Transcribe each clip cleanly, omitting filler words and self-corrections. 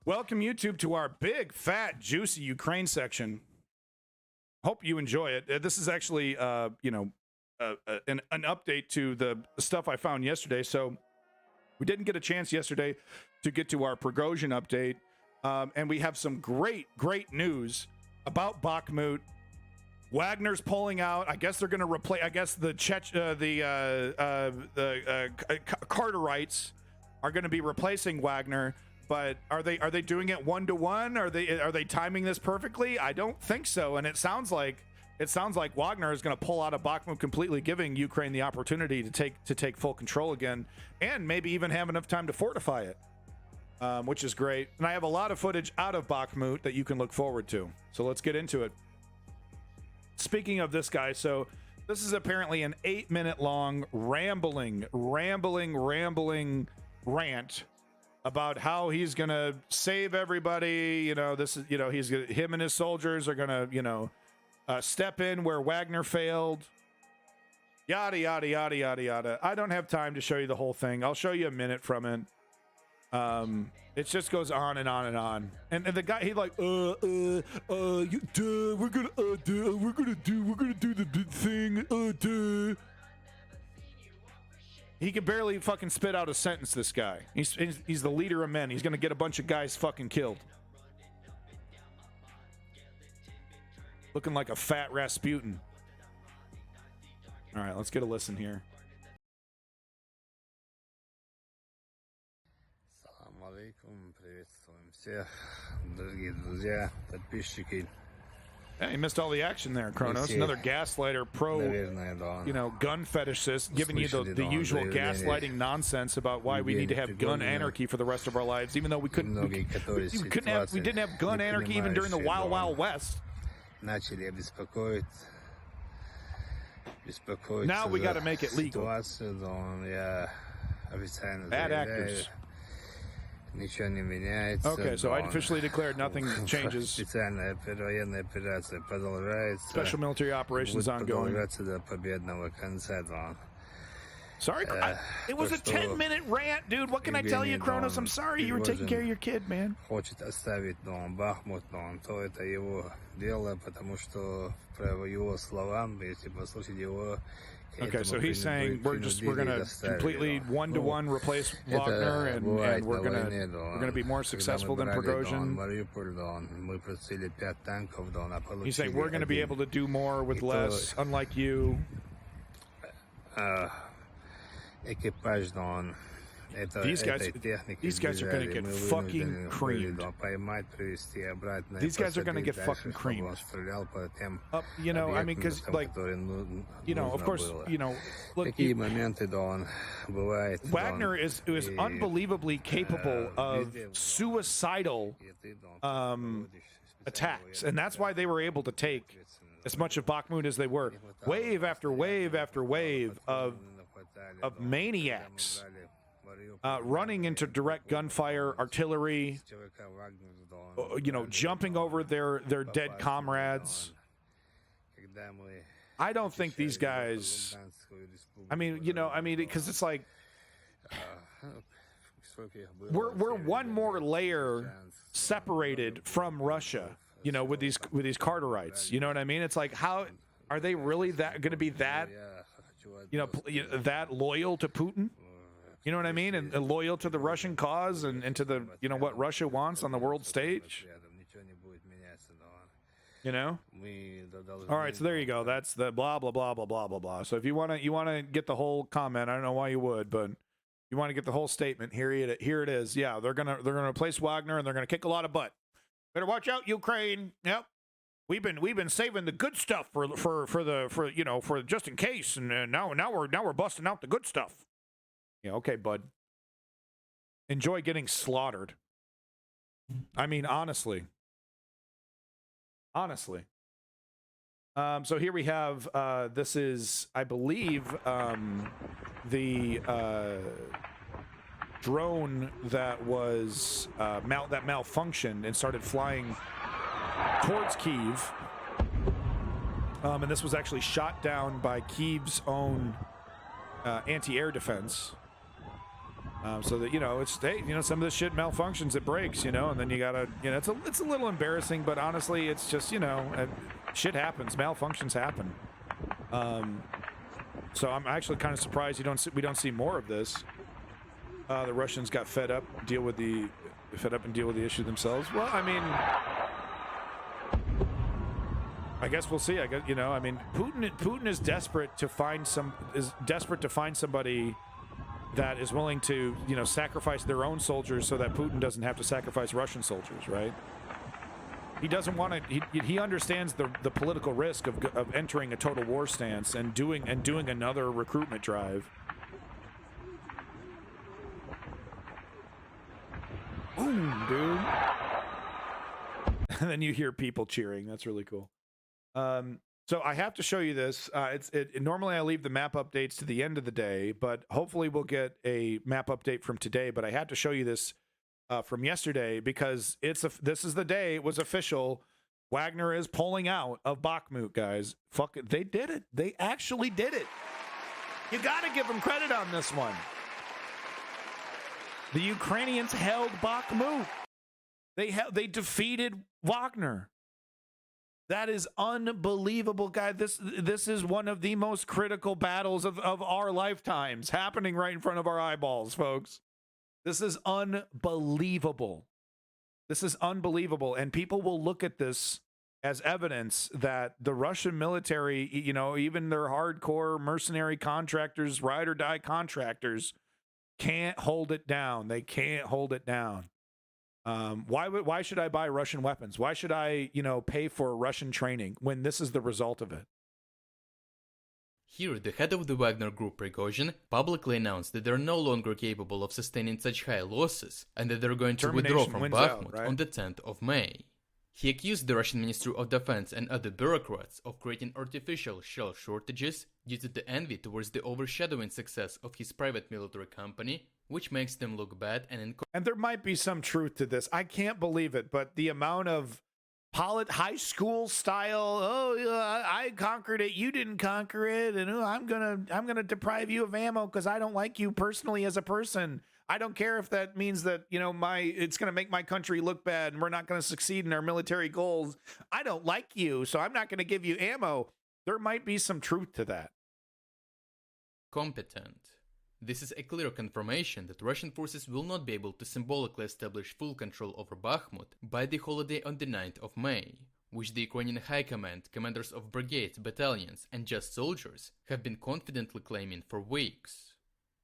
Welcome, YouTube, to our big, fat, juicy Ukraine section. Hope you enjoy it. This is actually, an update to the stuff I found yesterday. So we didn't get a chance yesterday to get to our Prigozhin update. And we have some great news about Bakhmut. Wagner's pulling out. I guess they're going to replace. I guess the Carterites are going to be replacing Wagner. But are they doing it 1-to-1? Are they timing this perfectly? I don't think so. And it sounds like Wagner is going to pull out of Bakhmut completely, giving Ukraine the opportunity to take full control again, and maybe even have enough time to fortify it, which is great. And I have a lot of footage out of Bakhmut that you can look forward to. So let's get into it. Speaking of this guy, so this is apparently an 8-minute long rambling rant about how he's gonna save everybody. Him and his soldiers are gonna, step in where Wagner failed. Yada yada yada yada yada. I don't have time to show you the whole thing. I'll show you a minute from it. It just goes on and on and on. And the guy, he like, we're gonna do the big thing. He can barely fucking spit out a sentence, this guy. He's the leader of men. He's gonna get a bunch of guys fucking killed. Looking like a fat Rasputin. All right, let's get a listen here. Салам алейкум, приветствуем всех, дорогие друзья, подписчики. Yeah, you missed all the action there, Kronos. Another gaslighter pro, gun fetishist, giving you the usual gaslighting nonsense about why we need to have gun anarchy for the rest of our lives, even though we didn't have gun anarchy even during the Wild Wild West. Now we got to make it legal. Bad actors. Okay, so I officially declared nothing changes. Special military operations ongoing. Sorry, it was a 10-minute rant, dude. What can I tell you, Kronos? I'm sorry you were taking care of your kid, man. Okay, so he's saying we're gonna completely 1-to-1 replace Wagner, and we're gonna be more successful than Prigozhin. He's saying we're gonna be able to do more with less, unlike you. These guys are gonna get fucking creamed. These guys are gonna get fucking creamed. I mean, because of course, look, Wagner is unbelievably capable of suicidal attacks, and that's why they were able to take as much of Bakhmut as they were. Wave after wave after wave of maniacs. Running into direct gunfire, artillery, jumping over their dead comrades. I don't think these guys, because it's like, we're one more layer separated from Russia, with these Carterites. You know what I mean? It's like, how are they really going to be that, that loyal to Putin? You know what I mean? And loyal to the Russian cause and to the, what Russia wants on the world stage. All right, so there you go. That's the blah blah blah blah blah blah blah. So if you want to get the whole comment, I don't know why you would, but you want to get the whole statement. Here it is. Yeah, they're gonna replace Wagner, and they're gonna kick a lot of butt. Better watch out, Ukraine. Yep. We've been saving the good stuff for just in case, and now we're busting out the good stuff. Yeah, okay, bud. Enjoy getting slaughtered. I mean, honestly. So here we have, this is, I believe, the drone that was, that malfunctioned and started flying towards Kyiv. And this was actually shot down by Kyiv's own anti-air defense. So that, some of this shit malfunctions, it breaks, and then you gotta, it's a little embarrassing, but honestly, it's just, shit happens, malfunctions happen. So I'm actually kind of surprised we don't see more of this. The Russians got fed up and deal with the issue themselves. Well, I mean, I guess we'll see. Putin is desperate to find somebody that is willing to, sacrifice their own soldiers so that Putin doesn't have to sacrifice Russian soldiers, right? He doesn't want to. He understands the political risk of entering a total war stance and doing another recruitment drive. Boom, dude. And then you hear people cheering. That's really cool. So I have to show you this. Normally I leave the map updates to the end of the day, but hopefully we'll get a map update from today. But I had to show you this from yesterday because this is the day it was official. Wagner is pulling out of Bakhmut, guys. Fuck it, they did it. They actually did it. You got to give them credit on this one. The Ukrainians held Bakhmut. They defeated Wagner. That is unbelievable, guys. This is one of the most critical battles of our lifetimes happening right in front of our eyeballs, folks. This is unbelievable. This is unbelievable. And people will look at this as evidence that the Russian military, even their hardcore mercenary contractors, ride or die contractors, can't hold it down. They can't hold it down. Why should I buy Russian weapons? Why should I, pay for Russian training when this is the result of it? Here, the head of the Wagner Group, Prigozhin, publicly announced that they're no longer capable of sustaining such high losses and that they're going to withdraw from Bakhmut on the 10th of May. He accused the Russian Ministry of Defense and other bureaucrats of creating artificial shell shortages due to the envy towards the overshadowing success of his private military company, which makes them look bad and there might be some truth to this. I can't believe it, but the amount of high school style, I conquered it, you didn't conquer it, and I'm gonna deprive you of ammo because I don't like you personally as a person. I don't care if that means that, it's going to make my country look bad and we're not going to succeed in our military goals. I don't like you, so I'm not going to give you ammo. There might be some truth to that. Competent. This is a clear confirmation that Russian forces will not be able to symbolically establish full control over Bakhmut by the holiday on the 9th of May, which the Ukrainian High Command, commanders of brigades, battalions, and just soldiers have been confidently claiming for weeks.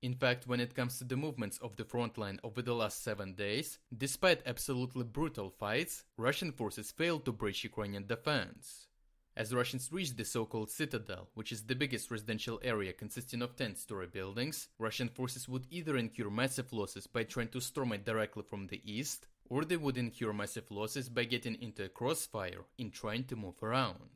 In fact, when it comes to the movements of the front line over the last 7 days, despite absolutely brutal fights, Russian forces failed to breach Ukrainian defense. As Russians reached the so-called citadel, which is the biggest residential area consisting of 10-story buildings, Russian forces would either incur massive losses by trying to storm it directly from the east, or they would incur massive losses by getting into a crossfire in trying to move around.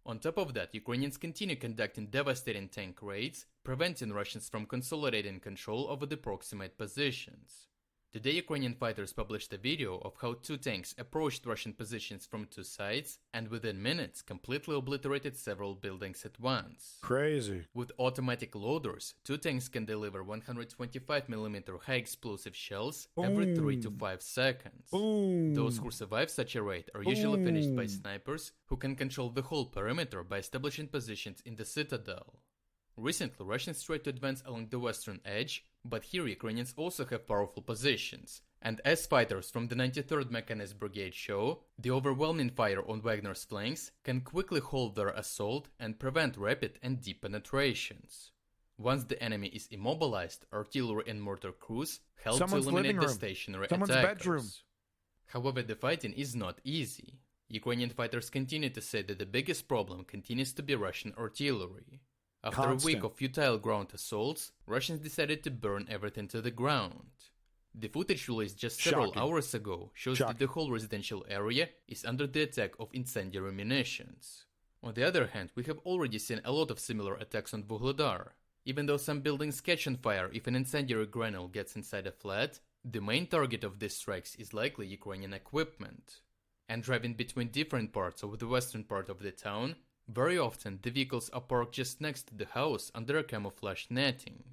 On top of that, Ukrainians continue conducting devastating tank raids, preventing Russians from consolidating control over the proximate positions. Today, Ukrainian fighters published a video of how 2 tanks approached Russian positions from 2 sides and within minutes completely obliterated several buildings at once. Crazy. With automatic loaders, 2 tanks can deliver 125mm high explosive shells every 3 to 5 seconds. Boom. Those who survive such a raid are usually finished by snipers who can control the whole perimeter by establishing positions in the citadel. Recently, Russians tried to advance along the western edge, but here Ukrainians also have powerful positions, and as fighters from the 93rd Mechanized Brigade show, the overwhelming fire on Wagner's flanks can quickly hold their assault and prevent rapid and deep penetrations. Once the enemy is immobilized, artillery and mortar crews help to eliminate the stationary attackers. Bedroom. However, the fighting is not easy. Ukrainian fighters continue to say that the biggest problem continues to be Russian artillery. After a week of futile ground assaults, Russians decided to burn everything to the ground. The footage released just several hours ago shows that the whole residential area is under the attack of incendiary munitions. On the other hand, we have already seen a lot of similar attacks on Vuhledar. Even though some buildings catch on fire if an incendiary granule gets inside a flat, the main target of these strikes is likely Ukrainian equipment. And driving between different parts of the western part of the town, very often the vehicles are parked just next to the house under a camouflage netting.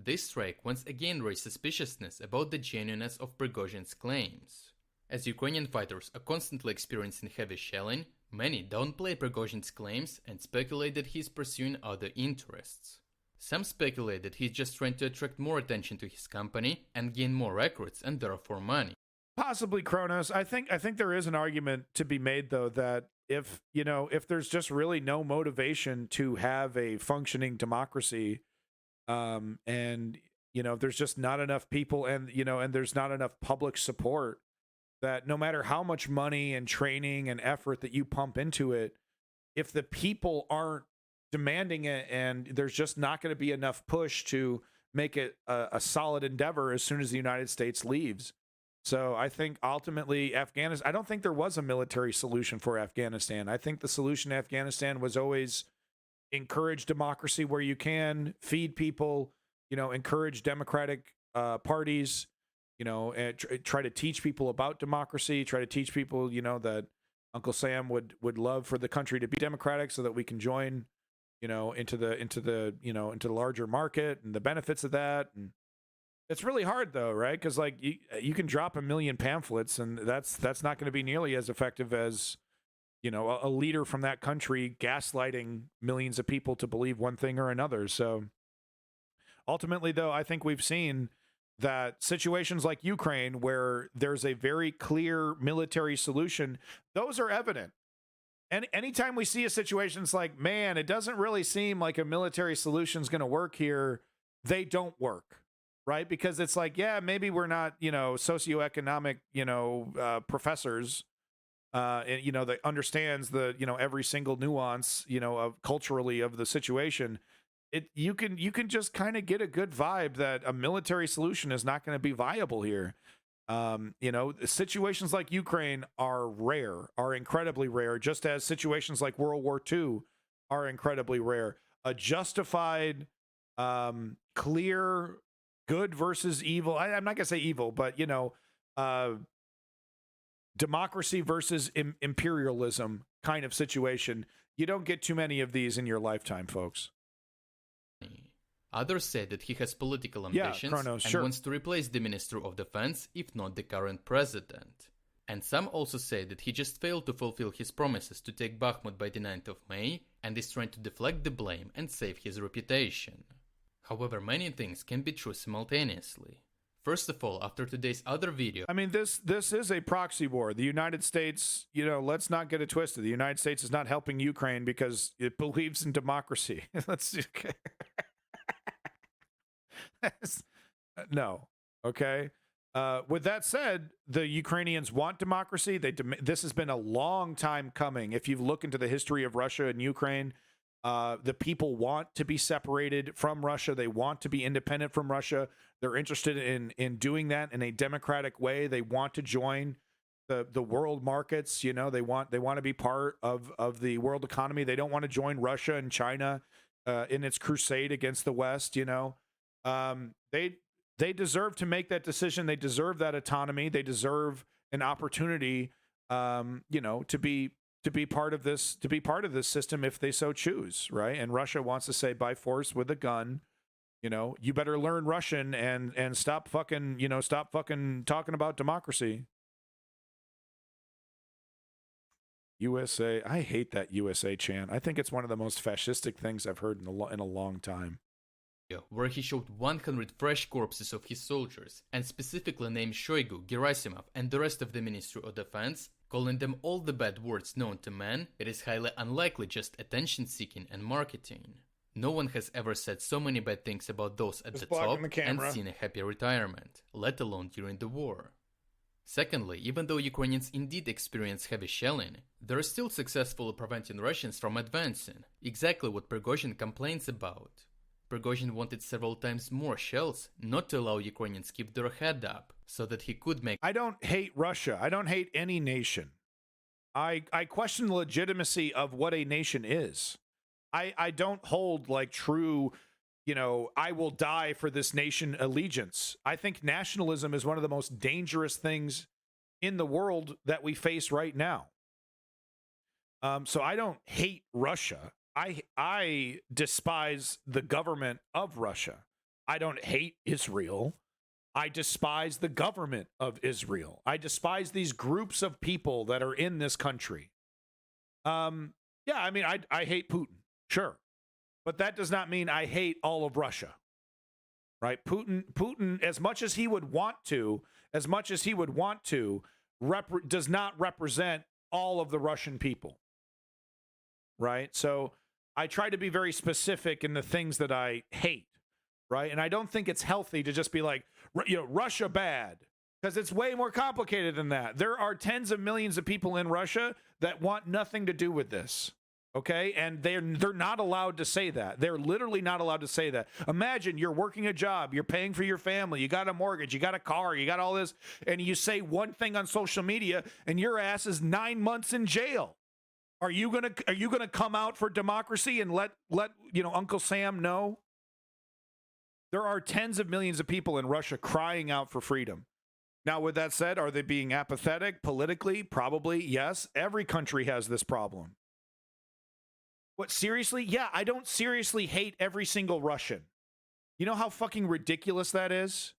This strike once again raised suspiciousness about the genuineness of Prigozhin's claims. As Ukrainian fighters are constantly experiencing heavy shelling, many downplay Prigozhin's claims and speculate that he's pursuing other interests. Some speculate that he's just trying to attract more attention to his company and gain more records and therefore money. Possibly, Kronos. I think there is an argument to be made, though, that if there's just really no motivation to have a functioning democracy, and there's just not enough people, and there's not enough public support, that no matter how much money and training and effort that you pump into it, if the people aren't demanding it, and there's just not going to be enough push to make it a solid endeavor as soon as the United States leaves. So I think ultimately Afghanistan, I don't think there was a military solution for Afghanistan. I think the solution to Afghanistan was always encourage democracy where you can, feed people, encourage democratic parties, and try to teach people about democracy, try to teach people, that Uncle Sam would love for the country to be democratic so that we can join, into the larger market and the benefits of that. And it's really hard though, right? Because like you can drop 1 million pamphlets, and that's not going to be nearly as effective as a leader from that country gaslighting millions of people to believe one thing or another. So ultimately, though, I think we've seen that situations like Ukraine, where there's a very clear military solution, those are evident. And anytime we see a situation, it's like, man, it doesn't really seem like a military solution is going to work here. They don't work. Right? Because it's like, yeah, maybe we're not, socioeconomic, professors, that understands the, every single nuance, of culturally of the situation. You can just kind of get a good vibe that a military solution is not going to be viable here. Situations like Ukraine are incredibly rare, just as situations like World War II are incredibly rare. A justified, clear, good versus evil. I'm not gonna say evil, but democracy versus imperialism kind of situation. You don't get too many of these in your lifetime, folks. Others say that he has political ambitions Kronos, and sure. wants to replace the Minister of Defense, if not the current president. And some also say that he just failed to fulfill his promises to take Bakhmut by the 9th of May and is trying to deflect the blame and save his reputation. However, many things can be true simultaneously. First of all, after today's other video... I mean, this is a proxy war. The United States, let's not get it twisted. The United States is not helping Ukraine because it believes in democracy. No. Okay? With that said, the Ukrainians want democracy. This has been a long time coming. If you look into the history of Russia and Ukraine, the people want to be separated from Russia. They want to be independent from Russia. They're interested in doing that in a democratic way. They want to join the world markets. They want to be part of the world economy. They don't want to join Russia and China in its crusade against the West. They deserve to make that decision. They deserve that autonomy. They deserve an opportunity, to be part of this system if they so choose, right? And Russia wants to say by force with a gun, you better learn Russian and stop fucking talking about democracy. USA, I hate that USA chant. I think it's one of the most fascistic things I've heard in a long time. Where he showed 100 fresh corpses of his soldiers and specifically named Shoigu, Gerasimov, and the rest of the Ministry of Defense, calling them all the bad words known to man, it is highly unlikely just attention-seeking and marketing. No one has ever said so many bad things about those at the top and seen a happy retirement, let alone during the war. Secondly, even though Ukrainians indeed experience heavy shelling, they are still successfully preventing Russians from advancing, exactly what Prigozhin complains about. Prigozhin wanted several times more shells, not to allow Ukrainians keep their head up, so that he could make... I don't hate Russia. I don't hate any nation. I question the legitimacy of what a nation is. I don't hold like true, I will die for this nation allegiance. I think nationalism is one of the most dangerous things in the world that we face right now. So I don't hate Russia. I despise the government of Russia. I don't hate Israel. I despise the government of Israel. I despise these groups of people that are in this country. Yeah, I mean, I hate Putin, sure. But that does not mean I hate all of Russia, right? Putin, as much as he would want to, does not represent all of the Russian people, right? So I try to be very specific in the things that I hate, right? And I don't think it's healthy to just be like, Russia bad, because it's way more complicated than that. There are tens of millions of people in Russia that want nothing to do with this. Okay, and they're not allowed to say that. They're literally not allowed to say that. Imagine you're working a job, you're paying for your family, you got a mortgage, you got a car, you got all this, and you say one thing on social media, and your ass is 9 months in jail. Are you gonna come out for democracy and let Uncle Sam know? There are tens of millions of people in Russia crying out for freedom. Now, with that said, are they being apathetic politically? Probably, yes. Every country has this problem. What, seriously? Yeah, I don't seriously hate every single Russian. You know how fucking ridiculous that is?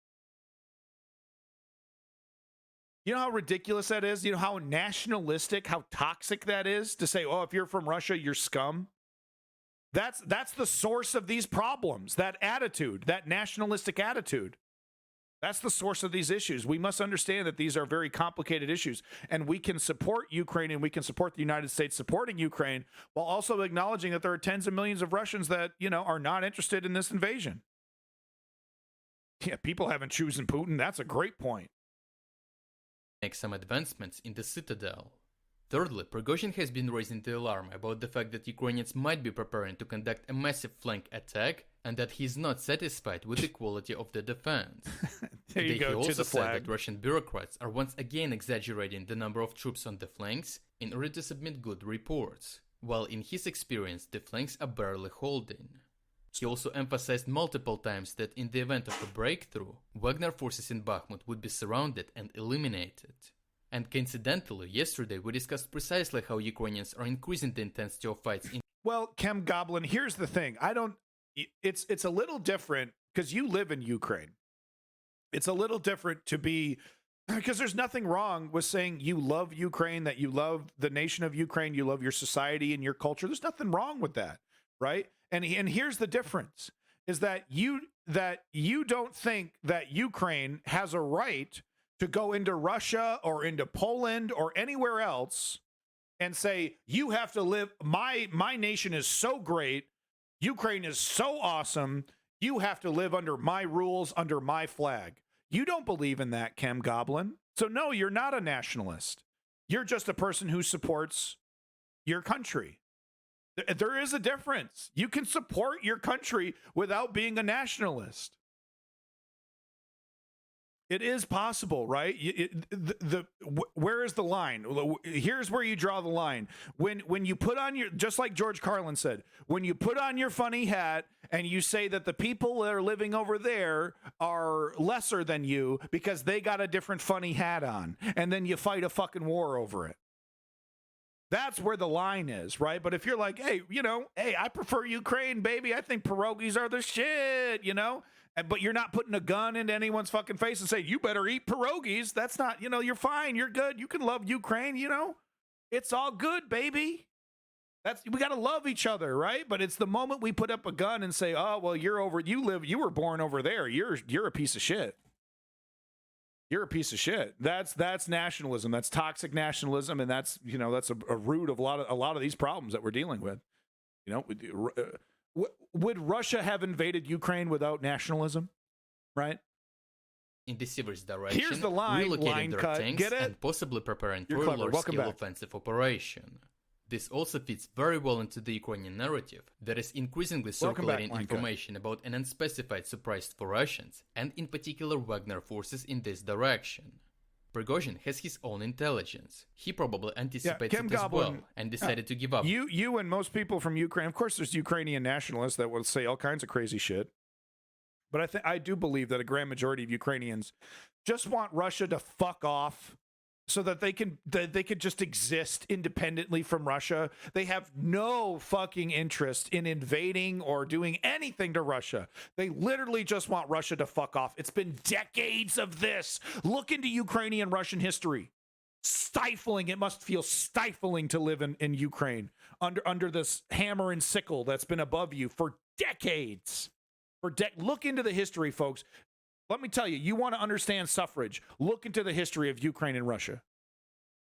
You know how ridiculous that is? You know how nationalistic, how toxic that is to say, oh, if you're from Russia, you're scum? That's the source of these problems, that attitude, that nationalistic attitude. That's the source of these issues. We must understand that these are very complicated issues, and we can support Ukraine and we can support the United States supporting Ukraine while also acknowledging that there are tens of millions of Russians that, are not interested in this invasion. Yeah, people haven't chosen Putin. That's a great point. Make some advancements in the citadel. Thirdly, Prigozhin has been raising the alarm about the fact that Ukrainians might be preparing to conduct a massive flank attack and that he is not satisfied with the quality of the defense. There you go, he also to the said flag. that Russian bureaucrats are once again exaggerating the number of troops on the flanks in order to submit good reports, while in his experience the flanks are barely holding. He also emphasized multiple times that in the event of a breakthrough, Wagner forces in Bakhmut would be surrounded and eliminated. And coincidentally, yesterday we discussed precisely how Ukrainians are increasing the intensity of fights in... Well, Chem Goblin, here's the thing. It's a little different because you live in Ukraine. It's a little different to be, because there's nothing wrong with saying you love Ukraine, that you love the nation of Ukraine, you love your society and your culture. There's nothing wrong with that, right? And here's the difference, is that you don't think that Ukraine has a right to go into Russia or into Poland or anywhere else and say, you have to live, my nation is so great, Ukraine is so awesome, you have to live under my rules, under my flag. You don't believe in that, Chem Goblin. So no, you're not a nationalist. You're just a person who supports your country. There is a difference. You can support your country without being a nationalist. It is possible, right? Where is the line? Here's where you draw the line. When you put on your, just like George Carlin said, when you put on your funny hat and you say that the people that are living over there are lesser than you because they got a different funny hat on, and then you fight a fucking war over it. That's where the line is, right? But if you're like, hey, I prefer Ukraine, baby. I think pierogies are the shit, But you're not putting a gun into anyone's fucking face and say, you better eat pierogies. That's not, you're fine. You're good. You can love Ukraine, It's all good, baby. We got to love each other, right? But it's the moment we put up a gun and say, oh, well, you were born over there. You're a piece of shit. You're a piece of shit. That's nationalism. That's toxic nationalism, and that's a root of a lot of these problems that we're dealing with. Would Russia have invaded Ukraine without nationalism? Right? In the Sieversk direction, here's the line, relocating line their cut. tanks Get it? and possibly preparing You're for a clever. Welcome large-scale back. offensive operation. This also fits very well into the Ukrainian narrative that is increasingly Welcome back, circulating line cut. information about an unspecified surprise for Russians, and in particular Wagner forces in this direction. Prigozhin has his own intelligence. He probably anticipates Chem it as Goblin, well and decided to give up. You and most people from Ukraine, of course, there's Ukrainian nationalists that will say all kinds of crazy shit. But I do believe that a grand majority of Ukrainians just want Russia to fuck off so that they could just exist independently from Russia. They have no fucking interest in invading or doing anything to Russia. They literally just want Russia to fuck off. It's been decades of this. Look into Ukrainian Russian history. Stifling. It must feel stifling to live in Ukraine under this hammer and sickle that's been above you for decades. Look into the history, folks. Let me tell you, you want to understand suffrage, look into the history of Ukraine and Russia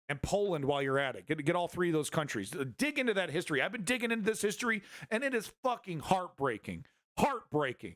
and Poland while you're at it. Get all three of those countries. Dig into that history. I've been digging into this history, and it is fucking heartbreaking. Heartbreaking.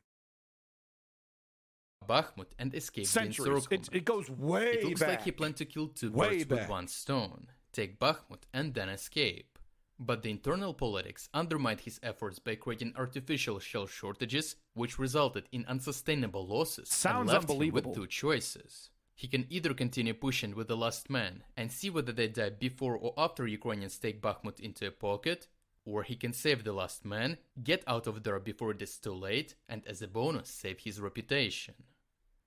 Bakhmut and escape the Centuries. encirclement. It goes way It looks back. like he planned to kill two Way birds with back. one stone, take Bakhmut and then escape. But the internal politics undermined his efforts by creating artificial shell shortages, which resulted in unsustainable losses Sounds and left him unbelievable. with two choices. He can either continue pushing with the last man and see whether they die before or after Ukrainians take Bakhmut into a pocket, or he can save the last man, get out of there before it is too late, and as a bonus save his reputation.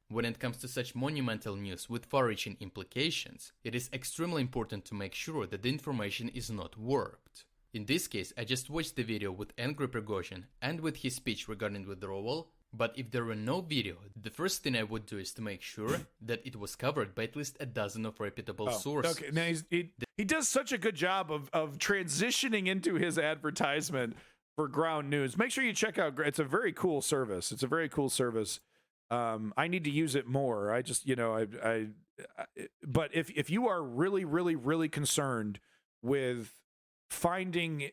When it comes to such monumental news with far-reaching implications, it is extremely important to make sure that the information is not warped. In this case, I just watched the video with angry Prigozhin and with his speech regarding withdrawal, but if there were no video, the first thing I would do is to make sure that it was covered by at least a dozen of reputable sources. Okay, now he does such a good job of transitioning into his advertisement for Ground News. Make sure you check out. It's a very cool service. It's a very cool service. I need to use it more. I just, but if you are really, really, really concerned with finding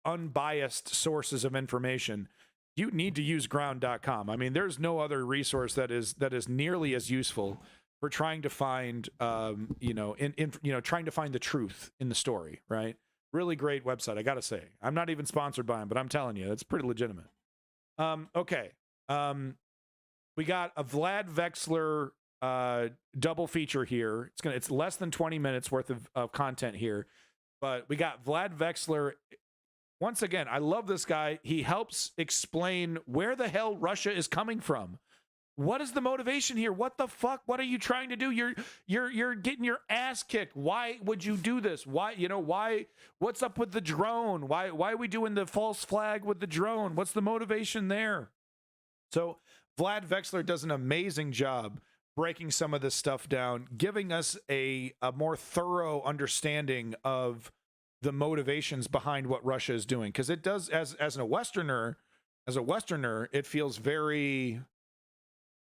unbiased sources of information, you need to use ground.com. I mean, there's no other resource that is nearly as useful for trying to find, trying to find the truth in the story, right? Really great website, I got to say. I'm not even sponsored by them, but I'm telling you, it's pretty legitimate. Okay. We got a Vlad Vexler double feature here. It's less than 20 minutes worth of content here, but we got Vlad Vexler. Once again, I love this guy. He helps explain where the hell Russia is coming from. What is the motivation here? What the fuck? What are you trying to do? You're getting your ass kicked. Why would you do this? Why, what's up with the drone? Why are we doing the false flag with the drone? What's the motivation there? So Vlad Vexler does an amazing job breaking some of this stuff down, giving us a more thorough understanding of the motivations behind what Russia is doing. Because it does, as a Westerner, it feels very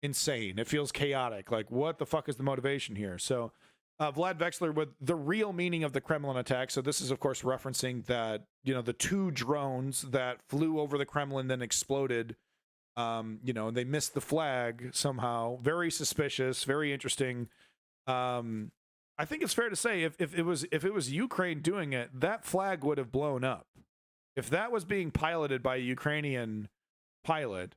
insane. It feels chaotic. Like, what the fuck is the motivation here? So Vlad Vexler with the real meaning of the Kremlin attack. So this is, of course, referencing that, the two drones that flew over the Kremlin then exploded. They missed the flag somehow. Very suspicious, very interesting. I think it's fair to say if it was Ukraine doing it, that flag would have blown up. If that was being piloted by a Ukrainian pilot,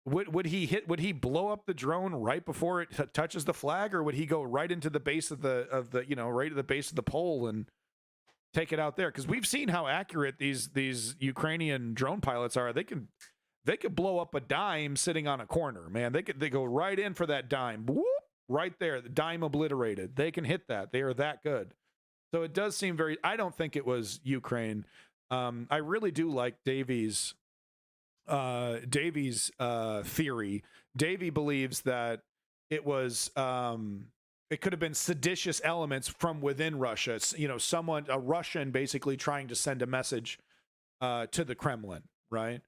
would he blow up the drone right before it touches the flag, or would he go right into the base of the right at the base of the pole and take it out there? Because we've seen how accurate these Ukrainian drone pilots are. They could blow up a dime sitting on a corner, man. They go right in for that dime. Whoop, right there. The dime obliterated. They can hit that. They are that good. So it does seem I don't think it was Ukraine. I really do like Davies' theory. Davy believes that it was it could have been seditious elements from within Russia. It's, a Russian basically trying to send a message to the Kremlin, right?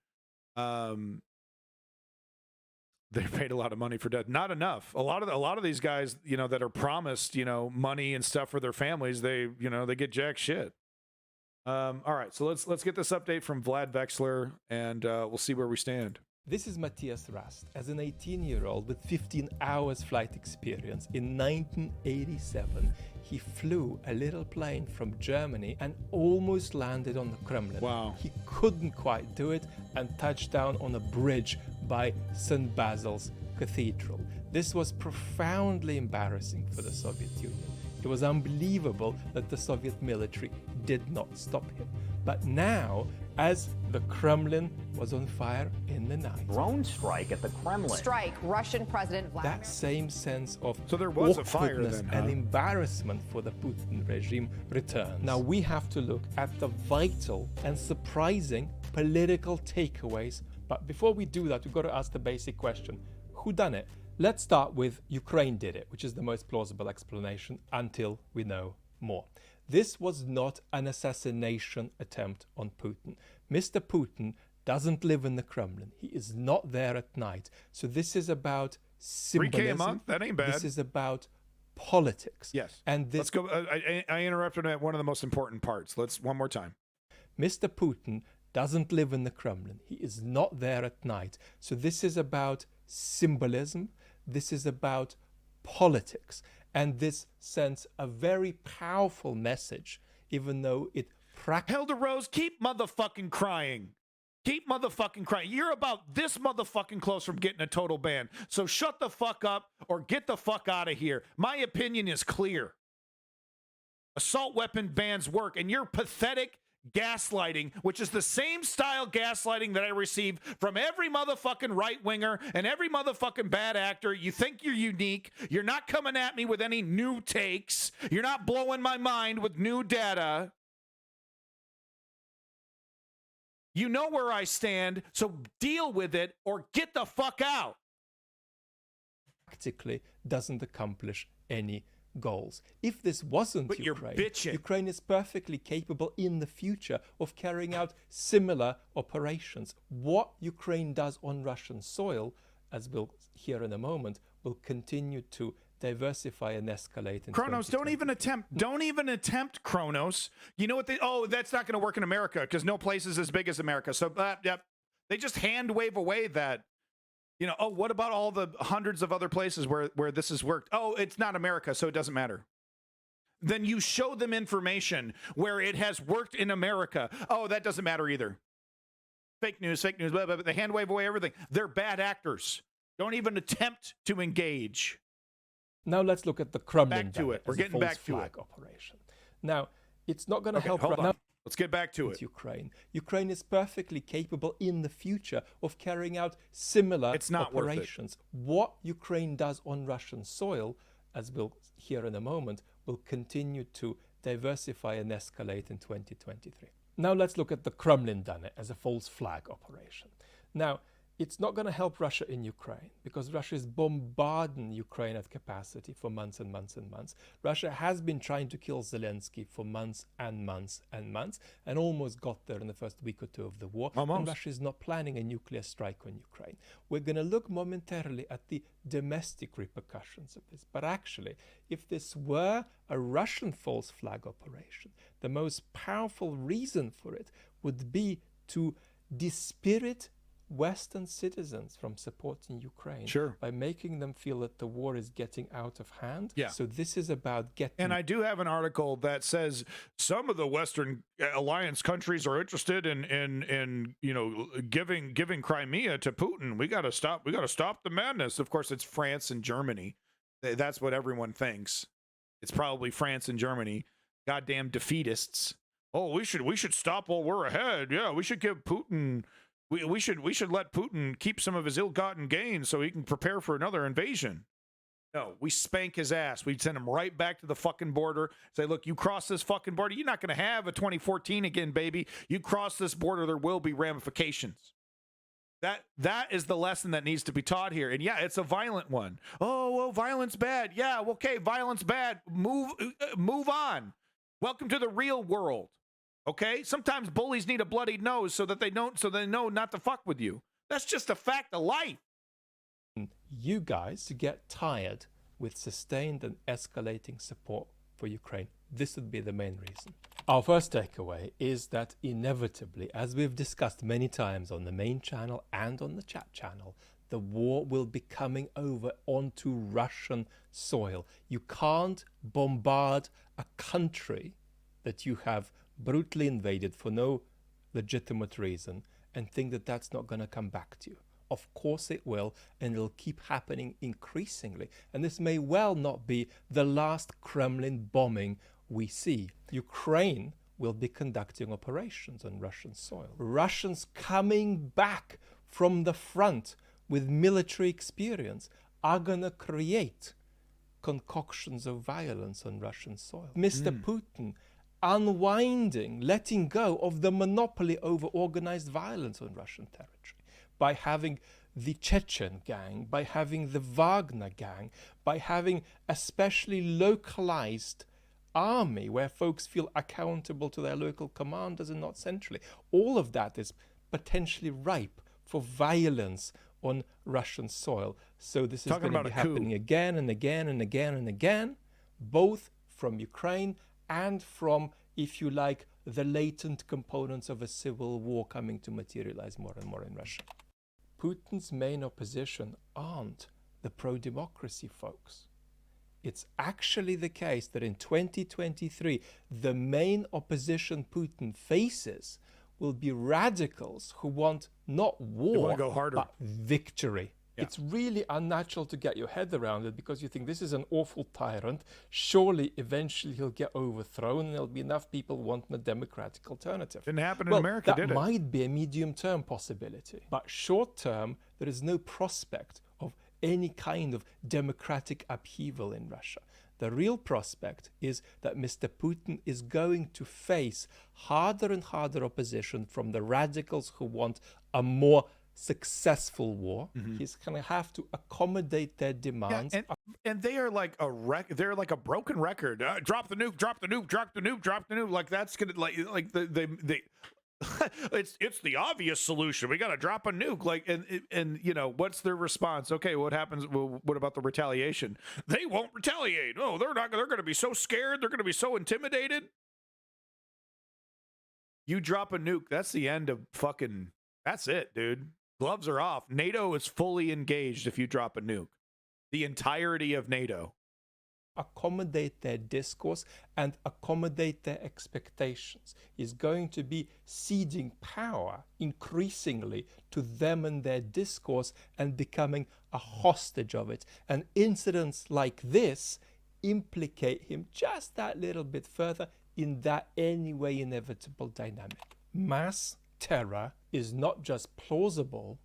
They paid a lot of money for death. Not enough. A lot of these guys, that are promised, money and stuff for their families, they get jack shit. All right, so let's get this update from Vlad Vexler, and we'll see where we stand. This is Matthias Rast. As an 18-year-old with 15 hours flight experience, in 1987, he flew a little plane from Germany and almost landed on the Kremlin. Wow. He couldn't quite do it and touched down on a bridge by St. Basil's Cathedral. This was profoundly embarrassing for the Soviet Union. It was unbelievable that the Soviet military did not stop him. But now, as the Kremlin was on fire in the night. Drone strike at the Kremlin. Strike Russian President Vladimir. That same sense of So there was a fire awkwardness then, and huh? embarrassment for the Putin regime returns. Now we have to look at the vital and surprising political takeaways. But before we do that, we've got to ask the basic question: who done it? Let's start with Ukraine did it, which is the most plausible explanation until we know more. This was not an assassination attempt on Putin. Mr. Putin doesn't live in the Kremlin. He is not there at night. So this is about 3K a symbolism. month? That ain't bad. This is about politics. Yes. And this Let's go. I interrupted at one of the most important parts. Let's one more time. Mr. Putin doesn't live in the Kremlin. He is not there at night. So this is about symbolism. This is about politics. And this sends a very powerful message, even though it Hilda Rose, keep motherfucking crying. Keep motherfucking crying. You're about this motherfucking close from getting a total ban. So shut the fuck up or get the fuck out of here. My opinion is clear. Assault weapon bans work, and you're pathetic gaslighting, which is the same style gaslighting that I receive from every motherfucking right-winger and every motherfucking bad actor. You think you're unique. You're not coming at me with any new takes. You're not blowing my mind with new data. You know where I stand, so deal with it or get the fuck out. practically doesn't accomplish any goals. If this wasn't But you're Ukraine, bitching. Ukraine is perfectly capable in the future of carrying out similar operations. What Ukraine does on Russian soil, as we'll hear in a moment, will continue to diversify and escalate in Kronos, don't 2020. even attempt Kronos. You know what that's not going to work in America because no place is as big as America. So yep, they just hand wave away that, what about all the hundreds of other places where this has worked? Oh, it's not America, so it doesn't matter. Then you show them information where it has worked in America. Oh, that doesn't matter either. Fake news, blah, blah, blah. They hand wave away everything. They're bad actors. Don't even attempt to engage. Now let's look at the Kremlin. Back to it. We're as a getting false back to flag it. operation. Now, it's not going to help Hold right on. now. Let's get back to it. Ukraine. Ukraine is perfectly capable in the future of carrying out similar It's not worth it. operations. What Ukraine does on Russian soil, as we'll hear in a moment, will continue to diversify and escalate in 2023. Now let's look at the Kremlin done it as a false flag operation. Now, it's not going to help Russia in Ukraine because Russia is bombarding Ukraine at capacity for months and months and months. Russia has been trying to kill Zelensky for months and months and months and almost got there in the first week or two of the war. Almost. And Russia is not planning a nuclear strike on Ukraine. We're going to look momentarily at the domestic repercussions of this. But actually, if this were a Russian false flag operation, the most powerful reason for it would be to dispirit Western citizens from supporting Ukraine Sure. by making them feel that the war is getting out of hand. Yeah. So this is about getting... And I do have an article that says some of the Western alliance countries are interested in giving Crimea to Putin. We got to stop the madness. Of course, it's France and Germany. That's what everyone thinks. It's probably France and Germany. Goddamn defeatists. Oh, we should stop while we're ahead. Yeah, we should give Putin. We should let Putin keep some of his ill-gotten gains so he can prepare for another invasion. No, we spank his ass. We send him right back to the fucking border. Say, look, you cross this fucking border, you're not going to have a 2014 again, baby. You cross this border, there will be ramifications. That is the lesson that needs to be taught here. And yeah, it's a violent one. Oh, well, violence bad. Yeah, okay, violence bad. Move on. Welcome to the real world. Okay? Sometimes bullies need a bloodied nose so they know not to fuck with you. That's just a fact of life. you guys to get tired with sustained and escalating support for Ukraine. This would be the main reason. Our first takeaway is that inevitably, as we've discussed many times on the main channel and on the chat channel, the war will be coming over onto Russian soil. You can't bombard a country that you have brutally invaded for no legitimate reason and think that that's not going to come back to you. Of course it will, and it'll keep happening increasingly. And this may well not be the last Kremlin bombing we see. Ukraine will be conducting operations on Russian soil. Russians coming back from the front with military experience are going to create concoctions of violence on Russian soil. Mr. Putin unwinding, letting go of the monopoly over organized violence on Russian territory by having the Chechen gang, by having the Wagner gang, by having a specially localized army where folks feel accountable to their local commanders and not centrally. All of that is potentially ripe for violence on Russian soil. So this is going to be happening again and again and again and again, both from Ukraine and from, if you like, the latent components of a civil war coming to materialize more and more in Russia. Putin's main opposition aren't the pro-democracy folks. It's actually the case that in 2023, the main opposition Putin faces will be radicals who want not war, but victory. Yeah. It's really unnatural to get your head around it because you think this is an awful tyrant. Surely, eventually he'll get overthrown and there'll be enough people wanting a democratic alternative. Didn't happen in America, did it? That might be a medium-term possibility. But short-term, there is no prospect of any kind of democratic upheaval in Russia. The real prospect is that Mr. Putin is going to face harder and harder opposition from the radicals who want a more successful war. He's going to have to accommodate their demands. Yeah, and they are like they're like a broken record. Drop the nuke, drop the nuke, drop the nuke, drop the nuke. Like that's gonna like the it's the obvious solution. We got to drop a nuke. Like and you know what's their response? Okay, what happens? Well, what about the retaliation? They won't retaliate. Oh, they're not. They're going to be so scared. They're going to be so intimidated. You drop a nuke. That's the end of fucking. That's it, dude. Gloves are off. NATO is fully engaged if you drop a nuke. The entirety of NATO. Accommodate their discourse and accommodate their expectations. Is going to be ceding power increasingly to them and their discourse and becoming a hostage of it. And incidents like this implicate him just that little bit further in that anyway inevitable dynamic. Mass terror is not just plausible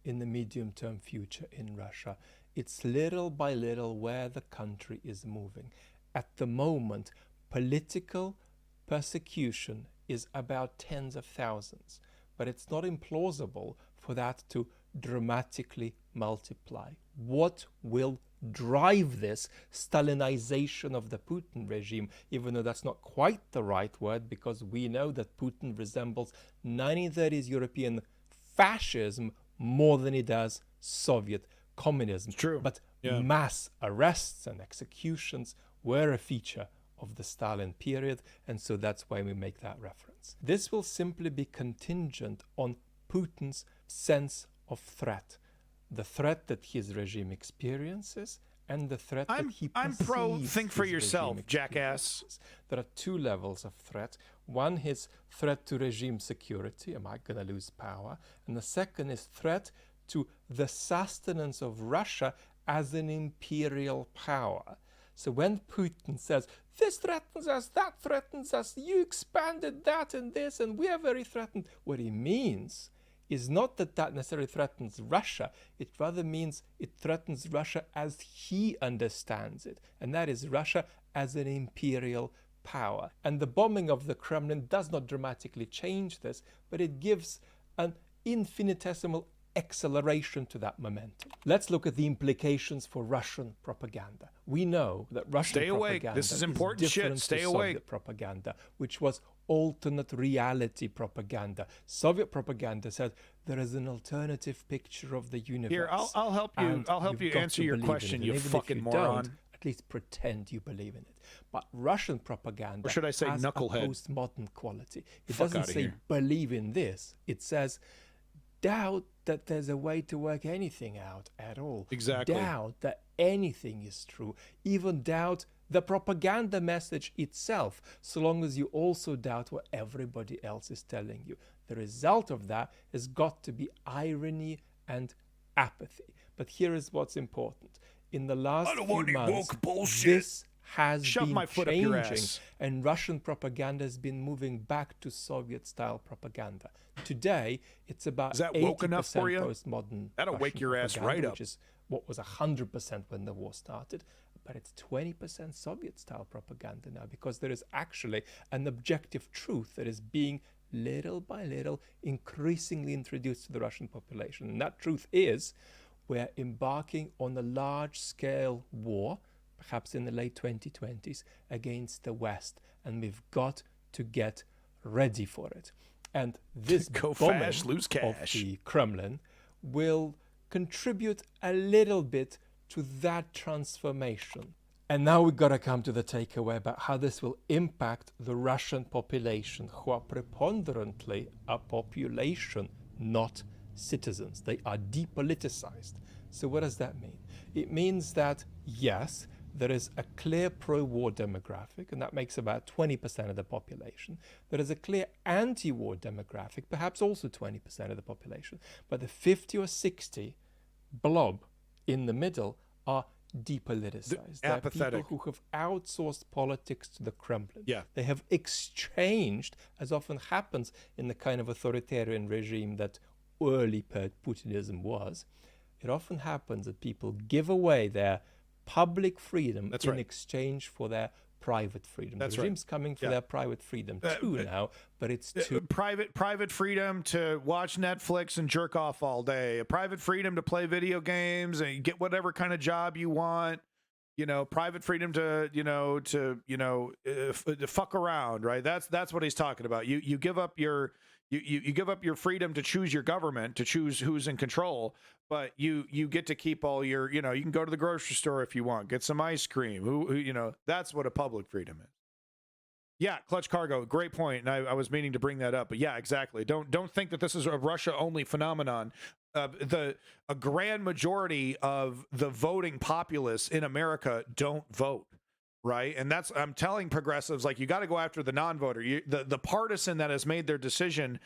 in the medium-term future in Russia. It's little by little where the country is moving. At the moment, political persecution is about tens of thousands, but it's not implausible for that to dramatically multiply. What will drive this Stalinization of the Putin regime, even though that's not quite the right word, because we know that Putin resembles 1930s European fascism more than he does Soviet communism. True. But mass arrests and executions were a feature of the Stalin period, and so that's why we make that reference. This will simply be contingent on Putin's sense of threat. The threat that his regime experiences and the threat that he perceives. I'm pro think for yourself, jackass. There are two levels of threat. One is threat to regime security. Am I going to lose power? And the second is threat to the sustenance of Russia as an imperial power. So when Putin says, this threatens us, that threatens us, you expanded that and this, and we are very threatened, what he means is not that that necessarily threatens Russia. It rather means it threatens Russia as he understands it, and that is Russia as an imperial power. And the bombing of the Kremlin does not dramatically change this, but it gives an infinitesimal acceleration to that momentum. Let's look at the implications for Russian propaganda. We know that Russian propaganda This is important shit. Stay awake. Soviet propaganda, which was alternate reality propaganda. Soviet propaganda said there is an alternative picture of the universe. Here, I'll help you. I'll help you answer your question, you fucking moron. At least pretend you believe in it. But Russian propaganda or should I say has knucklehead? A postmodern quality. It doesn't say believe in this. It says doubt that there's a way to work anything out at all. Exactly. Doubt that anything is true. Even doubt the propaganda message itself, so long as you also doubt what everybody else is telling you. The result of that has got to be irony and apathy. But here is what's important. In the last few months, this has Shove been my foot up your changing, ass. and Russian propaganda has been moving back to Soviet-style propaganda. Today, it's about Is that woke enough 80% for you? postmodern That'll Russian wake your ass propaganda, right up. which is what was 100% when the war started, but it's 20% Soviet-style propaganda now, because there is actually an objective truth that is being little by little increasingly introduced to the Russian population. And that truth is, we're embarking on a large-scale war, perhaps in the late 2020s, against the West, and we've got to get ready for it. And this Go bombing fast, lose of cash. the Kremlin will contribute a little bit to that transformation. And now we've got to come to the takeaway about how this will impact the Russian population, who are preponderantly a population, not citizens. They are depoliticized. So what does that mean? It means that, yes, there is a clear pro-war demographic, and that makes about 20% of the population. There is a clear anti-war demographic, perhaps also 20% of the population. But the 50 or 60 blob in the middle are depoliticized. They're apathetic. people who have outsourced politics to the Kremlin. Yeah. They have exchanged, as often happens in the kind of authoritarian regime that early Putinism was, it often happens that people give away their public freedom in exchange for their private freedom. That's the regime's coming for their private freedom too now, but it's too private freedom to watch Netflix and jerk off all day, a private freedom to play video games and get whatever kind of job you want, private freedom to fuck around, right? That's what he's talking about. You give up your you give up your freedom to choose your government, to choose who's in control, but you get to keep all your, you can go to the grocery store if you want, get some ice cream. Who that's what a public freedom is. Yeah, Clutch Cargo, great point, and I was meaning to bring that up, but yeah, exactly. Don't think that this is a Russia-only phenomenon. A grand majority of the voting populace in America don't vote, right? And I'm telling progressives, like, you got to go after the non-voter. The partisan that has made their decision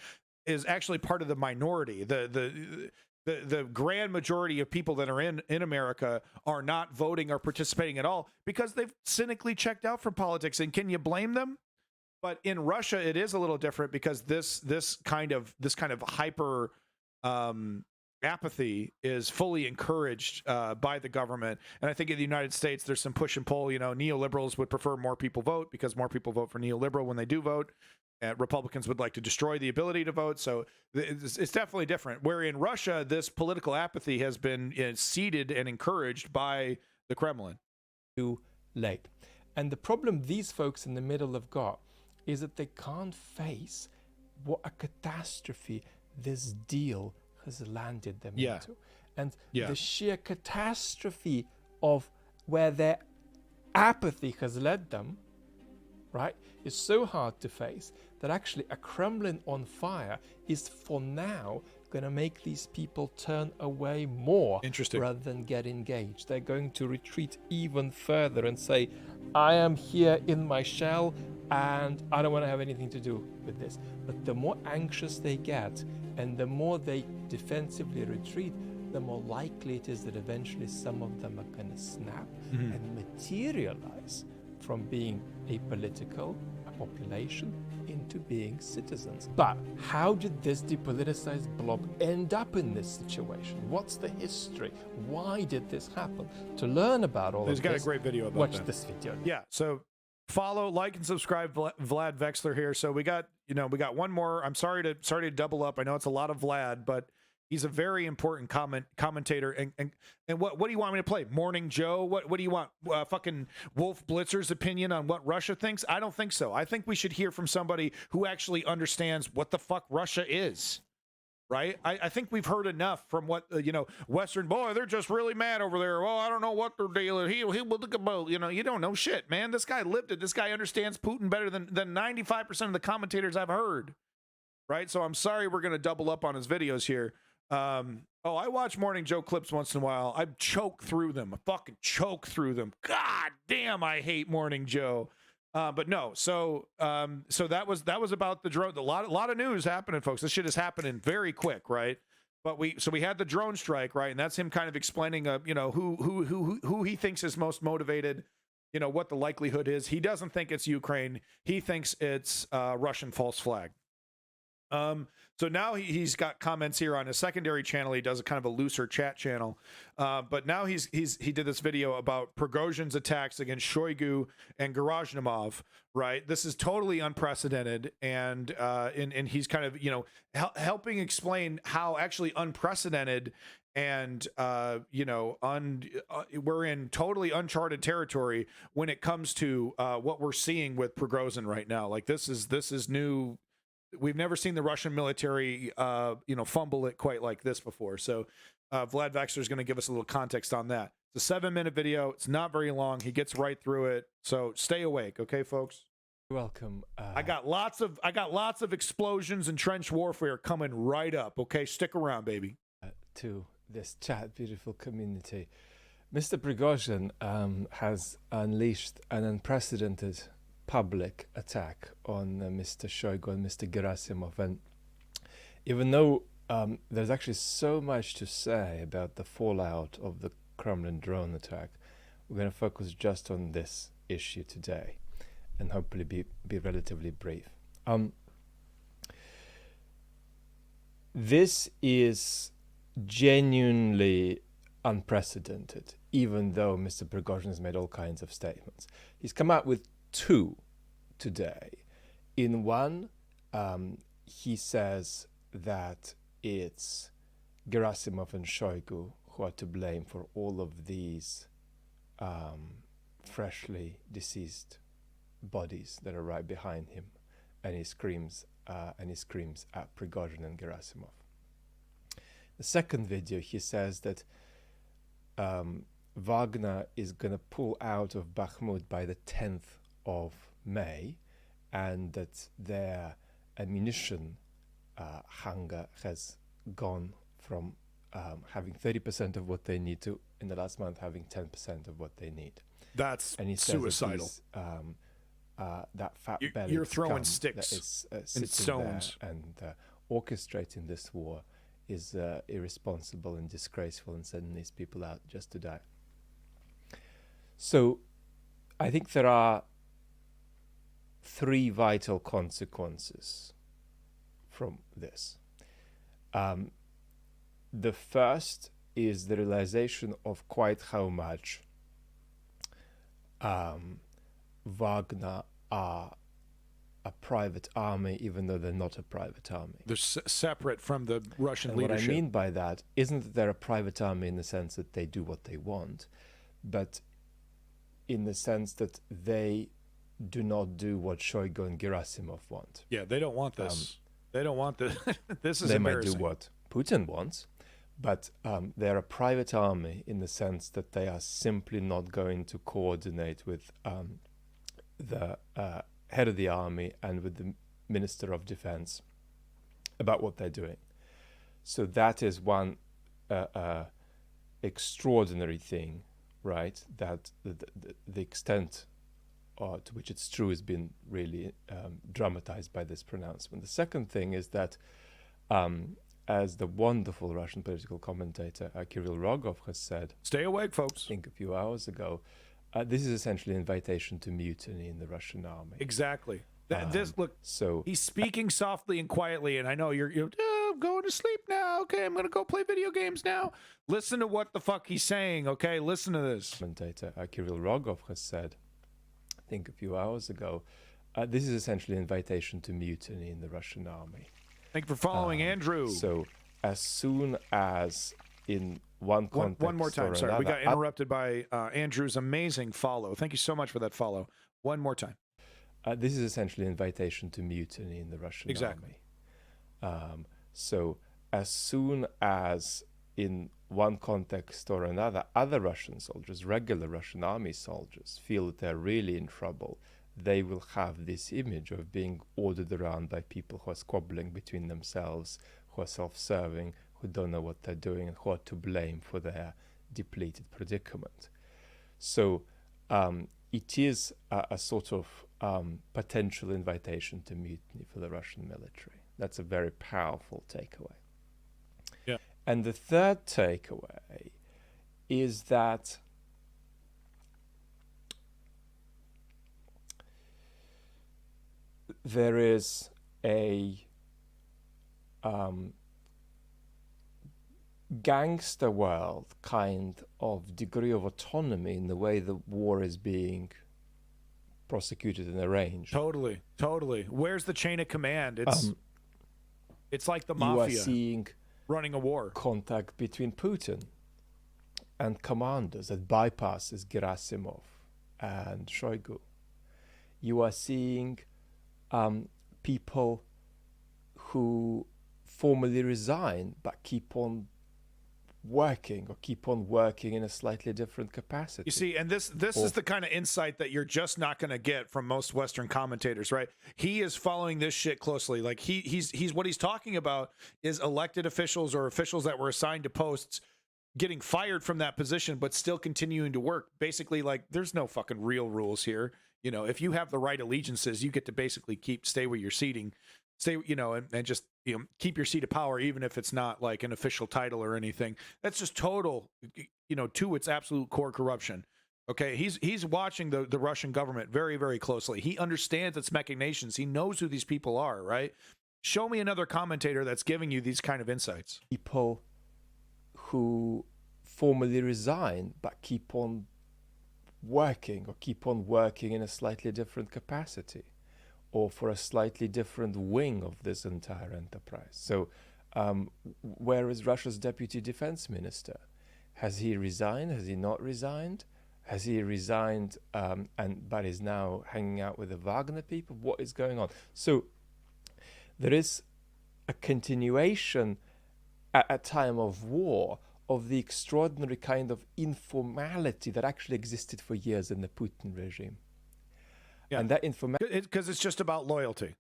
is actually part of the minority. The grand majority of people that are in America are not voting or participating at all because they've cynically checked out from politics. And can you blame them? But in Russia, it is a little different because this kind of hyper apathy is fully encouraged by the government. And I think in the United States, there's some push and pull. Neoliberals would prefer more people vote because more people vote for neoliberal when they do vote. Republicans would like to destroy the ability to vote. So it's definitely different. Where in Russia, this political apathy has been seeded and encouraged by the Kremlin. Too late. And the problem these folks in the middle have got is that they can't face what a catastrophe this deal has landed them into. And the sheer catastrophe of where their apathy has led them, right, is so hard to face that actually a Kremlin on fire is for now going to make these people turn away more rather than get engaged. They're going to retreat even further and say, I am here in my shell and I don't want to have anything to do with this. But the more anxious they get and the more they defensively retreat, the more likely it is that eventually some of them are going to snap and materialize from being a population into being citizens. But how did this depoliticized blob end up in this situation? What's the history? Why did this happen? To learn about all of this, he's got a great video about watch that. this video. Yeah, so follow, like, and subscribe Vlad Vexler here. So we got one more. I'm sorry to double up. I know it's a lot of Vlad, but he's a very important commentator. And what do you want me to play? Morning Joe? What do you want? Fucking Wolf Blitzer's opinion on what Russia thinks? I don't think so. I think we should hear from somebody who actually understands what the fuck Russia is. Right? I think we've heard enough from what, Western, boy, they're just really mad over there. Well, I don't know what they're dealing. He will look about, you don't know shit, man. This guy lived it. This guy understands Putin better than 95% of the commentators I've heard. Right? So I'm sorry we're going to double up on his videos here. I watch Morning Joe clips once in a while. I choke through them. I fucking choke through them. God damn, I hate Morning Joe. But no, so that was about the drone. A lot of news happening, folks. This shit is happening very quick, right? But we had the drone strike, right? And that's him kind of explaining, who he thinks is most motivated. you know, what the likelihood is. He doesn't think it's Ukraine. He thinks it's Russian false flag. So now he's got comments here on his secondary channel. He does a kind of a looser chat channel, but now he did this video about Prigozhin's attacks against Shoigu and Gerasimov. Right, this is totally unprecedented, and he's kind of, you know, helping explain how actually unprecedented and we're in totally uncharted territory when it comes to what we're seeing with Prigozhin right now. Like this is new. We've never seen the Russian military, fumble it quite like this before. So Vlad Vaxter is going to give us a little context on that. It's a 7-minute video. It's not very long. He gets right through it. So stay awake, okay, folks? Welcome. I got lots of explosions and trench warfare coming right up. Okay, stick around, baby. To this chat, beautiful community. Mr. Prigozhin has unleashed an unprecedented public attack on Mr. Shoigu and Mr. Gerasimov, and even though there's actually so much to say about the fallout of the Kremlin drone attack, we're going to focus just on this issue today and hopefully be relatively brief. This is genuinely unprecedented, even though Mr. Prigozhin has made all kinds of statements. He's come out with two today. In one, he says that it's Gerasimov and Shoigu who are to blame for all of these freshly deceased bodies that are right behind him, and he screams at Prigozhin and Gerasimov. The second video, he says that Wagner is going to pull out of Bakhmut by the 10th of May, and that their ammunition hunger has gone from having 30% of what they need to, in the last month, having 10% of what they need. That's and he suicidal. Says that fat belly. You're throwing sticks and stones and orchestrating this war is irresponsible and disgraceful, and sending these people out just to die. So I think there are three vital consequences from this. The first is the realization of quite how much Wagner are a private army, even though they're not a private army. They're separate from the Russian leadership. What I mean by that isn't that they're a private army in the sense that they do what they want, but in the sense that they do not do what Shoigu and Gerasimov want. Yeah, they don't want this. They don't want this. This is they embarrassing. Might do what Putin wants, but they're a private army in the sense that they are simply not going to coordinate with the head of the army and with the Minister of Defense about what they're doing. So that is one extraordinary thing, right? That the extent to which it's true has been really dramatized by this pronouncement. The second thing is that, as the wonderful Russian political commentator Kirill Rogov has said, stay awake, folks, I think a few hours ago, this is essentially an invitation to mutiny in the Russian army. Exactly. Look, so he's speaking softly and quietly, and I know you're I'm going to sleep now. Okay, I'm going to go play video games now. Listen to what the fuck he's saying, okay? Listen to this. Commentator Kirill Rogov has said, I think a few hours ago, this is essentially an invitation to mutiny in the Russian army. Thank you for following, Andrew. So as soon as in one context one more time, sorry, we got another, interrupted by Andrew's amazing follow. Thank you so much for that follow. One more time. This is essentially an invitation to mutiny in the Russian army. So as soon as in one context or another, other Russian soldiers, regular Russian army soldiers, feel that they're really in trouble, they will have this image of being ordered around by people who are squabbling between themselves, who are self-serving, who don't know what they're doing, and who are to blame for their depleted predicament. So it is a sort of potential invitation to mutiny for the Russian military. That's a very powerful takeaway. Yeah. And the third takeaway is that there is a gangster world kind of degree of autonomy in the way the war is being prosecuted and arranged. Totally. Where's the chain of command? It's like the You are mafia seeing running a war. contact between Putin and commanders that bypasses Gerasimov and Shoigu. You are seeing people who formally resign but keep on working in a slightly different capacity. You see, and this is the kind of insight that you're just not going to get from most Western commentators, right? He is following this shit closely. Like he's what he's talking about is elected officials or officials that were assigned to posts getting fired from that position but still continuing to work. Basically, like, there's no fucking real rules here. You know, if you have the right allegiances, you get to basically stay where you're seating, and just, keep your seat of power, even if it's not like an official title or anything. That's just total, to its absolute core corruption. Okay, he's watching the Russian government very, very closely. He understands its machinations. He knows who these people are, right? Show me another commentator that's giving you these kind of insights. People who formally resign but keep on working in a slightly different capacity or for a slightly different wing of this entire enterprise. So where is Russia's deputy defense minister? Has he resigned? Has he not resigned? Has he resigned but is now hanging out with the Wagner people? What is going on? So there is a continuation at a time of war of the extraordinary kind of informality that actually existed for years in the Putin regime. Yeah. And that informality... Because it's just about loyalty.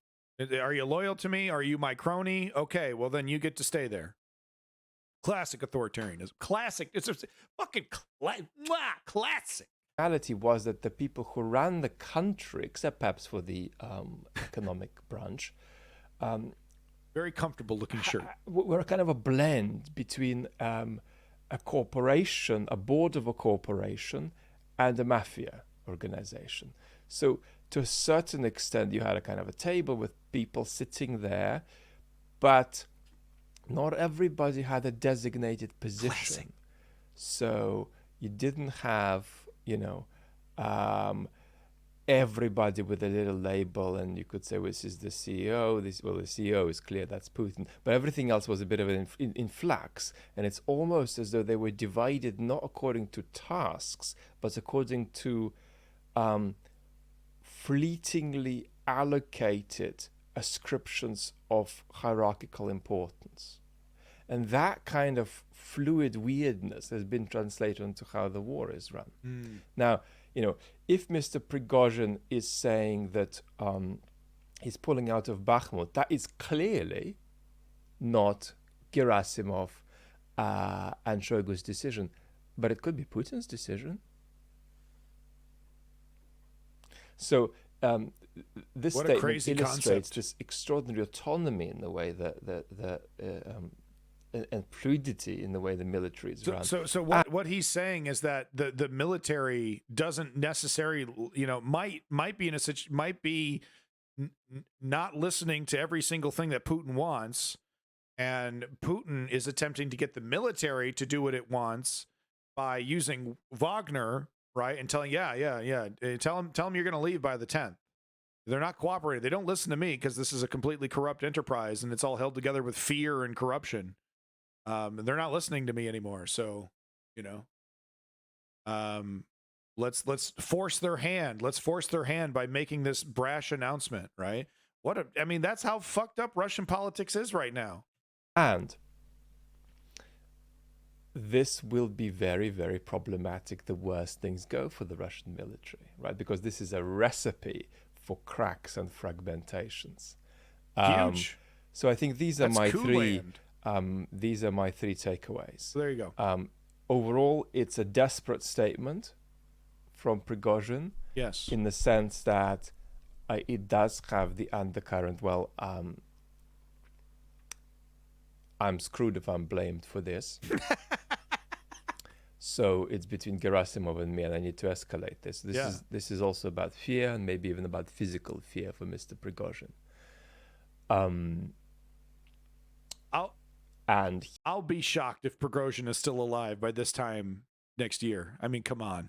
Are you loyal to me? Are you my crony? Okay, well then you get to stay there. Classic authoritarianism. Classic. It's a fucking classic. reality was that the people who ran the country, except perhaps for the economic branch, very comfortable looking shirt, were kind of a blend between a corporation, a board of a corporation, and a mafia organization. So to a certain extent, you had a kind of a table with people sitting there, but not everybody had a designated position. Classic. So you didn't have, everybody with a little label, and you could say, well, this is the CEO. The CEO is clear, that's Putin. But everything else was a bit of an in flux, and it's almost as though they were divided not according to tasks, but according to fleetingly allocated ascriptions of hierarchical importance. And that kind of fluid weirdness has been translated into how the war is run. Now, if Mr. Prigozhin is saying that he's pulling out of Bakhmut, that is clearly not Gerasimov and Shoigu's decision, but it could be Putin's decision. So this what a statement crazy illustrates concept. this extraordinary autonomy in the way and fluidity in the way the military is run. So what he's saying is that the military doesn't necessarily, might be not listening to every single thing that Putin wants, and Putin is attempting to get the military to do what it wants by using Wagner, right? And telling, tell them you're going to leave by the 10th. They're not cooperating. They don't listen to me because this is a completely corrupt enterprise, and it's all held together with fear and corruption. They're not listening to me anymore. So, let's force their hand. Let's force their hand by making this brash announcement, right? That's how fucked up Russian politics is right now. And this will be very, very problematic the worse things go for the Russian military, right? Because this is a recipe for cracks and fragmentations. Huge. So I think these are That's my Coup-land. these are my three takeaways. So there you go. Overall, it's a desperate statement from Prigozhin. Yes. In the sense that it does have the undercurrent, I'm screwed if I'm blamed for this. So it's between Gerasimov and me, and I need to escalate this. This is also about fear, and maybe even about physical fear for Mr. Prigozhin. I'll be shocked if Prigozhin is still alive by this time next year. I mean, come on.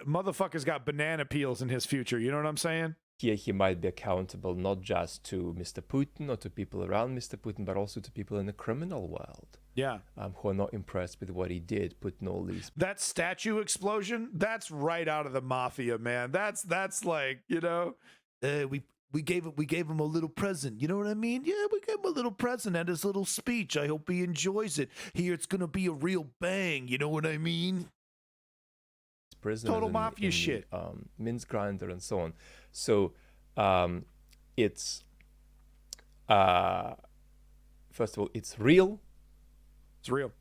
Motherfucker's got banana peels in his future. You know what I'm saying? Here he might be accountable not just to Mr. Putin or to people around Mr. Putin, but also to people in the criminal world. Yeah. Who are not impressed with what he did, putting all these... That statue explosion, that's right out of the mafia, man. That's like, you know, we gave him a little present. You know what I mean? Yeah, we gave him a little present at his little speech. I hope he enjoys it. Here, it's going to be a real bang. You know what I mean? Total mafia shit. Mince grinder and so on. So it's first of all, it's real. It's real.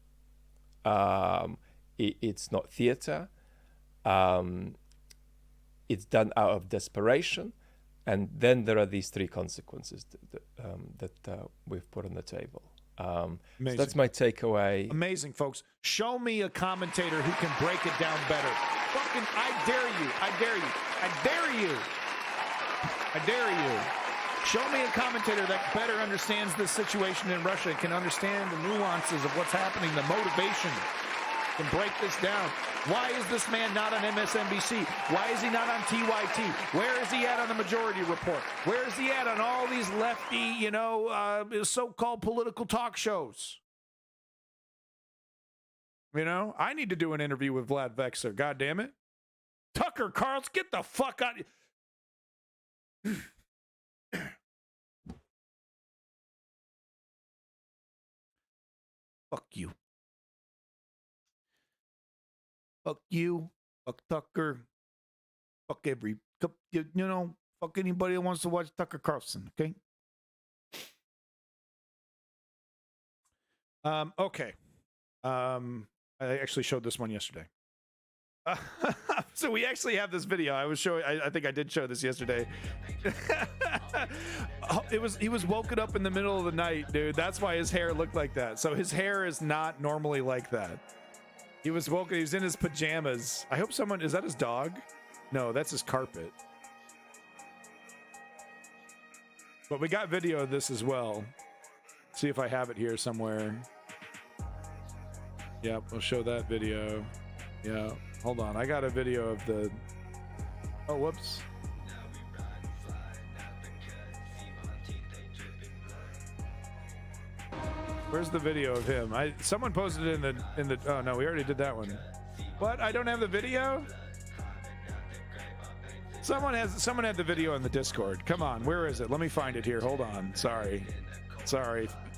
It's not theater. It's done out of desperation, and then there are these three consequences that we've put on the table. So that's my takeaway. Amazing, folks. Show me a commentator who can break it down better. Fucking, I dare you. I dare you. I dare you. I dare you. Show me a commentator that better understands this situation in Russia and can understand the nuances of what's happening, the motivation, can break this down. Why is this man not on MSNBC? Why is he not on TYT? Where is he at on the Majority Report? Where is he at on all these lefty, so-called political talk shows? You know, I need to do an interview with Vlad Vexler. God damn it. Tucker Carlson, get the fuck out. Fuck you. Fuck you. Fuck Tucker. Fuck fuck anybody that wants to watch Tucker Carlson, okay? Okay. I actually showed this one yesterday. So we actually have this video. I think I did show this yesterday. He was woken up in the middle of the night, dude. That's why his hair looked like that. So his hair is not normally like that. He was woken. He was in his pajamas. I hope is that his dog? No, that's his carpet. But we got video of this as well. See if I have it here somewhere. Yep, we'll show that video. Yeah, hold on. I got a video of the... Oh, whoops. Where's the video of him? Someone posted it in the... Oh, no, we already did that one. What? I don't have the video? Someone had the video in the Discord. Come on, where is it? Let me find it here. Hold on. Sorry.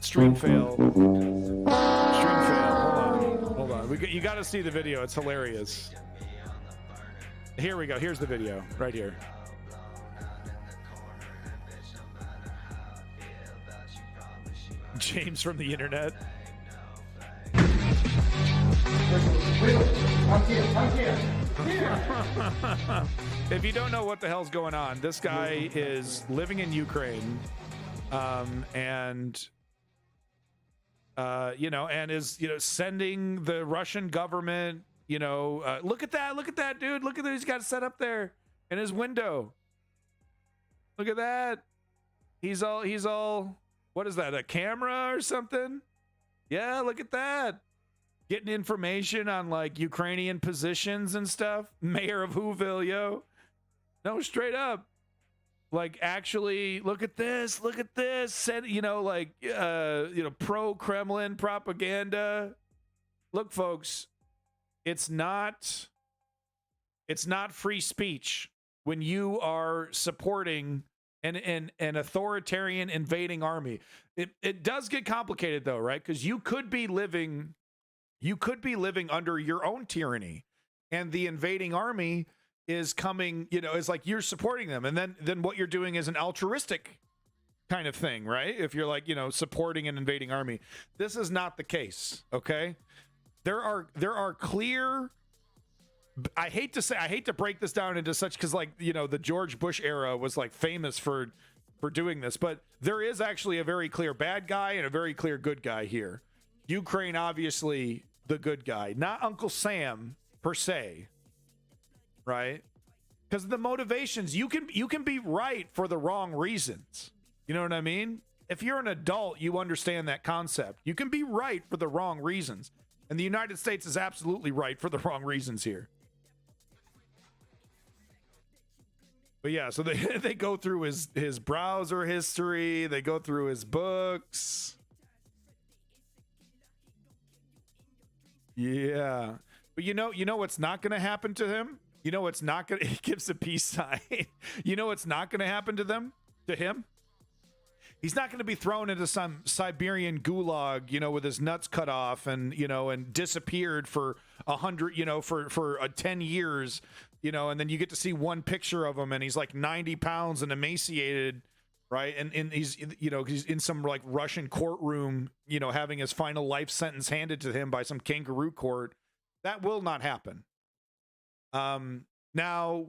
Stream fail. Hold on. You got to see the video. It's hilarious. Here we go. Here's the video right here. James from the internet. If you don't know what the hell's going on, this guy is living in Ukraine, and is sending the Russian government. Look at that, dude. Look at that. He's got it set up there in his window. Look at that. He's all. What is that? A camera or something? Yeah, look at that. Getting information on like Ukrainian positions and stuff. Mayor of Whoville, yo. No, straight up. Like, actually, look at this. Said, pro-Kremlin propaganda. Look, folks, it's not free speech when you are supporting an authoritarian invading army. It does get complicated though, right? Because you could be living under your own tyranny, and the invading army is coming, it's like you're supporting them, and then what you're doing is an altruistic kind of thing, right? If you're like, supporting an invading army. This is not the case, okay? There are clear, I hate to break this down into such, because like, the George Bush era was like famous for doing this, but there is actually a very clear bad guy and a very clear good guy here. Ukraine obviously the good guy, not Uncle Sam per se, right? Because the motivations, you can be right for the wrong reasons. You know what I mean? If you're an adult, you understand that concept. You can be right for the wrong reasons. And the United States is absolutely right for the wrong reasons here. But yeah, so they go through his browser history. They go through his books. Yeah. But you know what's not going to happen to him? You know what's not going to... He gives a peace sign. You know what's not going to happen to him? He's not going to be thrown into some Siberian gulag, with his nuts cut off and disappeared for 100, for 10 years, and then you get to see one picture of him and he's like 90 pounds and emaciated, right? And he's in some like Russian courtroom, having his final life sentence handed to him by some kangaroo court. That will not happen. Now,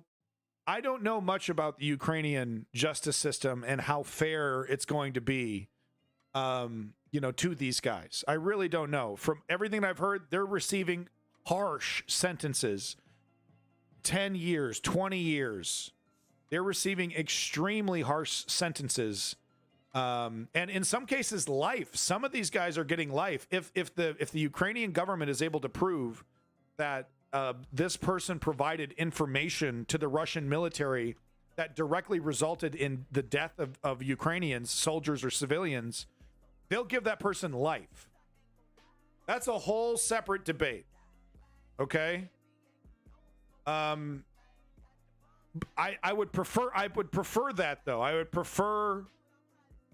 I don't know much about the Ukrainian justice system and how fair it's going to be, to these guys. I really don't know. From everything I've heard, they're receiving harsh sentences. 10 years, 20 years. They're receiving extremely harsh sentences. And in some cases, life. Some of these guys are getting life. If the Ukrainian government is able to prove that this person provided information to the Russian military that directly resulted in the death of Ukrainians, soldiers or civilians, they'll give that person life. That's a whole separate debate. Okay? I would prefer that, though. I would prefer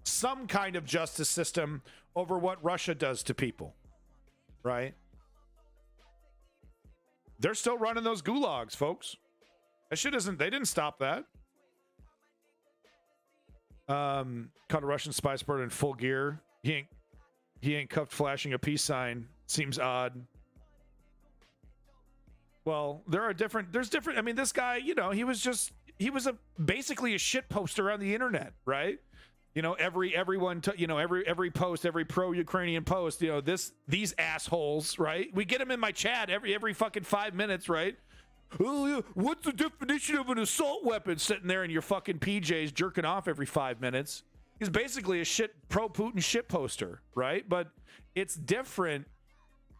some kind of justice system over what Russia does to people. Right? They're still running those gulags, folks. That shit isn't... They didn't stop that. Caught a Russian spy spotted in full gear. He ain't cuffed flashing a peace sign. Seems odd. Well, there's different... I mean, this guy, he was basically a shit poster on the internet, right? Every post, every pro-Ukrainian post, these assholes, right? We get them in my chat every fucking 5 minutes, right? Oh, yeah. What's the definition of an assault weapon? Sitting there in your fucking PJs jerking off every 5 minutes. He's basically a pro-Putin shit poster, right? But it's different.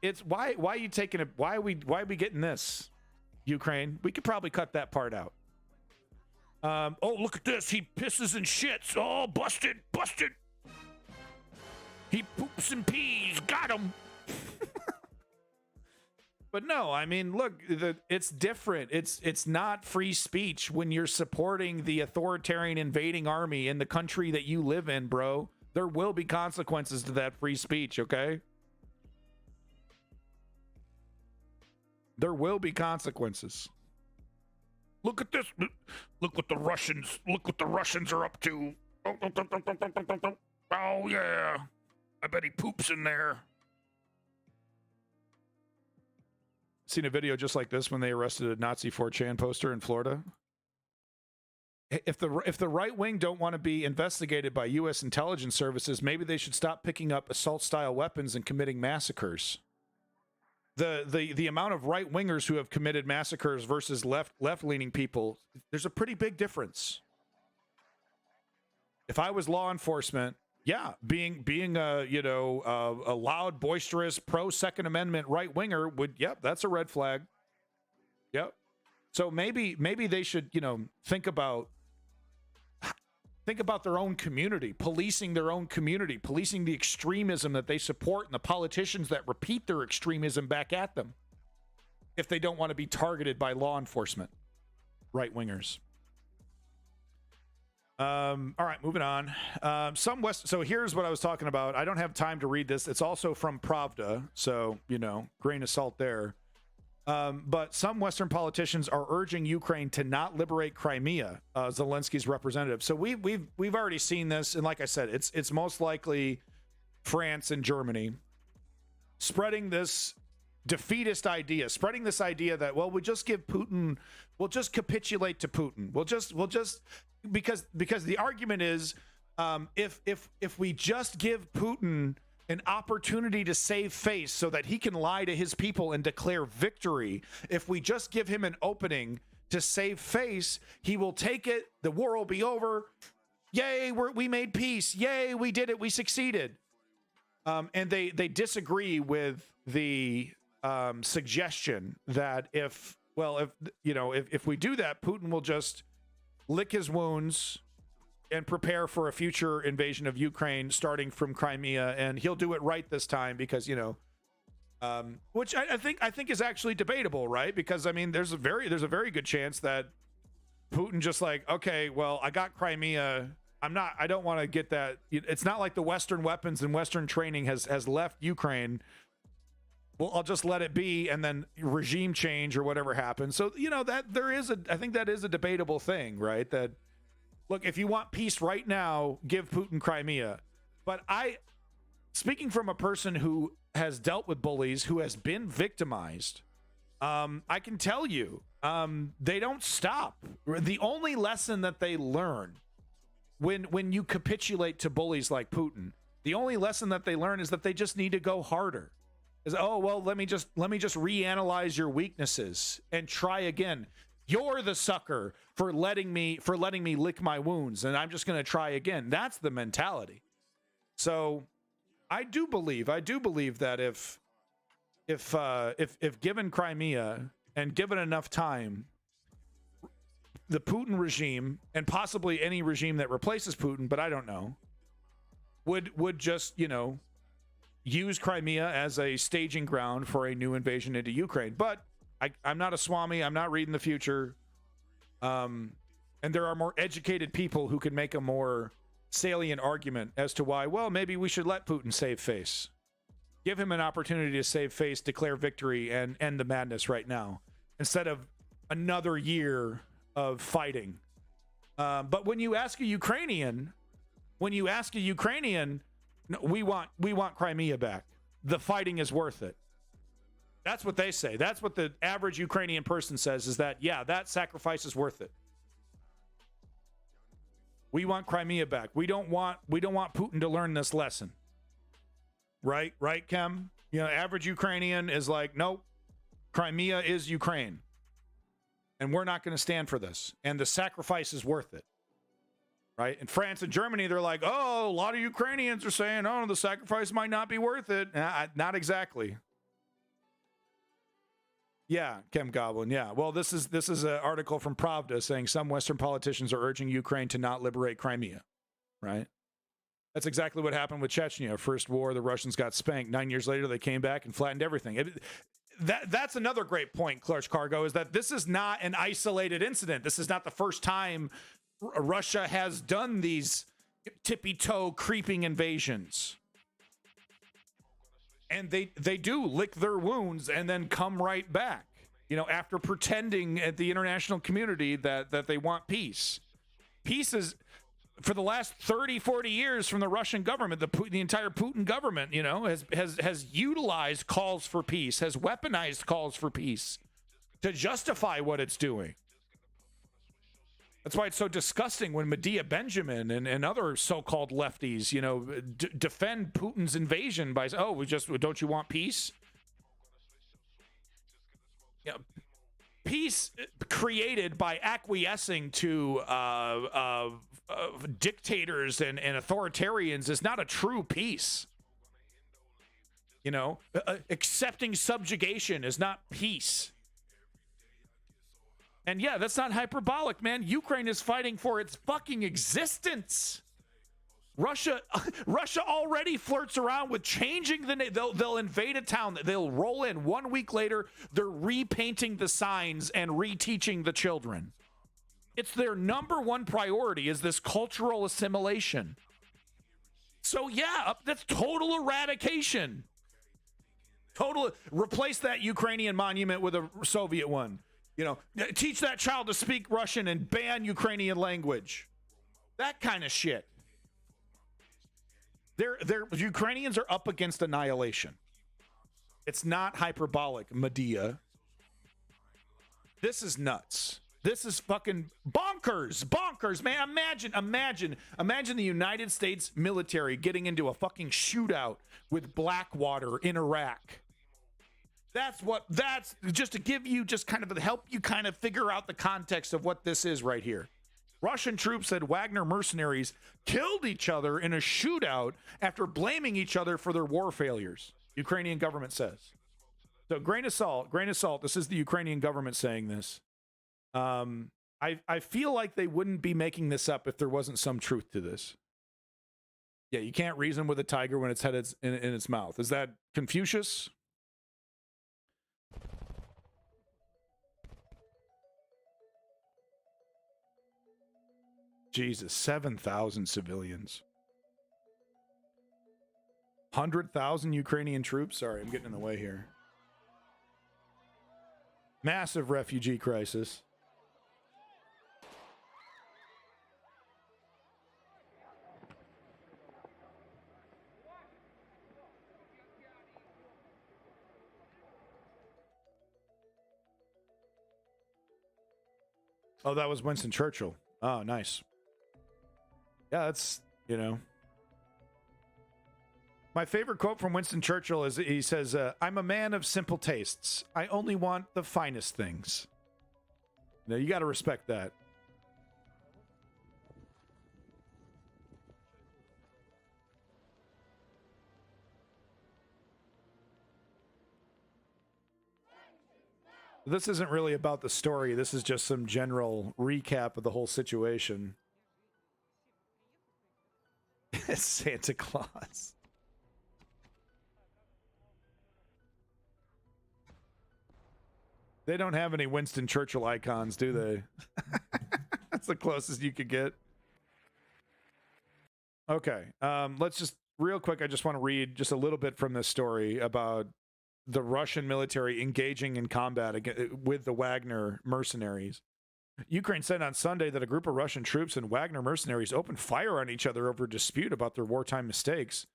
It's why are you taking it? Why are we getting this? Ukraine? We could probably cut that part out. Oh, look at this. He pisses and shits. Oh, busted. He poops and pees. Got him. But no, I mean, look, it's different. It's not free speech when you're supporting the authoritarian invading army in the country that you live in, bro. There will be consequences to that free speech, okay? There will be consequences. Look at this. Look what the Russians are up to. Oh, yeah. I bet he poops in there. Seen a video just like this when they arrested a Nazi 4chan poster in Florida. If the right wing don't want to be investigated by U.S. intelligence services, maybe they should stop picking up assault-style weapons and committing massacres. The amount of right wingers who have committed massacres versus left leaning people, there's a pretty big difference. If I was law enforcement, yeah, being a loud, boisterous, pro Second Amendment right winger would, yep, that's a red flag. Yep. So maybe they should think about their own community, policing their own community, policing the extremism that they support and the politicians that repeat their extremism back at them if they don't want to be targeted by law enforcement, right-wingers. All right, moving on. So here's what I was talking about. I don't have time to read this. It's also from Pravda, so, grain of salt there. But some Western politicians are urging Ukraine to not liberate Crimea, Zelensky's representative. So we've already seen this, and like I said, it's most likely France and Germany spreading this defeatist idea, spreading this idea that, well, we'll just capitulate to Putin. We'll just because the argument is if we just give Putin an opportunity to save face so that he can lie to his people and declare victory. If we just give him an opening to save face, he will take it. The war will be over. Yay, we made peace. Yay, we did it. We succeeded. And they disagree with the suggestion that if we do that, Putin will just lick his wounds and prepare for a future invasion of Ukraine starting from Crimea, and he'll do it right this time because, which I think is actually debatable, right? Because I mean, there's a very good chance that Putin just like, okay, well, I got Crimea. I don't want to get that. It's not like the Western weapons and Western training has left Ukraine. Well, I'll just let it be, and then regime change or whatever happens. So, I think that is a debatable thing, right? That, look, if you want peace right now, give Putin Crimea. But speaking from a person who has dealt with bullies, who has been victimized, I can tell you, they don't stop. The only lesson that they learn when you capitulate to bullies like Putin, the only lesson that they learn is that they just need to go harder. Is, oh, well, let me just reanalyze your weaknesses and try again. You're the sucker for letting me lick my wounds, and I'm just going to try again. That's the mentality. So I do believe that if given Crimea and given enough time, the Putin regime, and possibly any regime that replaces Putin, but I don't know, would just, use Crimea as a staging ground for a new invasion into Ukraine. But I'm not a Swami. I'm not reading the future. And there are more educated people who can make a more salient argument as to why, well, maybe we should let Putin save face. Give him an opportunity to save face, declare victory, and end the madness right now, instead of another year of fighting. But when you ask a Ukrainian, no, we want Crimea back. The fighting is worth it. That's what they say. That's what the average Ukrainian person says, is that, yeah, that sacrifice is worth it. We want Crimea back. We don't want Putin to learn this lesson. Right, Kem? Average Ukrainian is like, nope, Crimea is Ukraine. And we're not going to stand for this. And the sacrifice is worth it. Right? In France and Germany, they're like, oh, a lot of Ukrainians are saying, oh, the sacrifice might not be worth it. Not exactly. Yeah, Kem Goblin. Yeah. Well, this is an article from Pravda saying some Western politicians are urging Ukraine to not liberate Crimea. Right? That's exactly what happened with Chechnya. First war, the Russians got spanked. 9 years later, they came back and flattened everything. That's another great point, Clutch Cargo, is that this is not an isolated incident. This is not the first time Russia has done these tippy-toe creeping invasions. And they do lick their wounds and then come right back, after pretending at the international community that they want peace. Peace is, for the last 30, 40 years from the Russian government, the entire Putin government, has utilized calls for peace, has weaponized calls for peace to justify what it's doing. That's why it's so disgusting when Medea Benjamin and other so-called lefties, defend Putin's invasion by, don't you want peace? Yeah, peace created by acquiescing to dictators and authoritarians is not a true peace. Accepting subjugation is not peace. And yeah, that's not hyperbolic, man. Ukraine is fighting for its fucking existence. Russia already flirts around with changing the name. They'll invade a town. They'll roll in 1 week later. They're repainting the signs and reteaching the children. It's their number one priority, is this cultural assimilation. So yeah, that's total eradication. Replace that Ukrainian monument with a Soviet one. Teach that child to speak Russian and ban Ukrainian language. That kind of shit. Ukrainians are up against annihilation. It's not hyperbolic, Medea. This is nuts. This is fucking bonkers, man. Imagine the United States military getting into a fucking shootout with Blackwater in Iraq. That's just to give you just kind of help you kind of figure out the context of what this is right here. Russian troops said Wagner mercenaries killed each other in a shootout after blaming each other for their war failures. Ukrainian government says. So grain of salt. This is the Ukrainian government saying this. I feel like they wouldn't be making this up if there wasn't some truth to this. Yeah, you can't reason with a tiger when its head is in its mouth. Is that Confucius? Jesus, 7,000 civilians. 100,000 Ukrainian troops? Sorry, I'm getting in the way here. Massive refugee crisis. Oh, that was Winston Churchill. Oh, nice. Yeah, that's, my favorite quote from Winston Churchill is he says, I'm a man of simple tastes. I only want the finest things. Now, you got to respect that. This isn't really about the story. This is just some general recap of the whole situation. Santa Claus. They don't have any Winston Churchill icons, do they? That's the closest you could get. Okay, let's just real quick. I just want to read just a little bit from this story about the Russian military engaging in combat with the Wagner mercenaries. Ukraine said on Sunday that a group of Russian troops and Wagner mercenaries opened fire on each other over a dispute about their wartime mistakes.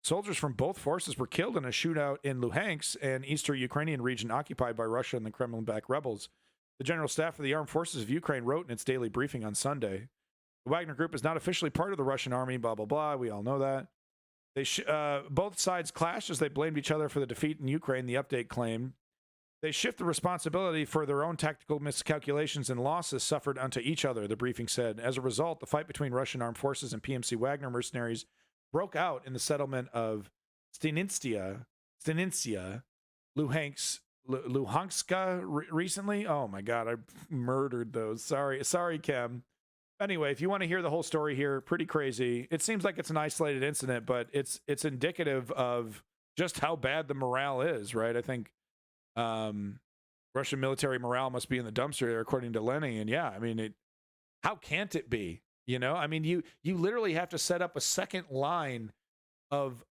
Soldiers from both forces were killed in a shootout in Luhansk, an eastern Ukrainian region occupied by Russia and the Kremlin-backed rebels. The General Staff of the Armed Forces of Ukraine wrote in its daily briefing on Sunday. The Wagner Group is not officially part of the Russian army, blah, blah, blah. We all know that. Both sides clashed as they blamed each other for the defeat in Ukraine, the update claimed. They shift the responsibility for their own tactical miscalculations and losses suffered onto each other, the briefing said. As a result, the fight between Russian armed forces and PMC Wagner mercenaries broke out in the settlement of Stanitsia, Luhanska recently. Oh my God, I murdered those. Sorry, Kim. Anyway, if you want to hear the whole story here, pretty crazy. It seems like it's an isolated incident, but it's indicative of just how bad the morale is, right? I think Russian military morale must be in the dumpster there, according to Lenny. And yeah, I mean, how can't it be? I mean, you literally have to set up a second line of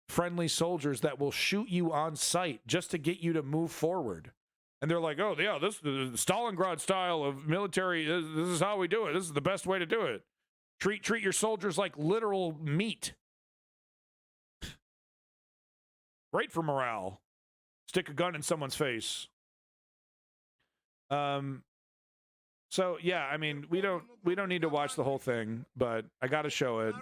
friendly soldiers that will shoot you on sight just to get you to move forward. And they're like, oh, yeah, this is the Stalingrad style of military. This is how we do it. This is the best way to do it. Treat your soldiers like literal meat. Great for morale. Stick a gun in someone's face. So yeah, I mean, we don't need to watch the whole thing, but I got to show it.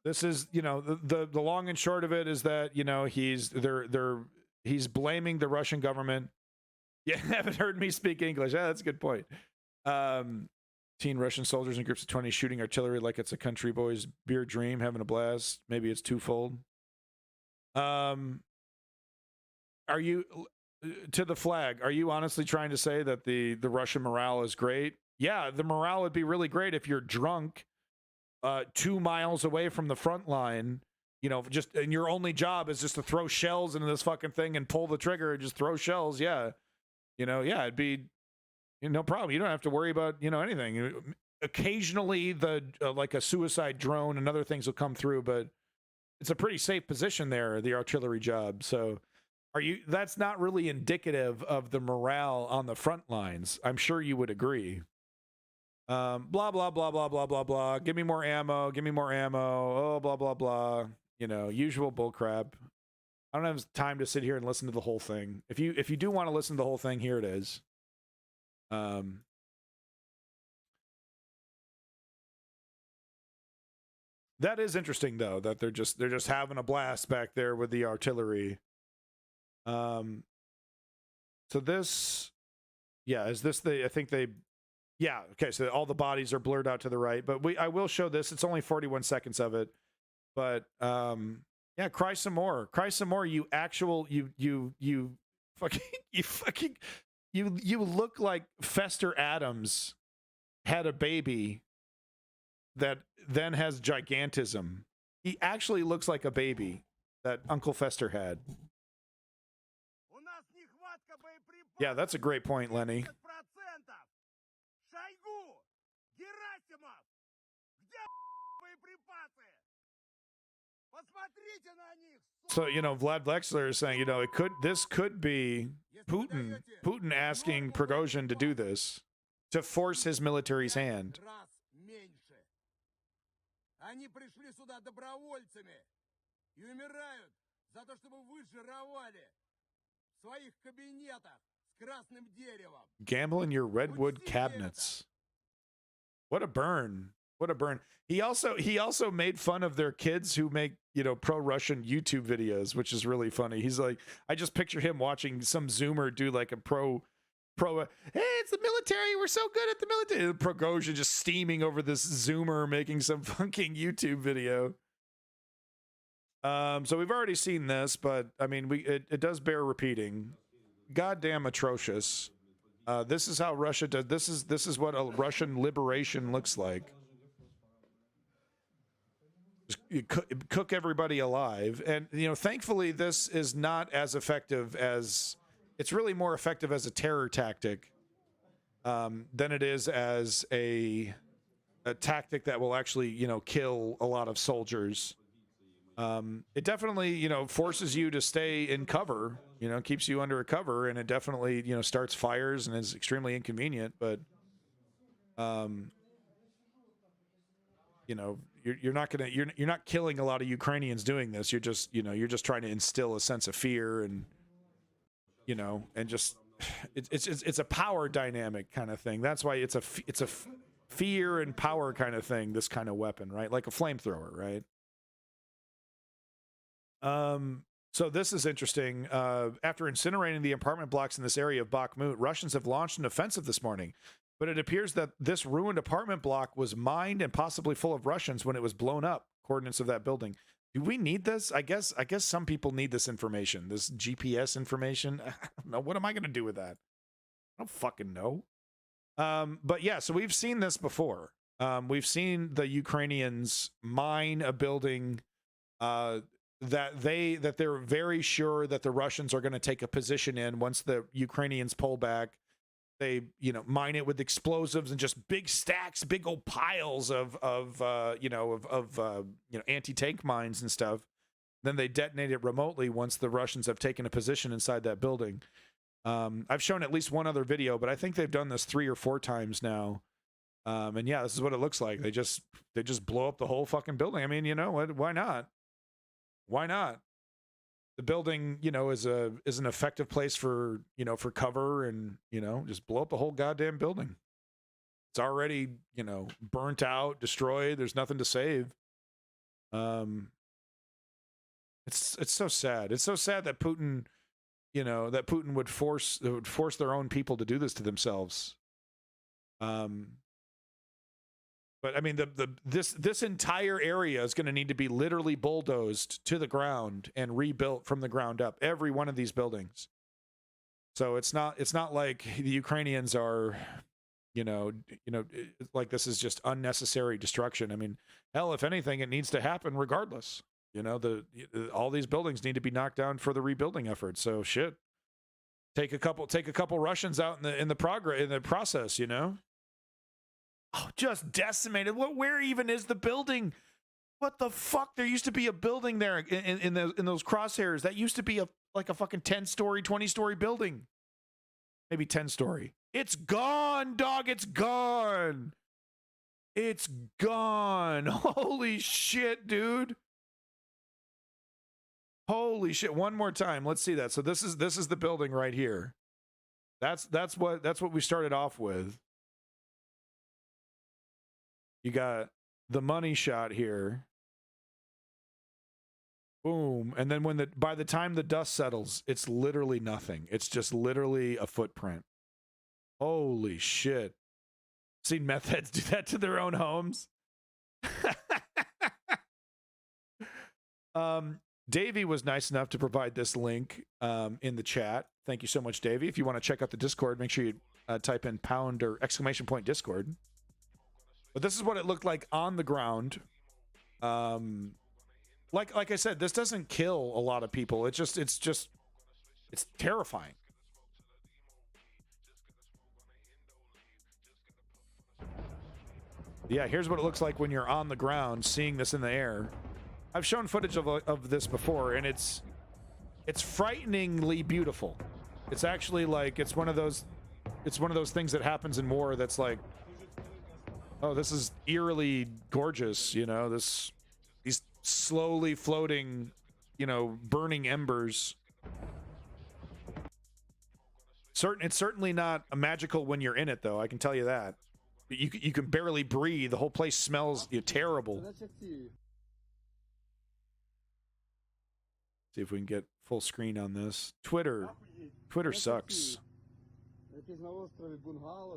This is, the long and short of it is that, he's blaming the Russian government. Yeah, haven't heard me speak English. Yeah, that's a good point. Teen Russian soldiers in groups of 20 shooting artillery like it's a country boy's beer dream, having a blast. Maybe it's twofold. Are you, to the flag, are you honestly trying to say that the Russian morale is great? Yeah, the morale would be really great if you're drunk 2 miles away from the front line, and your only job is just to throw shells into this fucking thing and pull the trigger and just throw shells. Yeah. It'd be no problem. You don't have to worry about, anything. Occasionally like a suicide drone and other things will come through, but it's a pretty safe position there, the artillery job. So that's not really indicative of the morale on the front lines. I'm sure you would agree. Blah, blah, blah, blah, blah, blah, blah. Give me more ammo. Oh, blah, blah, blah. Usual bullcrap. I don't have time to sit here and listen to the whole thing. If you do want to listen to the whole thing, here it is. Um, that is interesting though, that they're just having a blast back there with the artillery. So this, yeah, is this the? I think they, yeah, okay. So all the bodies are blurred out to the right, but I will show this. It's only 41 seconds of it, but yeah, cry some more, You actual, you fucking, you look like Fester Adams had a baby that then has gigantism. He actually looks like a baby that Uncle Fester had. Yeah, that's a great point, Lenny. So, you know, Vlad Vexler is saying, you know, this could be Putin asking Prigozhin to do this, to force his military's hand. Они пришли сюда добровольцами и умирают за то, чтобы вы жировали в своих кабинетах с красным деревом. Gamble in your redwood cabinets. What a burn. What a burn. He also made fun of their kids who make, you know, pro-Russian YouTube videos, which is really funny. He's like, I just picture him watching some Zoomer do like a hey, it's the military, we're so good at the military. Prigozhin just steaming over this Zoomer making some fucking YouTube video. So we've already seen this, but I mean, it does bear repeating. Goddamn atrocious. This is how Russia does. This is what a Russian liberation looks like. Just, you cook everybody alive, and you know, thankfully, this is not as effective as. It's really more effective as a terror tactic than it is as a tactic that will actually, you know, kill a lot of soldiers. It definitely, you know, forces you to stay in cover, you know, keeps you under a cover, and it definitely, you know, starts fires and is extremely inconvenient. But, you know, you're not killing a lot of Ukrainians doing this. You're just, you know, you're just trying to instill a sense of fear and, you know, and just it's a power dynamic kind of thing. That's why it's a fear and power kind of thing. This kind of weapon, right? Like a flamethrower, right? So this is interesting. After incinerating the apartment blocks in this area of Bakhmut, Russians have launched an offensive this morning. But it appears that this ruined apartment block was mined and possibly full of Russians when it was blown up. Coordinates of that building. Do we need this? I guess some people need this information, this GPS information. I don't know. What am I going to do with that? I don't fucking know. But yeah, so we've seen this before. We've seen the Ukrainians mine a building that they're very sure that the Russians are going to take a position in once the Ukrainians pull back. They, you know, mine it with explosives and just big stacks, big old piles of anti-tank mines and stuff. Then they detonate it remotely once the Russians have taken a position inside that building. I've shown at least one other video, but I think they've done this 3 or 4 times now. And yeah, this is what it looks like. They just blow up the whole fucking building. I mean, you know what? Why not? Why not? The building, you know, is an effective place for, you know, for cover, and, you know, just blow up the whole goddamn building. It's already, you know, burnt out, destroyed. There's nothing to save. It's so sad. It's so sad that Putin, you know, that Putin would force their own people to do this to themselves. But I mean, this entire area is going to need to be literally bulldozed to the ground and rebuilt from the ground up. Every one of these buildings. So it's not like the Ukrainians are, you know, like this is just unnecessary destruction. I mean, hell, if anything, it needs to happen regardless. You know, all these buildings need to be knocked down for the rebuilding effort. So shit, take a couple Russians out in the process. You know. Oh, just decimated. Where even is the building? What the fuck? There used to be a building there in those crosshairs. That used to be like a fucking 10-story, 20-story building. Maybe 10-story. It's gone, dog. It's gone. It's gone. Holy shit, dude. Holy shit. One more time. Let's see that. So this is the building right here. That's what we started off with. You got the money shot here. Boom. And then by the time the dust settles, it's literally nothing. It's just literally a footprint. Holy shit. Seen meth heads do that to their own homes? Davey was nice enough to provide this link in the chat. Thank you so much, Davey. If you want to check out the Discord, make sure you type in pound or exclamation point Discord. But this is what it looked like on the ground. Like I said, this doesn't kill a lot of people. It's terrifying. Yeah, here's what it looks like when you're on the ground, seeing this in the air. I've shown footage of this before, and it's frighteningly beautiful. It's actually like it's one of those things that happens in war that's like, oh, this is eerily gorgeous, you know, these slowly floating, you know, burning embers. It's certainly not magical when you're in it, though, I can tell you that. You can barely breathe. The whole place smells terrible. See if we can get full screen on this. Twitter sucks.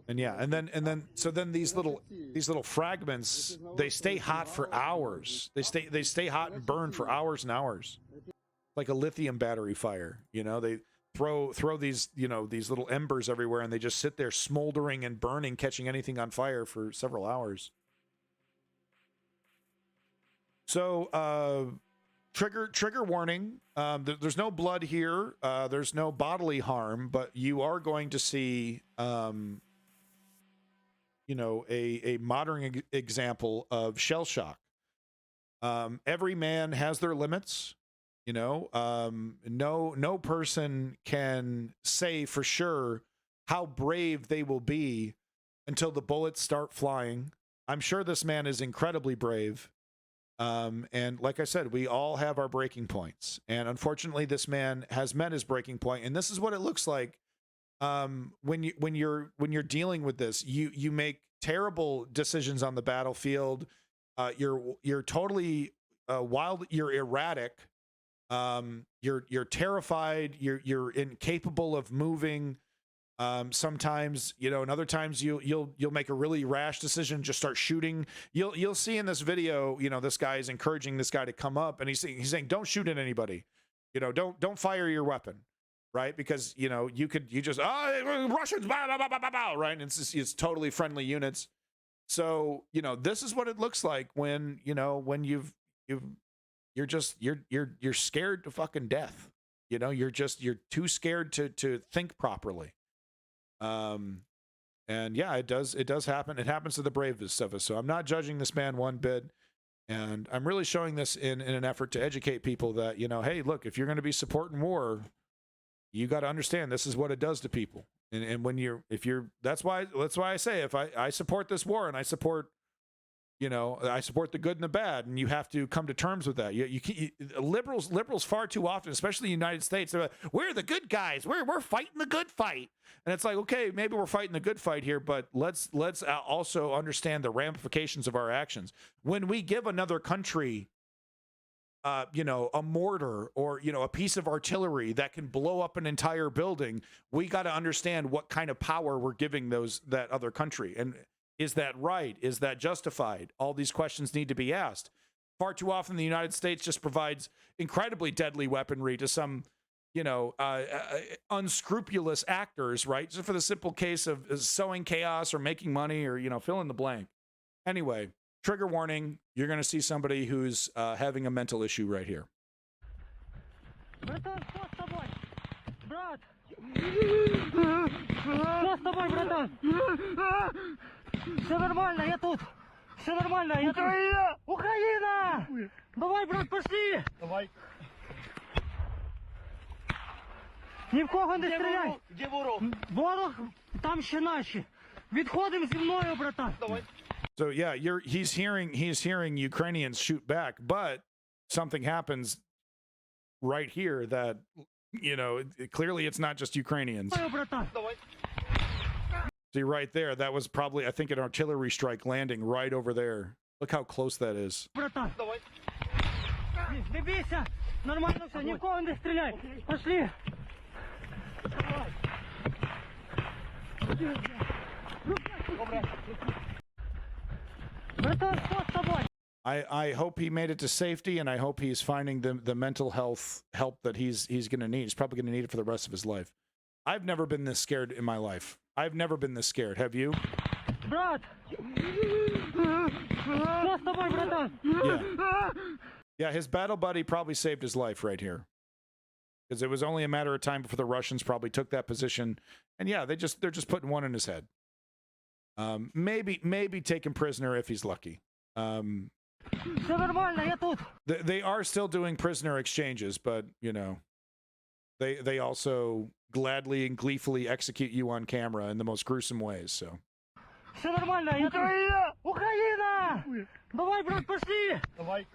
And yeah, and then these little fragments, they stay hot for hours. They stay hot and burn for hours and hours. Like a lithium battery fire, you know, they throw these, you know, these little embers everywhere, and they just sit there smoldering and burning, catching anything on fire for several hours. So trigger warning. There's no blood here. There's no bodily harm, but you are going to see, you know, a modern example of shell shock. Every man has their limits. You know, no person can say for sure how brave they will be until the bullets start flying. I'm sure this man is incredibly brave. And like I said, we all have our breaking points. And unfortunately, this man has met his breaking point. And this is what it looks like when you're dealing with this. You make terrible decisions on the battlefield. You're totally wild. You're erratic. You're terrified. You're incapable of moving. Sometimes, you know, and other times you'll make a really rash decision, just start shooting. You'll see in this video, you know, this guy is encouraging this guy to come up, and he's saying, don't shoot at anybody. You know, don't fire your weapon, right? Because, you know, you just, Russians, blah, blah, blah, blah, blah, right? And it's totally friendly units. So, you know, this is what it looks like when, you know, when you're scared to fucking death. You know, you're too scared to think properly. And yeah, it does happen. It happens to the bravest of us. So I'm not judging this man one bit. And I'm really showing this in an effort to educate people that, you know, hey, look, if you're going to be supporting war, you got to understand this is what it does to people. And when that's why I say, if I support this war, and I support, you know, I support the good and the bad, and you have to come to terms with that. Liberals far too often, especially in the United States, they're like, we're the good guys. We're fighting the good fight. And it's like, okay, maybe we're fighting the good fight here, but let's also understand the ramifications of our actions. When we give another country, you know, a mortar or, you know, a piece of artillery that can blow up an entire building, we got to understand what kind of power we're giving that other country. And is that right? Is that justified? All these questions need to be asked. Far too often, the United States just provides incredibly deadly weaponry to some, you know, unscrupulous actors, right? Just for the simple case of sowing chaos or making money or, you know, fill in the blank. Anyway, trigger warning. You're going to see somebody who's having a mental issue right here. Братан, что с тобой? Брат! Что с тобой, братан? Все нормально, я тут. Все нормально, я тут. Украина! Давай, брат, пошли! Давай. Ні в кого не стріляй. Де ворог? Ворог, там ще наші. Відходимо зі мною, братан. Давай. So yeah, he's hearing Ukrainians shoot back, but something happens right here that You know, clearly it's not just Ukrainians. Ой, братан. See right there, that was probably, I think, an artillery strike landing right over there. Look how close that is. Братан. Не бейся. Нормально все, ни в кого не стреляй. Пошли. Братан, что с тобой? I hope he made it to safety, and I hope he's finding the mental health help that he's going to need. He's probably going to need it for the rest of his life. I've never been this scared in my life. I've never been this scared. Have you? Брат. Что с тобой, братан? Yeah. Yeah, his battle buddy probably saved his life right here. Because it was only a matter of time before the Russians probably took that position. And yeah, they're just putting one in his head. Maybe take him prisoner if he's lucky. Все нормально, я тут. They are still doing prisoner exchanges, but you know, they also gladly and gleefully execute you on camera in the most gruesome ways. So. Все нормально, я тут. Украина! Давай, брат, пошли! Давай.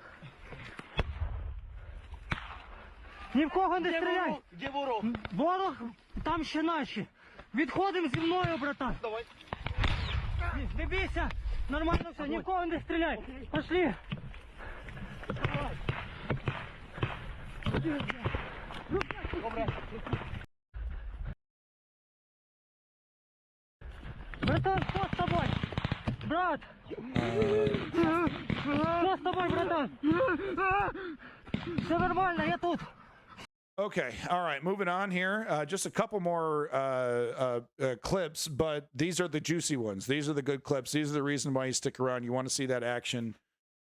Ні в кого не стріляй! Де ворог? Ворог, там ще наші. Відходимо зі мною, братан. Давай. Не бійся, нормально все, ні в кого не стріляй. Пошли. Братан, що з тобою? Брат! Що з тобою, братан? Все нормально, я тут. Okay, all right, moving on here. Just a couple more clips, but these are the juicy ones. These are the good clips. These are the reason why you stick around. You want to see that action.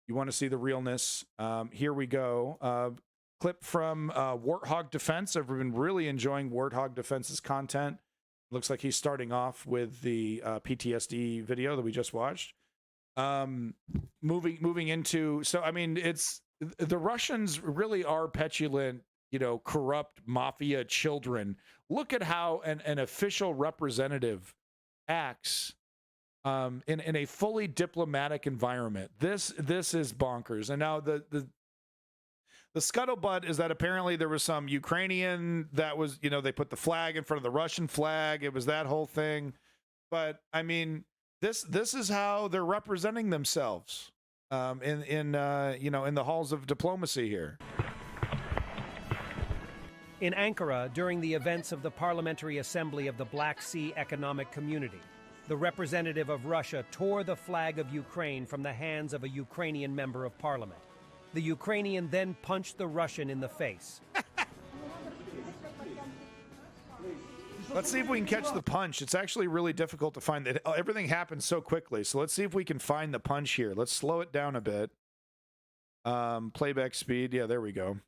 You want to see the realness. Here we go. Clip from Warthog Defense. I've been really enjoying Warthog Defense's content. Looks like he's starting off with the PTSD video that we just watched. Moving into, so I mean, it's the Russians really are petulant, you know, corrupt mafia children. Look at how an official representative acts in a fully diplomatic environment. This is bonkers. And now the scuttlebutt is that apparently there was some Ukrainian that was, you know, they put the flag in front of the Russian flag. It was that whole thing. But I mean, this is how they're representing themselves in you know, in the halls of diplomacy here. In Ankara, during the events of the Parliamentary Assembly of the Black Sea Economic Community, the representative of Russia tore the flag of Ukraine from the hands of a Ukrainian member of parliament. The Ukrainian then punched the Russian in the face. Let's see if we can catch the punch. It's actually really difficult to find that. Everything happens so quickly. So let's see if we can find the punch here. Let's slow it down a bit. Playback speed. Yeah, there we go.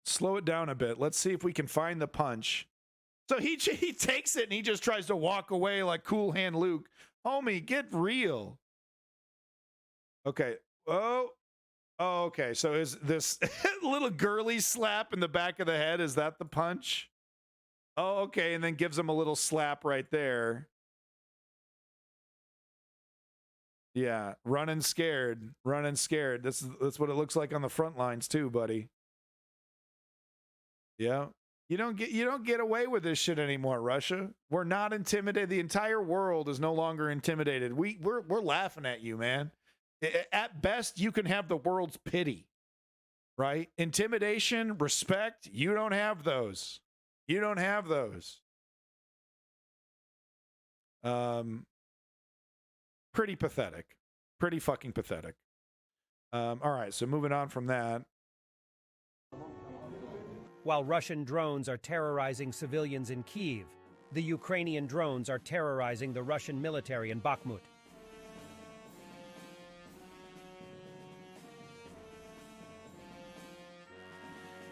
Slow it down a bit. Let's see if we can find the punch. So he takes it and he just tries to walk away like Cool Hand Luke. Homie, get real. Okay. Oh, okay. So is this little girly slap in the back of the head? Is that the punch? Oh, okay. And then gives him a little slap right there. Yeah. Running scared. Running scared. That's what it looks like on the front lines too, buddy. Yeah. You don't get away with this shit anymore, Russia. We're not intimidated. The entire world is no longer intimidated. We're laughing at you, man. At best, you can have the world's pity, right? Intimidation, respect, you don't have those. You don't have those. Pretty pathetic. Pretty fucking pathetic. All right, so moving on from that. While Russian drones are terrorizing civilians in Kyiv, the Ukrainian drones are terrorizing the Russian military in Bakhmut.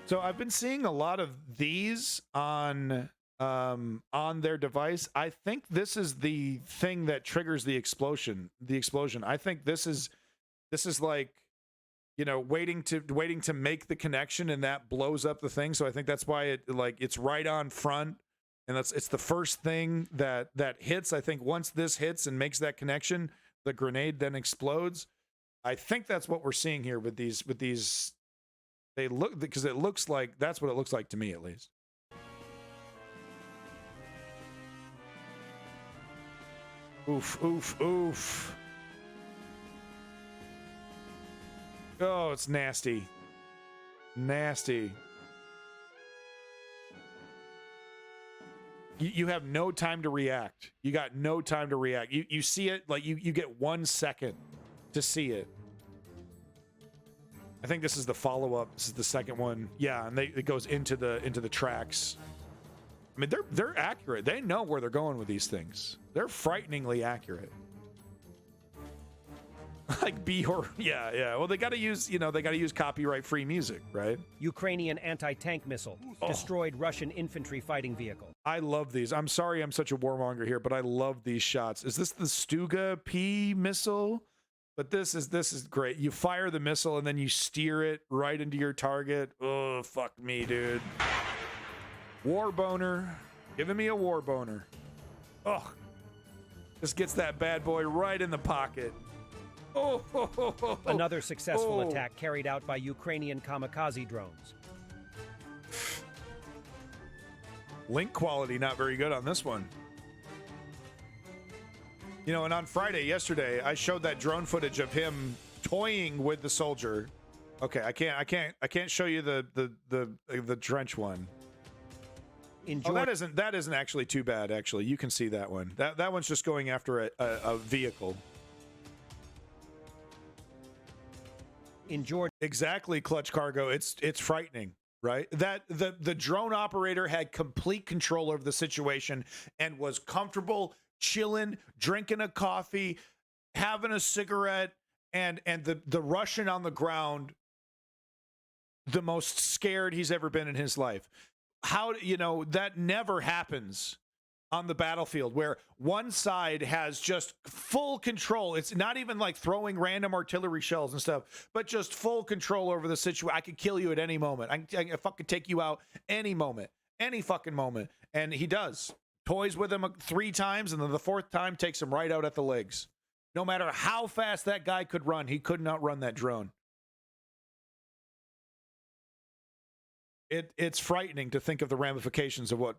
So I've been seeing a lot of these on their device. I think this is the thing that triggers the explosion. I think this is like, you know, waiting to make the connection, and that blows up the thing. So I think that's why it's right on front, and it's the first thing that hits. I think once this hits and makes that connection, the grenade then explodes. I think that's what we're seeing here with these They look, because it looks like, that's what it looks like to me at least. Oof, oof, oof. Oh, it's nasty. Nasty. You have no time to react. You got no time to react. You see it, like you get 1 second to see it. I think this is the follow-up. This is the second one. Yeah, and it goes into the tracks. I mean, they're accurate. They know where they're going with these things. They're frighteningly accurate. Like B-horror. Yeah. Well, they got to use, copyright-free music, right? Ukrainian anti-tank missile destroyed Russian infantry fighting vehicle. I love these. I'm sorry I'm such a warmonger here, but I love these shots. Is this the Stuga P missile? But this is great. You fire the missile and then you steer it right into your target. Oh, fuck me, dude. War boner. Giving me a war boner. Oh. This gets that bad boy right in the pocket. Oh. Another successful attack carried out by Ukrainian kamikaze drones. Link quality not very good on this one. You know, and on Friday, yesterday, I showed that drone footage of him toying with the soldier. Okay, I can't show you the trench one. Oh, that isn't actually too bad. Actually, you can see that one. That one's just going after a vehicle. In Georgia, exactly, Clutch Cargo. It's frightening, right? That the drone operator had complete control over the situation and was comfortable, chilling, drinking a coffee, having a cigarette, and the Russian on the ground, the most scared he's ever been in his life. How, that never happens on the battlefield, where one side has just full control. It's not even like throwing random artillery shells and stuff, but just full control over the situation. I could kill you at any moment. I can fucking take you out any moment, any fucking moment. And he does. Toys with him 3 times, and then the 4th time takes him right out at the legs. No matter how fast that guy could run, he could not run that drone. It's frightening to think of the ramifications of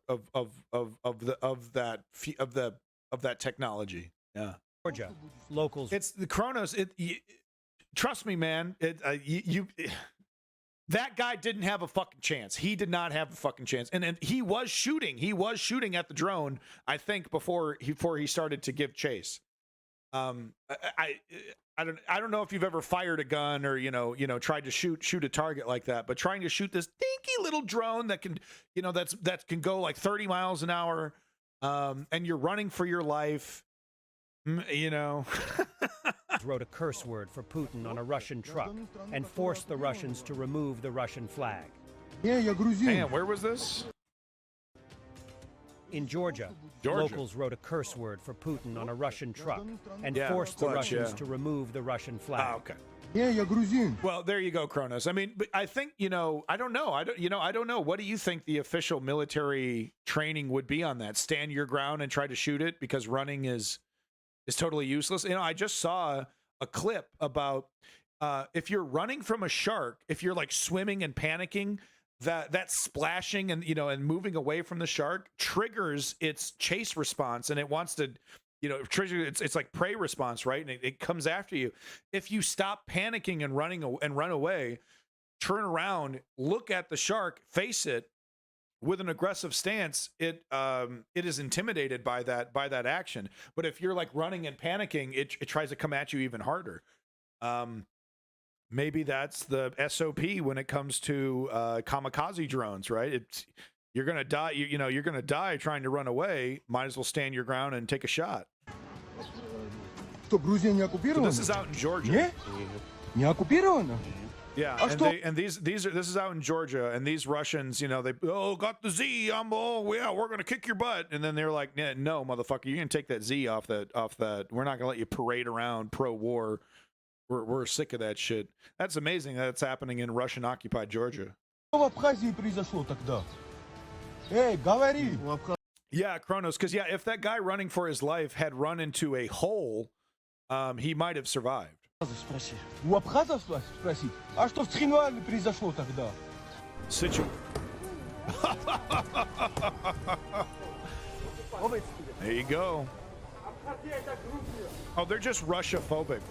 that technology. Yeah, Georgia locals. It's the Kronos. Trust me, man. That guy didn't have a fucking chance. He did not have a fucking chance. And he was shooting. He was shooting at the drone, I think, before he started to give chase. I don't know if you've ever fired a gun or tried to shoot a target like that, but trying to shoot this dinky little drone that can that can go like 30 miles an hour, and you're running for your life, wrote a curse word for Putin on a Russian truck and forced the Russians to remove the Russian flag. Damn, where was this? In Georgia, locals wrote a curse word for Putin on a Russian truck and forced the Russians to remove the Russian flag. Ah, okay. Well, there you go, Kronos. I mean, but I think, I don't know. I don't know. What do you think the official military training would be on that? Stand your ground and try to shoot it because running is totally useless. I just saw a clip about if you're running from a shark, if you're like swimming and panicking, that splashing and and moving away from the shark triggers its chase response, and it wants to trigger it's like prey response, right? And it comes after you. If you stop panicking and run away, turn around, look at the shark, face it with an aggressive stance, it is intimidated by that action. But if you're like running and panicking, it tries to come at you even harder. Maybe that's the SOP when it comes to kamikaze drones, right? You're gonna die. You're gonna die trying to run away. Might as well stand your ground and take a shot. So this is out in Georgia. Yeah, this is out in Georgia, and these Russians, they got the Z. We're gonna kick your butt, and then they're like, no, motherfucker, you're gonna take that Z off that. We're not gonna let you parade around pro-war. We're sick of that shit. That's amazing that it's happening in Russian-occupied Georgia. Yeah, Kronos, because if that guy running for his life had run into a hole, he might have survived. Спроси. У Абхаза спросить? А что в Цхинвале произошло тогда? There you go. Oh, they're just Russia-phobic.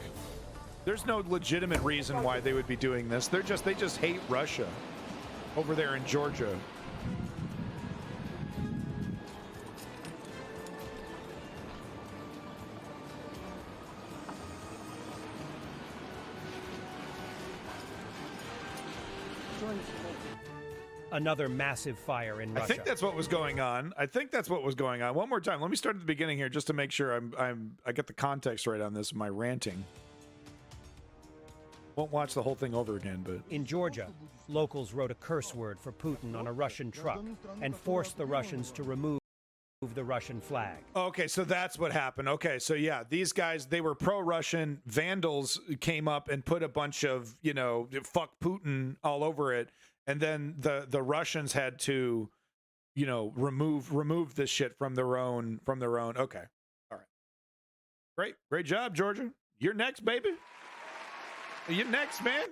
There's no legitimate reason why they would be doing this. They just hate Russia over there in Georgia. Another massive fire in Russia. I think that's what was going on. One more time. Let me start at the beginning here just to make sure I get the context right on this, my ranting. Won't watch the whole thing over again, but In Georgia, locals wrote a curse word for Putin on a Russian truck and forced the Russians to remove the Russian flag. okay, so that's what happened. Okay, so yeah, these guys, they were pro-Russian. Vandals came up and put a bunch of, fuck Putin all over it. And then the Russians had to, remove this shit from their own. Okay, all right, great job, Georgia. You're next, baby. You're next, man.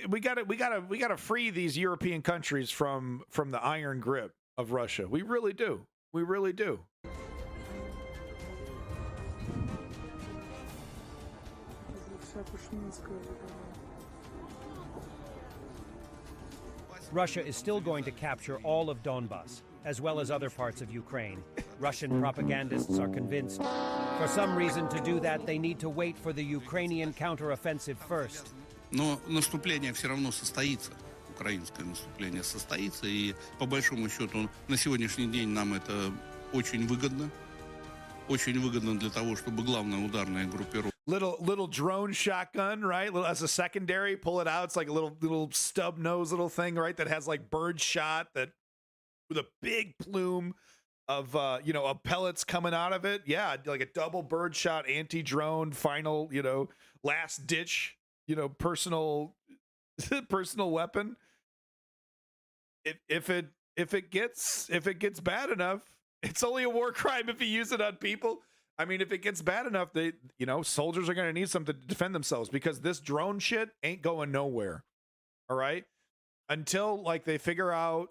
We gotta free these European countries from the iron grip of Russia. We really do. We really do. Russia is still going to capture all of Donbas, as well as other parts of Ukraine. Russian propagandists are convinced. For some reason to do that, they need to wait for the Ukrainian counteroffensive first. Но наступление все равно состоится. Украинское наступление состоится. И по большому счету на сегодняшний день нам это очень выгодно. Очень выгодно для того, чтобы главная ударная группировка. Little drone shotgun, right? As a secondary, pull it out. It's like a little stub nose little thing, right? That has like bird shot that with a big plume of of pellets coming out of it. Yeah, like a double bird shot anti-drone final, last ditch, personal weapon. If it gets bad enough, it's only a war crime if you use it on people. I mean, if it gets bad enough, soldiers are going to need something to defend themselves because this drone shit ain't going nowhere. All right. Until they figure out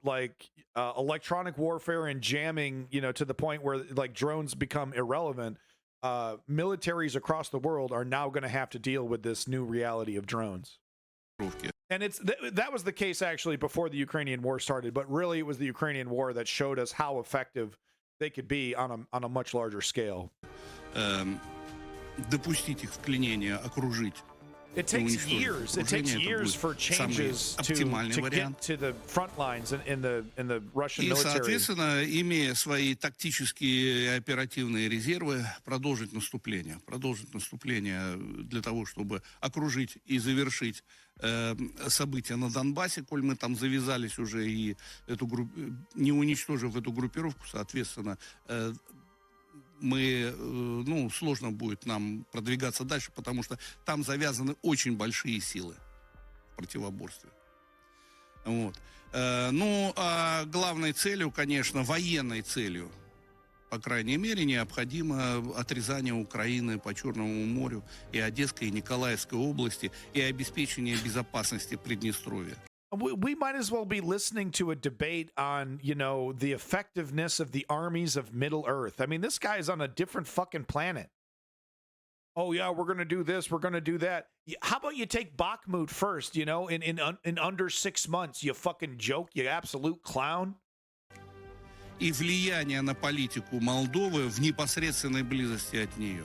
electronic warfare and jamming, to the point where drones become irrelevant. Militaries across the world are now going to have to deal with this new reality of drones. And that was the case actually before the Ukrainian war started, but really it was the Ukrainian war that showed us how effective they could be on a much larger scale. Допустить их вклинение, окружить. It takes years. It takes years for changes to get to the front lines in the Russian military. И, соответственно, имея свои тактические и оперативные резервы, продолжить наступление для того, чтобы окружить и завершить события на Донбассе, коль мы там завязались уже и не уничтожив эту группировку, соответственно, сложно будет нам продвигаться дальше, потому что там завязаны очень большие силы в противоборстве. Вот. А главной целью, конечно, военной целью, по крайней мере, необходимо отрезание Украины по Черному морю и Одесской, и Николаевской области и обеспечение безопасности Приднестровья. We might as well be listening to a debate on, the effectiveness of the armies of Middle Earth. I mean, this guy is on a different fucking planet. Oh, yeah, we're going to do this. We're going to do that. How about you take Bakhmut first, in under 6 months, you fucking joke, you absolute clown? И влияние на политику Молдовы в непосредственной близости от нее.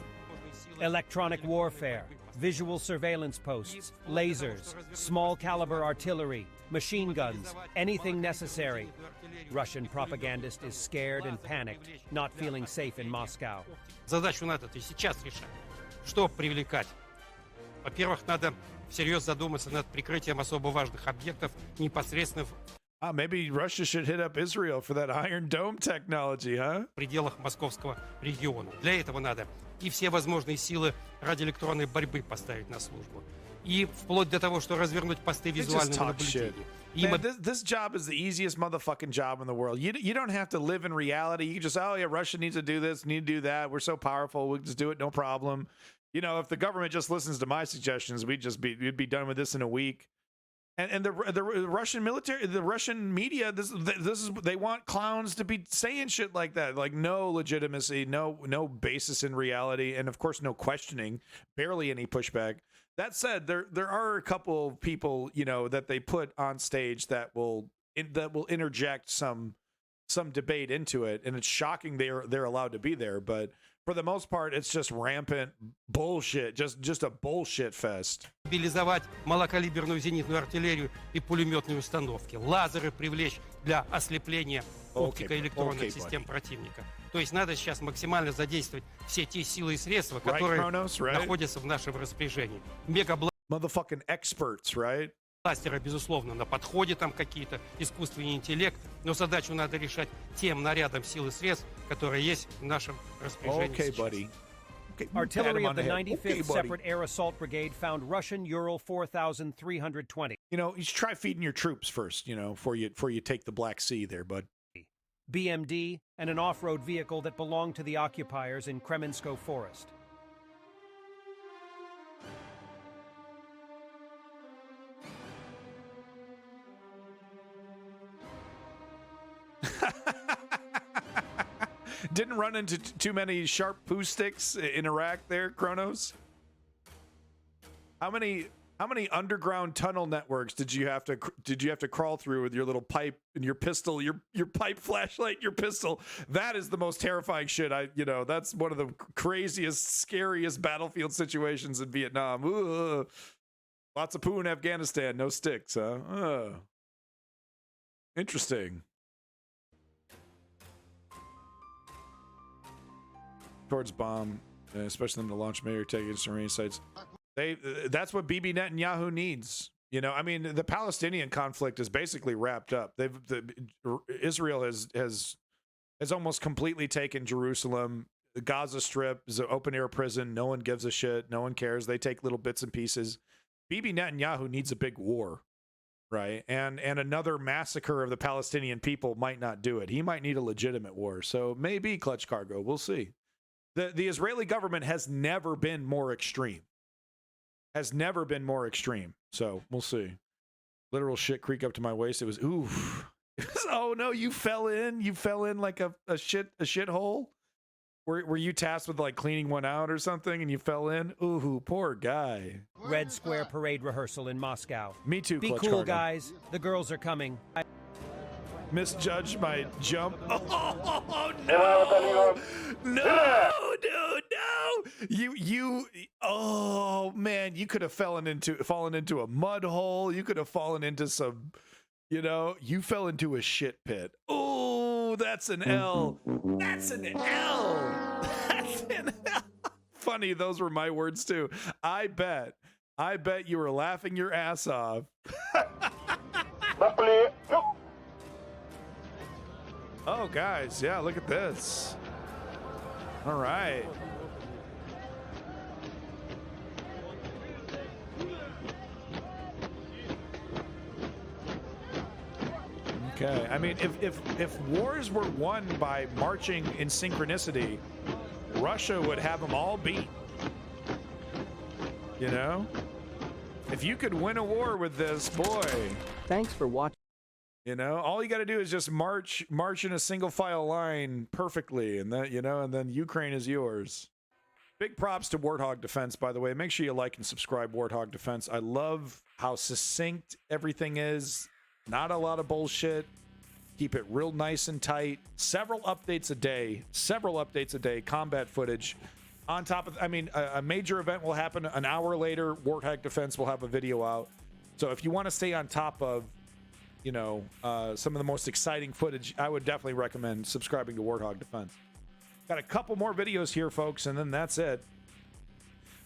Electronic warfare, visual surveillance posts, lasers, small caliber artillery, machine guns, anything necessary. Russian propagandist is scared and panicked, not feeling safe in Moscow. Задачу надо сейчас решать. Что привлекать? Во-первых, надо всерьез задуматься над прикрытием особо важных объектов непосредственно maybe Russia should hit up Israel for that Iron Dome technology, huh? в пределах московского региона. Для этого надо и все возможные силы радиоэлектронной борьбы поставить на службу. И вплоть до того, что развернуть посты визуального наблюдения. Man, this job is the easiest motherfucking job in the world. You don't have to live in reality. You can just, Russia needs to do this, need to do that. We're so powerful. We'll just do it, no problem. You know, if the government just listens to my suggestions, we'd be done with this in a week. And the Russian military, the Russian media, this is they want clowns to be saying shit like that, like no legitimacy, no basis in reality, and of course no questioning, barely any pushback. That said, there are a couple of people, you know, that they put on stage that will interject some debate into it, and it's shocking they're allowed to be there, but for the most part, it's just rampant bullshit, just a bullshit fest. Мобилизовать малокалиберную зенитную артиллерию и пулеметные установки, лазеры привлечь для ослепления оптико-электронных систем противника. То есть надо сейчас максимально задействовать все те силы и средства, которые находятся в нашем распоряжении. Motherfucking experts, right? Бластеры, безусловно, на подходе там какие-то, искусственный интеллект, но задачу надо решать тем нарядом сил и средств, которые есть в нашем распоряжении сейчас. Buddy. Artillery of the 95th Separate Air Assault Brigade found Russian Ural 4320. You know, you should try feeding your troops first, you know, before you take the Black Sea there, bud. BMD and an off-road vehicle that belonged to the occupiers in Kremensko Forest. Didn't run into too many sharp poo sticks in Iraq there, Kronos? How many underground tunnel networks did you have to crawl through with your little pipe and your pistol, your pipe flashlight, your pistol? That is the most terrifying shit. That's one of the craziest, scariest battlefield situations in Vietnam. Ugh. Lots of poo in Afghanistan, no sticks, huh? Interesting. Towards bomb, especially them to launch major attack against Iranian sites. That's what Bibi Netanyahu needs. You know, I mean, the Palestinian conflict is basically wrapped up. Israel has almost completely taken Jerusalem. The Gaza Strip is an open air prison. No one gives a shit. No one cares. They take little bits and pieces. Bibi Netanyahu needs a big war, right? And another massacre of the Palestinian people might not do it. He might need a legitimate war. So maybe Clutch Cargo. We'll see. The Israeli government has never been more extreme. So we'll see. Literal shit creek up to my waist. It was oof. Oh no, you fell in like a shithole. Were you tasked with like cleaning one out or something and you fell in? Ooh, poor guy. Red Square parade rehearsal in Moscow. Me too. Be cool, guys. The girls are coming. Misjudged my jump. Oh no! No, dude, no! You. Oh man, you could have fallen into a mud hole. You could have fallen into some. You know, you fell into a shit pit. Oh, that's an L. That's an L. That's an L. Funny, those were my words too. I bet you were laughing your ass off. Oh, guys, yeah, look at this. All right. Okay, I mean, if wars were won by marching in synchronicity, Russia would have them all beat. You know? If you could win a war with this, boy. Thanks for watching. You know, all you got to do is just march in a single file line perfectly, and that, you know, and then Ukraine is yours. Big props to Warthog Defense, by the way. Make sure you like and subscribe, Warthog Defense. I love how succinct everything is. Not a lot of bullshit. Keep it real nice and tight. Several updates a day. Combat footage. On top of, I mean, a major event will happen an hour later. Warthog Defense will have a video out. So if you want to stay on top of, you know, some of the most exciting footage, I would definitely recommend subscribing to Warthog Defense. Got a couple more videos here, folks, and then that's it.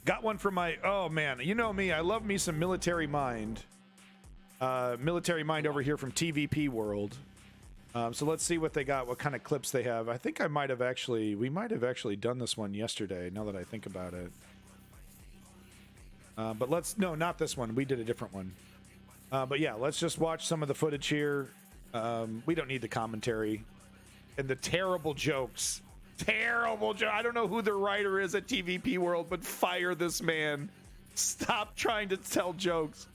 Got one from my, oh man, you know me, I love me some Military Mind. Military Mind over here from TVP World. So let's see what they got, what kind of clips they have. I think we might have actually done this one yesterday, now that I think about it. But no, not this one. We did a different one. But yeah, let's just watch some of the footage here. We don't need the commentary and the terrible jokes Terrible joke. I don't know who the writer is at TVP World, but fire this man. Stop trying to tell jokes.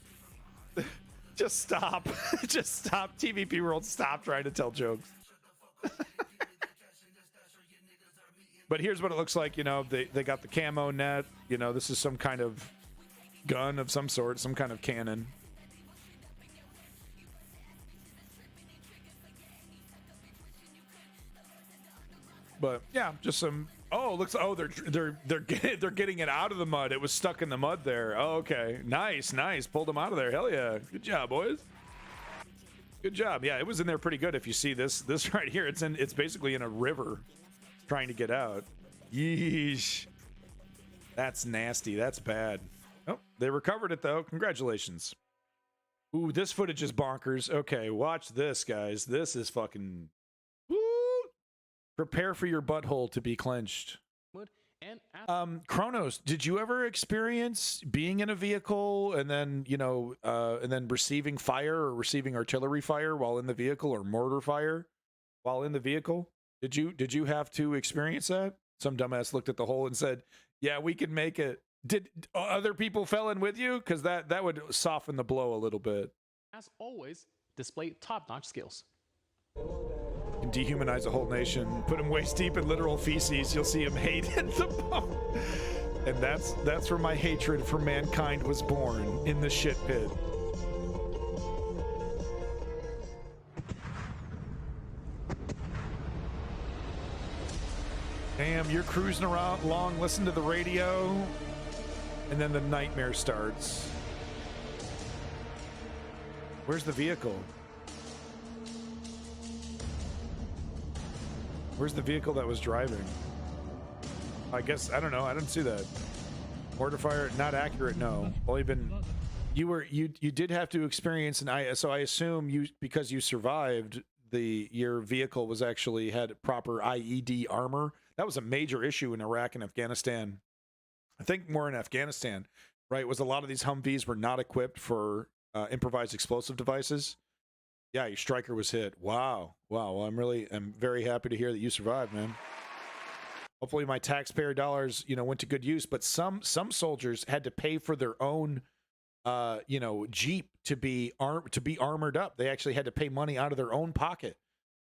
Just stop. Just stop. TVP World, stop trying to tell jokes. But here's what it looks like. You know, they got the camo net. You know, this is some kind of gun of some sort, some kind of cannon. But yeah, just some. Oh, looks. Oh, they're getting it out of the mud. It was stuck in the mud there. Oh, okay, nice. Pulled them out of there. Hell yeah, good job, boys. Good job. Yeah, it was in there pretty good. If you see this right here, it's basically in a river, trying to get out. Yeesh. That's nasty. That's bad. Oh, they recovered it though. Congratulations. Ooh, this footage is bonkers. Okay, watch this, guys. This is fucking. Woo! Prepare for your butthole to be clenched. Kronos, did you ever experience being in a vehicle and then, you know, and then receiving fire or receiving artillery fire while in the vehicle or mortar fire while in the vehicle? Did you have to experience that? Some dumbass looked at the hole and said, "Yeah, we can make it." Did other people fell in with you? Because that would soften the blow a little bit. As always, display top-notch skills. And dehumanize a whole nation, put him waist deep in literal feces. You'll see him hate at the bone. And that's where my hatred for mankind was born, in the shit pit. Damn, you're cruising around along, listen to the radio, and then the nightmare starts. Where's the vehicle? Where's the vehicle that was driving? I guess, I don't know. I didn't see that. Mortar fire, not accurate. No. Only been. You did have to experience so I assume because you survived, your vehicle was actually had proper IED armor. That was a major issue in Iraq and Afghanistan. I think more in Afghanistan, right? Was a lot of these Humvees were not equipped for improvised explosive devices. Yeah, your striker was hit. Wow. Well, I'm very happy to hear that you survived, man. Hopefully my taxpayer dollars, went to good use, but some soldiers had to pay for their own Jeep to be armored up. They actually had to pay money out of their own pocket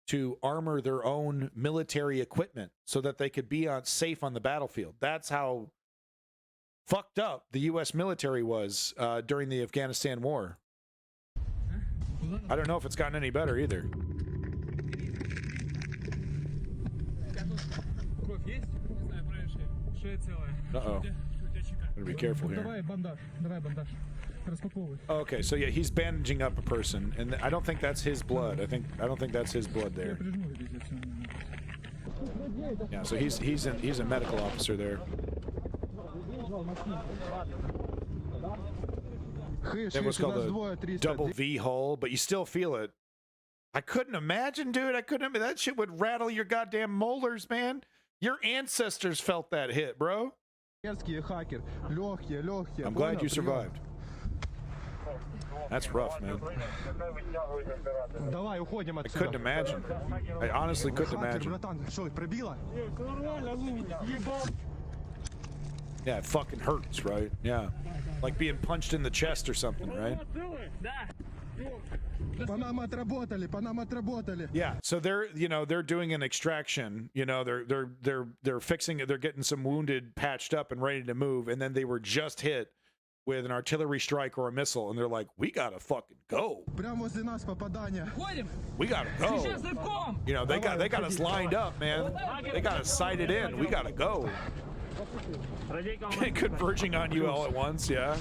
to armor their own military equipment so that they could be safe on the battlefield. That's how fucked up the US military was during the Afghanistan war. I don't know if it's gotten any better either. Uh-oh. Gotta be careful here. Okay, so yeah, he's bandaging up a person, and I don't think that's his blood. I don't think that's his blood there. Yeah, so he's a medical officer there. That was called a double V hole, but you still feel it. I couldn't imagine, dude. That shit would rattle your goddamn molars, man. Your ancestors felt that hit, bro. I'm glad you survived. That's rough, man. I couldn't imagine. I honestly couldn't imagine. Yeah, it fucking hurts, right? Yeah. Like being punched in the chest or something, right? Yeah, so they're doing an extraction, they're fixing it, they're getting some wounded patched up and ready to move, and then they were just hit with an artillery strike or a missile, and they're like, we gotta fucking go. We gotta go. They got us lined up, man. They got us sighted in. We gotta go. Converging on you all at once, yeah.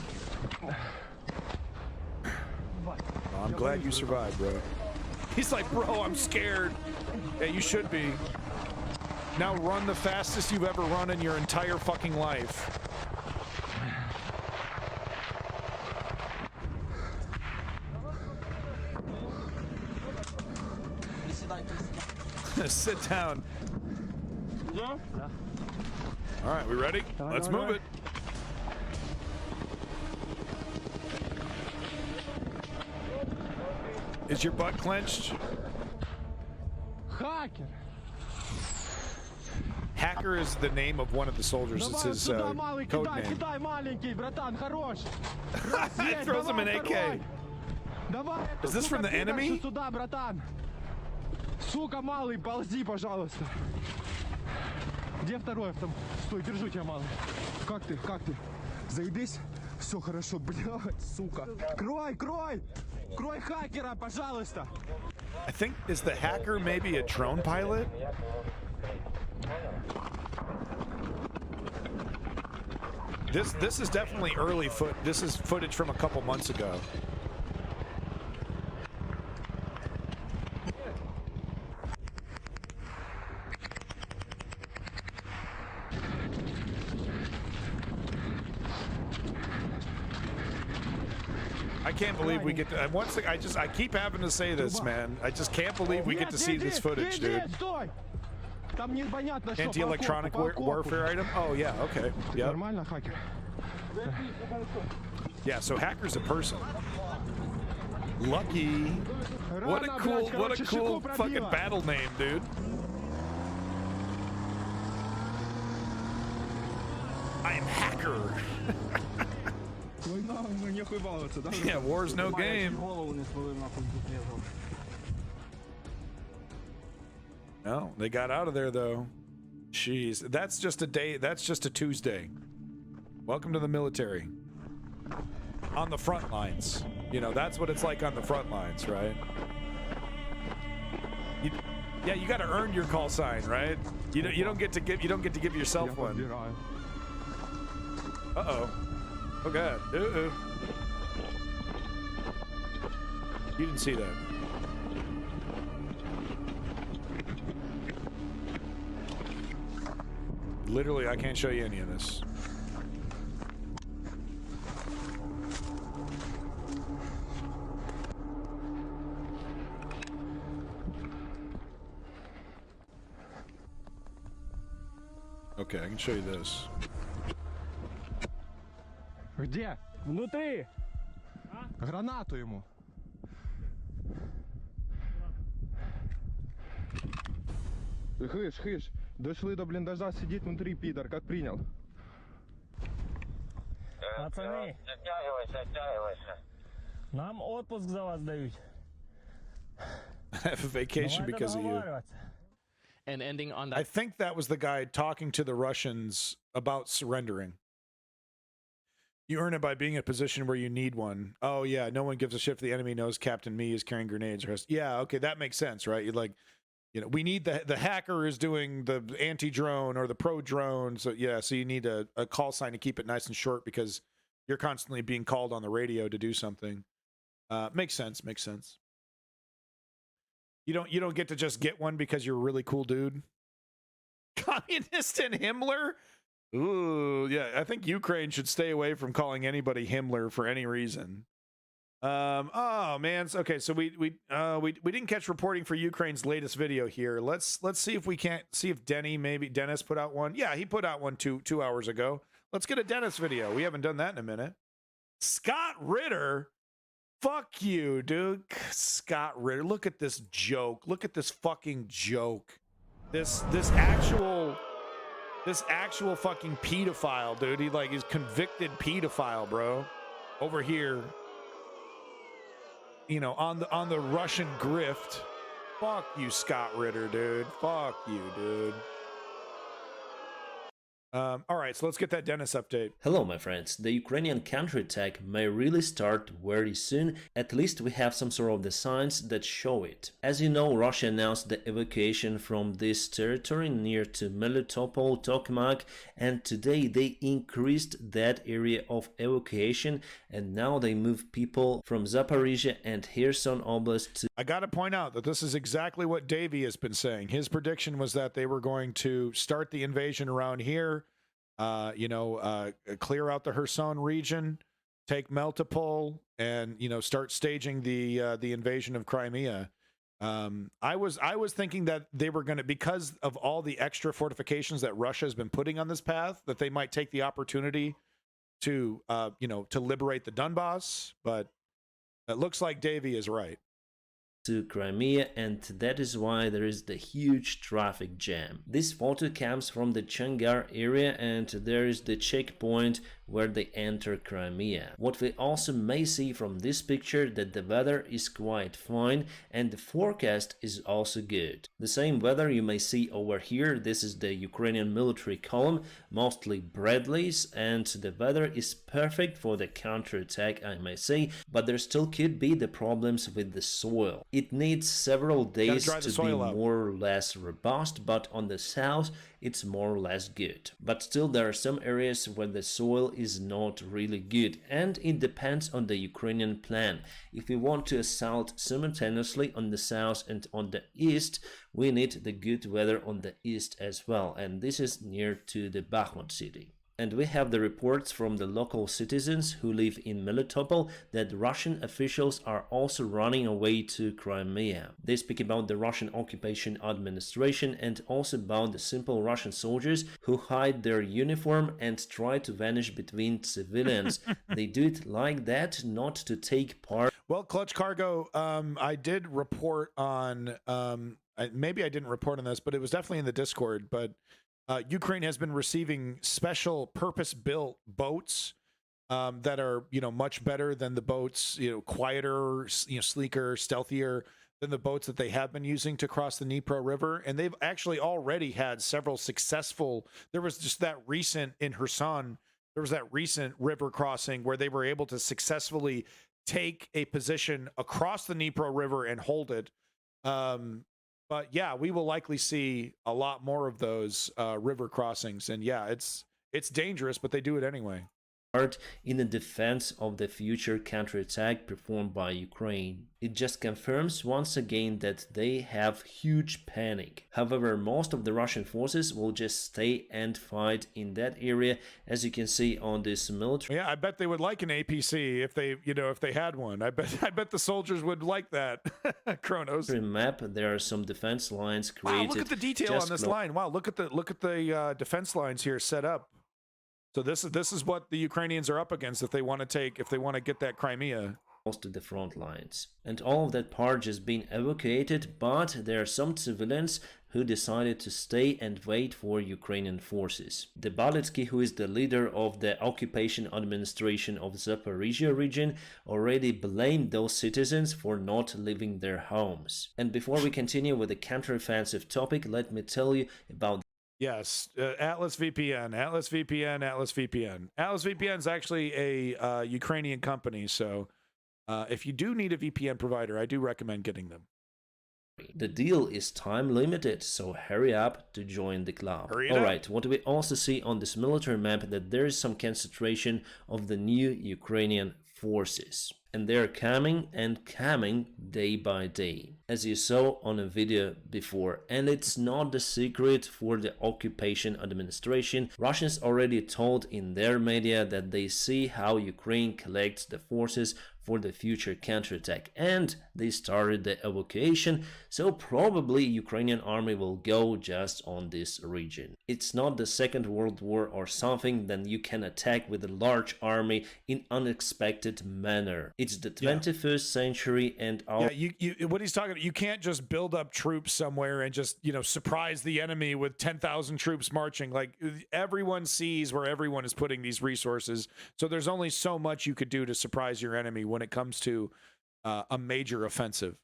I'm glad you survived, bro. He's like, bro, I'm scared. Yeah, you should be. Now run the fastest you've ever run in your entire fucking life. Sit down. Yeah. All right, we ready? Let's move it. Is your butt clenched? Hacker. Hacker is the name of one of the soldiers. It's his code name. Кидай, маленький, братан, хорош. It throws him an AK. Is this from the enemy? Сюда, братан. Сука, малый, ползи, пожалуйста. Где второй автом? Стой, держу тебя, малый. Как ты? Как ты? Заебись? Все хорошо, блядь, сука. Крой, крой! Крой хакера, пожалуйста. I think, is the hacker maybe a drone pilot? This is definitely early this is footage from a couple months ago. I can't believe we get to, I keep having to say this, man. I just can't believe we get to see this footage, dude. Anti-electronic warfare item? Oh, yeah, okay. Yep. Yeah, so hacker's a person. Lucky. What a cool fucking battle name, dude. I am hacker. Yeah, war's no game. No, they got out of there though. Jeez, that's just a day. That's just a Tuesday. Welcome to the military. On the front lines. You know, that's what it's like on the front lines, right? Yeah, you got to earn your call sign, right? You don't get to give yourself one. Uh-oh. Oh god. Uh-oh. You didn't see that. Literally, I can't show you any of this. Okay, I can show you this. Где? Внутри. Гранату ему. Хыш. Дошли до блиндажа, сидит внутри, пидор, как принял. Пацаны, оттягивайся. Нам отпуск за вас дают. I have a vacation because of you. And ending on that. I think that was the guy talking to the Russians about surrendering. You earn it by being in a position where you need one. Oh yeah, no one gives a shit if the enemy knows Captain Me is carrying grenades. Yeah, okay, that makes sense, right? You're like, you know, we need the hacker is doing the anti-drone or the pro-drone. So yeah, so you need a call sign to keep it nice and short because you're constantly being called on the radio to do something. Makes sense. You don't get to just get one because you're a really cool dude. Communist and Himmler? Ooh, yeah. I think Ukraine should stay away from calling anybody Himmler for any reason. Oh man. Okay, so we didn't catch reporting for Ukraine's latest video here. Let's see if we can't see if Dennis put out one. Yeah, he put out one two hours ago. Let's get a Dennis video. We haven't done that in a minute. Scott Ritter. Fuck you, dude. Scott Ritter. Look at this joke. Look at this fucking joke. This actual fucking pedophile, dude. He's convicted pedophile, bro. Over here. You know, on the Russian grift. Fuck you, Scott Ritter, dude. Fuck you, dude. All right, so let's get that Dennis update. Hello, my friends. The Ukrainian counterattack may really start very soon. At least we have some sort of the signs that show it. As you know, Russia announced the evacuation from this territory near to Melitopol, Tokmak, and today they increased that area of evacuation, and now they move people from Zaporizhia and Kherson Oblast to... I got to point out that this is exactly what Davey has been saying. His prediction was that they were going to start the invasion around here. Clear out the Kherson region, take Melitopol, and start staging the invasion of Crimea. I was thinking that they were going to, because of all the extra fortifications that Russia has been putting on this path, that they might take the opportunity to liberate the Donbass. But it looks like Davey is right. to Crimea, and that is why there is the huge traffic jam. This photo comes from the Changar area, and there is the checkpoint where they enter Crimea. What we also may see from this picture that the weather is quite fine and the forecast is also good. The same weather you may see over here. This is the Ukrainian military column, mostly Bradleys, and the weather is perfect for the counterattack, I may say, but there still could be the problems with the soil. It needs several days to be more or less robust, but on the south it's more or less good. But still there are some areas where the soil is not really good, and it depends on the Ukrainian plan. If we want to assault simultaneously on the south and on the east, we need the good weather on the east as well, and this is near to the Bakhmut city. And we have the reports from the local citizens who live in Melitopol that Russian officials are also running away to Crimea. They speak about the Russian occupation administration and also about the simple Russian soldiers who hide their uniform and try to vanish between civilians. They do it like that, not to take part. Well, Clutch Cargo, I did report on, maybe I didn't report on this, but it was definitely in the Discord, but Ukraine has been receiving special purpose-built boats that are, much better than the boats, quieter, sleeker, stealthier than the boats that they have been using to cross the Dnipro River. And they've actually already had several successful. There was just that recent in Kherson. There was that recent river crossing where they were able to successfully take a position across the Dnipro River and hold it. But yeah, we will likely see a lot more of those river crossings. And yeah, it's dangerous, but they do it anyway. In the defense of the future counterattack performed by Ukraine. It just confirms once again that they have huge panic. However, most of the Russian forces will just stay and fight in that area, as you can see on this military. Yeah, I bet they would like an APC if they, if they had one. I bet the soldiers would like that. Kronos. Map, there are some defense lines created. Wow, look at the detail on this line. Wow, look at the defense lines here set up. So this is what the Ukrainians are up against if they want to get that Crimea. To the front lines. And all of that part has been evacuated, but there are some civilians who decided to stay and wait for Ukrainian forces. The Balitsky, who is the leader of the occupation administration of Zaporizhia region, already blamed those citizens for not leaving their homes. And before we continue with the counteroffensive topic, let me tell you about Yes, Atlas VPN. Atlas VPN is actually a Ukrainian company, so if you do need a VPN provider, I do recommend getting them. The deal is time limited, so hurry up to join the club. Alright, what we also see on this military map that there is some concentration of the new Ukrainian forces. And they're coming and coming day by day, as you saw on a video before. And it's not the secret for the occupation administration. Russians already told in their media that they see how Ukraine collects the forces for the future counterattack, and they started the evacuation, so probably Ukrainian army will go just on this region. It's not the Second World War or something, then you can attack with a large army in unexpected manner. It's the 21st century, and what he's talking about, you can't just build up troops somewhere and just, surprise the enemy with 10,000 troops marching. Like, everyone sees where everyone is putting these resources, so there's only so much you could do to surprise your enemy when it comes to a major offensive.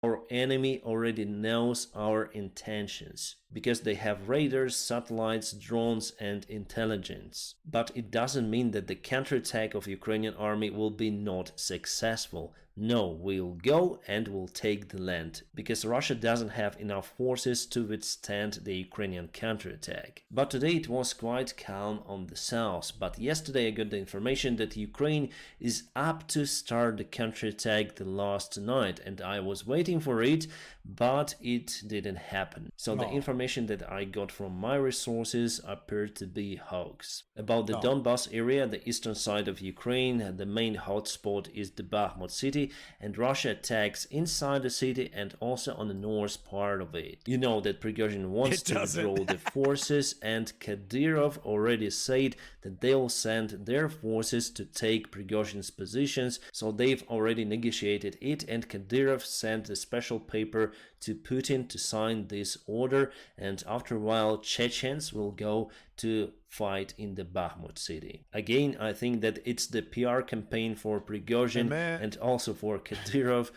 Our enemy already knows our intentions, because they have radars, satellites, drones and intelligence. But it doesn't mean that the counterattack of Ukrainian army will be not successful. No, we'll go and we'll take the land, because Russia doesn't have enough forces to withstand the Ukrainian counterattack. But today it was quite calm on the south, but yesterday I got the information that Ukraine is up to start the counterattack the last night, and I was waiting for it, but it didn't happen. So the information information that I got from my resources appear to be hoax. About the Donbas area, the eastern side of Ukraine, the main hotspot is the Bakhmut city, and Russia attacks inside the city and also on the north part of it. You know that Prigozhin wants to withdraw the forces, and Kadyrov already said that they'll send their forces to take Prigozhin's positions, so they've already negotiated it, and Kadyrov sent a special paper to Putin to sign this order, and after a while Chechens will go to fight in the Bakhmut city. Again, I think that it's the PR campaign for Prigozhin and also for Kadyrov.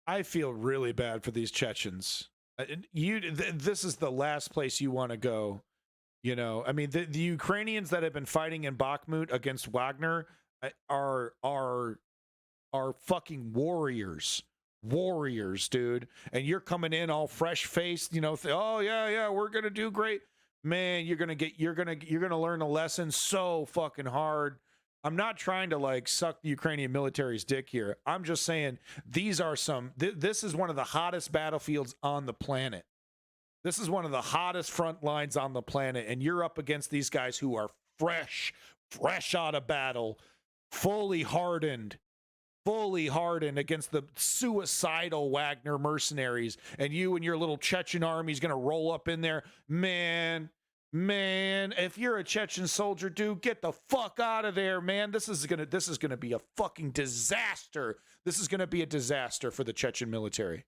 I feel really bad for these Chechens. This is the last place you want to go. You know, I mean, the Ukrainians that have been fighting in Bakhmut against Wagner are fucking warriors, dude. And you're coming in all fresh faced, you know. Oh yeah, we're gonna do great, man. You're gonna learn a lesson so fucking hard. I'm not trying to like suck the Ukrainian military's dick here. I'm just saying these are this is one of the hottest battlefields on the planet. This is one of the hottest front lines on the planet, and you're up against these guys who are fresh out of battle, fully hardened against the suicidal Wagner mercenaries, and you and your little Chechen army is going to roll up in there. Man, if you're a Chechen soldier, dude, get the fuck out of there, man. This is going to be a fucking disaster. This is going to be a disaster for the Chechen military.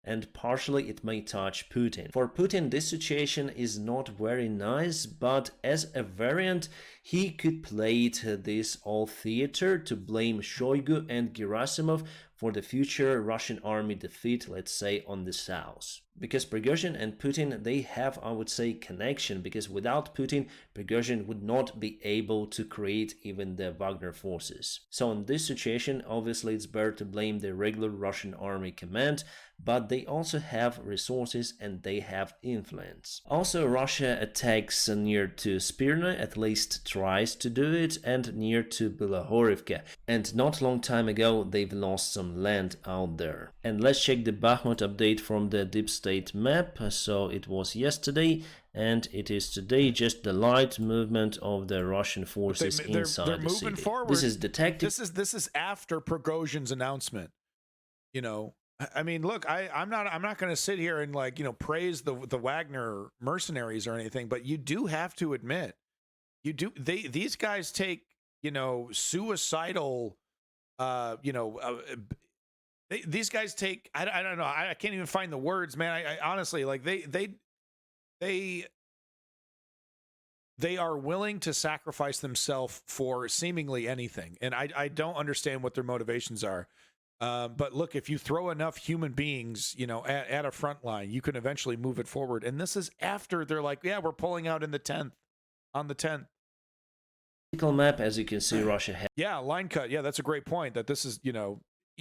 And partially it may touch Putin. For Putin, this situation is not very nice, but as a variant, he could play this all theater to blame Shoigu and Gerasimov for the future Russian army defeat, let's say, on the south. Because Prigozhin and Putin, they have, I would say, connection, because without Putin, Prigozhin would not be able to create even the Wagner forces. So in this situation, obviously it's better to blame the regular Russian army command, but they also have resources and they have influence. Also, Russia attacks near to Spirna, at least tries to do it, and near to Bilohorivka. And not long time ago, they've lost some land out there. And let's check the Bakhmut update from the Deep State map. So it was yesterday, and it is today just the light movement of the Russian forces inside the city. Forward. This is detected. This is after Prigozhin's announcement. You know, I mean, look, I'm not going to sit here and like, you know, praise the Wagner mercenaries or anything, but you do have to admit, these guys take, you know, suicidal, these guys take, I don't know, I can't even find the words, man. I honestly, like, they are willing to sacrifice themselves for seemingly anything, and I don't understand what their motivations are. But look, if you throw enough human beings, you know, at a front line, you can eventually move it forward. And this is after they're like, yeah, we're pulling out on the 10th. Map, as you can see, Russia has. Yeah, line cut. Yeah, that's a great point. That this is, you know,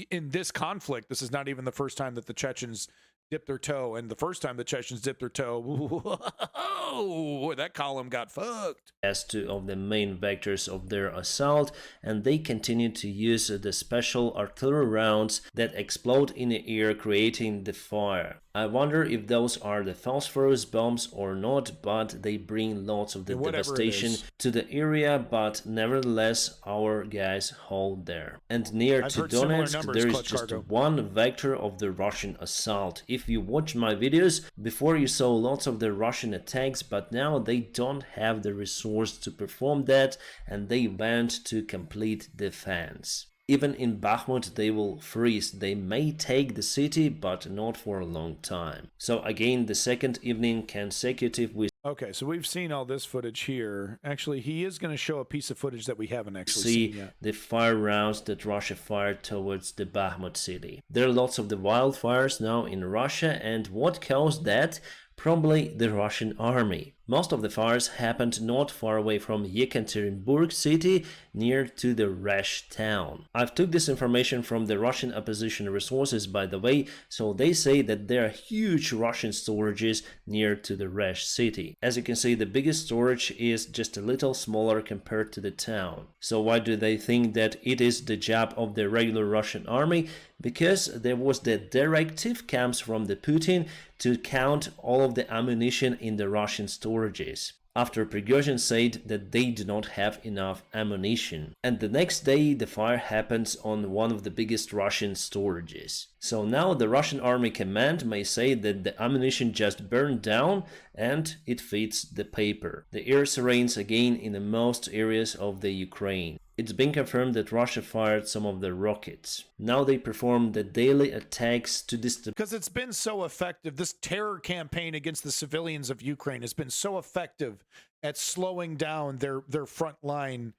in this conflict, this is not even the first time that the Chechens dipped their toe, and the first time the Chechens dipped their toe, whoa, that column got fucked. As two of the main vectors of their assault, and they continue to use the special artillery rounds that explode in the air, creating the fire. I wonder if those are the phosphorus bombs or not, but they bring lots of the devastation to the area, but nevertheless our guys hold there. And near to Donetsk there is just one vector of the Russian assault. If you watch my videos, before you saw lots of the Russian attacks, but now they don't have the resource to perform that, and they went to complete defense. Even in Bakhmut they will freeze. They may take the city, but not for a long time. So again, the second evening consecutive with... Okay, so we've seen all this footage here. Actually, he is going to show a piece of footage that we haven't actually seen yet. The fire rounds that Russia fired towards the Bakhmut city. There are lots of the wildfires now in Russia, and what caused that? Probably the Russian army. Most of the fires happened not far away from Yekaterinburg city, near to the Resh town. I've took this information from the Russian opposition resources, by the way, so they say that there are huge Russian storages near to the Resh city. As you can see, the biggest storage is just a little smaller compared to the town. So why do they think that it is the job of the regular Russian army? Because there was the directive comes from the Putin to count all of the ammunition in the Russian storages, after Prigozhin said that they do not have enough ammunition. And the next day the fire happens on one of the biggest Russian storages. So now the Russian army command may say that the ammunition just burned down and it fits the paper. The air sirens again in most areas of the Ukraine. It's been confirmed that Russia fired some of the rockets. Now they perform the daily attacks to because it's been so effective. This terror campaign against the civilians of Ukraine has been so effective at slowing down their frontline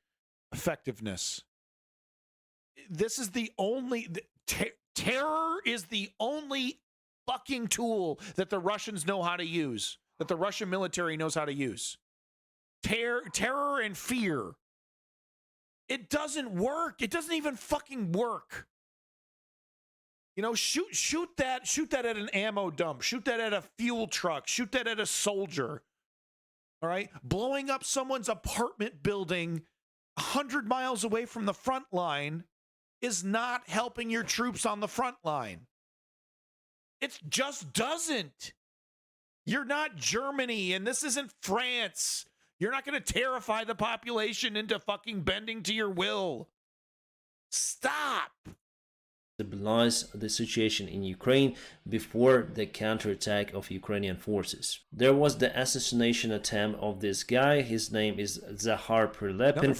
effectiveness. This is the only terror is the only fucking tool that the Russians know how to use, that the Russian military knows how to use. Terror and fear. It doesn't work. It doesn't even fucking work. You know, shoot that at an ammo dump. Shoot that at a fuel truck. Shoot that at a soldier. All right? Blowing up someone's apartment building 100 miles away from the front line is not helping your troops on the front line. It just doesn't. You're not Germany, and this isn't France. You're not going to terrify the population into fucking bending to your will. Stop. Stabilize the situation in Ukraine before the counterattack of Ukrainian forces. There was the assassination attempt of this guy. His name is Zahar Prilepin, and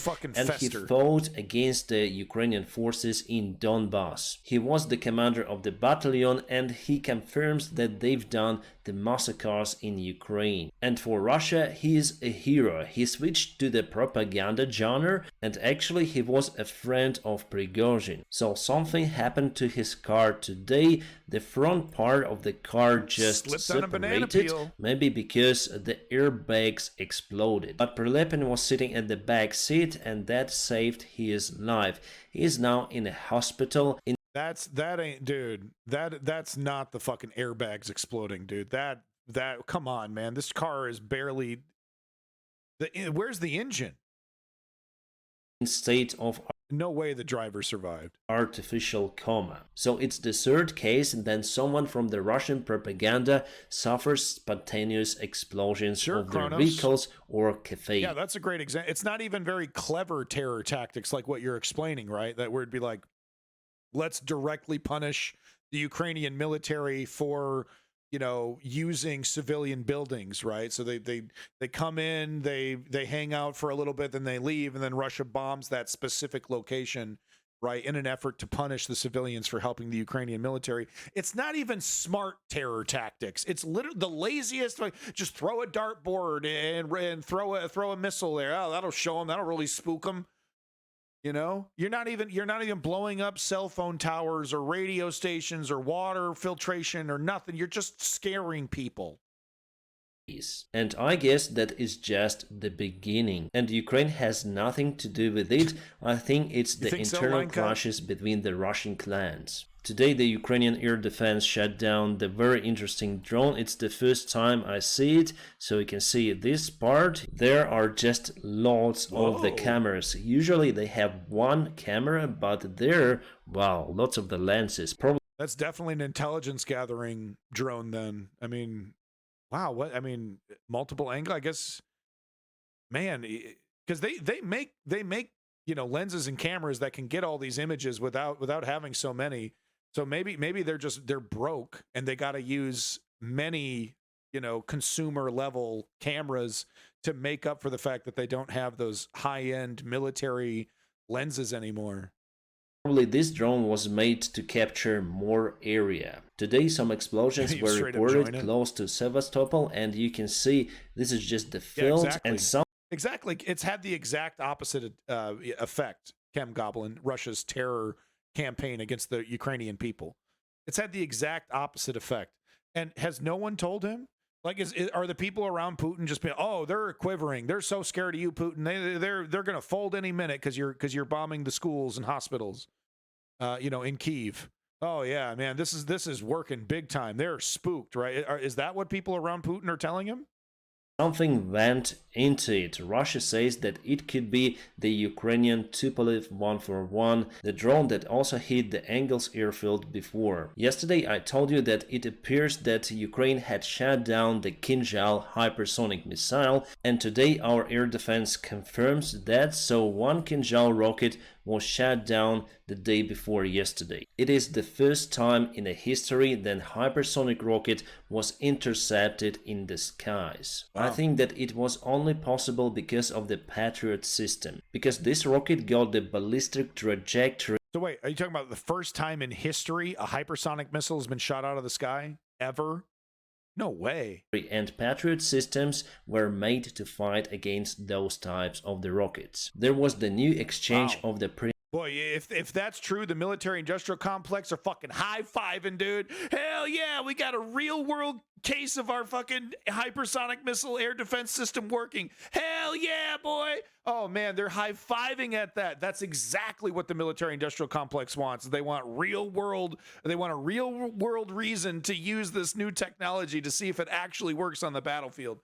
he fought against the Ukrainian forces in Donbass. He was the commander of the battalion, and he confirms that they've done the massacres in Ukraine. And for Russia, he is a hero. He switched to the propaganda genre, and actually he was a friend of Prigozhin. So something happened to his car today. The front part of the car just separated, maybe because the airbags exploded. But Prilepin was sitting at the back seat, and that saved his life. He is now in a hospital. That's not the fucking airbags exploding, dude. That come on, man. This car is barely where's the engine? In state of no way the driver survived. Artificial coma. So it's the third case, and then someone from the Russian propaganda suffers spontaneous explosions of their vehicles or cafe. Yeah, that's a great example. It's not even very clever terror tactics like what you're explaining, right? That where it'd be like, let's directly punish the Ukrainian military for, you know, using civilian buildings, right? So they come in, they hang out for a little bit, then they leave, and then Russia bombs that specific location, right, in an effort to punish the civilians for helping the Ukrainian military. It's not even smart terror tactics. It's literally the laziest. Like, just throw a dartboard and throw a missile there. Oh, that'll show them. That'll really spook them. You know, you're not even blowing up cell phone towers or radio stations or water filtration or nothing. You're just scaring people. And I guess that is just the beginning. And Ukraine has nothing to do with it. I think it's the internal clashes between the Russian clans. Today the Ukrainian air defense shut down the very interesting drone. It's the first time I see it, so you can see this part. There are just lots of the cameras. Usually they have one camera, but there, wow, lots of the lenses. That's definitely an intelligence gathering drone then. I mean, wow, what? I mean, multiple angle, I guess. Man, because they make you know, lenses and cameras that can get all these images without having so many. So maybe they're broke and they got to use many, you know, consumer level cameras to make up for the fact that they don't have those high-end military lenses anymore. Probably this drone was made to capture more area. Today some explosions were reported close to Sevastopol, and you can see this is just the field. Exactly. And some exactly, it's had the exact opposite effect. Chemgoblin, Russia's terror campaign against the Ukrainian people. It's had the exact opposite effect. And has no one told him? Like, are the people around Putin just being, oh, they're quivering, they're so scared of you, Putin, they're gonna fold any minute because you're bombing the schools and hospitals, in Kyiv. Oh yeah, man, this is working big time. They're spooked, right? Is that what people around Putin are telling him? Something went into it. Russia says that it could be the Ukrainian Tupolev 141, the drone that also hit the Engels airfield before. Yesterday I told you that it appears that Ukraine had shot down the Kinzhal hypersonic missile, and today our air defense confirms that, so one Kinzhal rocket was shot down the day before yesterday. It is the first time in the history that hypersonic rocket was intercepted in the skies. Wow. I think that it was only possible because of the Patriot system, because this rocket got the ballistic trajectory. So wait, are you talking about the first time in history a hypersonic missile has been shot out of the sky? Ever? No way. And Patriot systems were made to fight against those types of the rockets. There was the new exchange of the Boy, if that's true, the military-industrial complex are fucking high-fiving, dude. Hell yeah, we got a real-world case of our fucking hypersonic missile air defense system working. Hell yeah, boy. Oh, man, they're high-fiving at that. That's exactly what the military-industrial complex wants. They want a real-world reason to use this new technology to see if it actually works on the battlefield.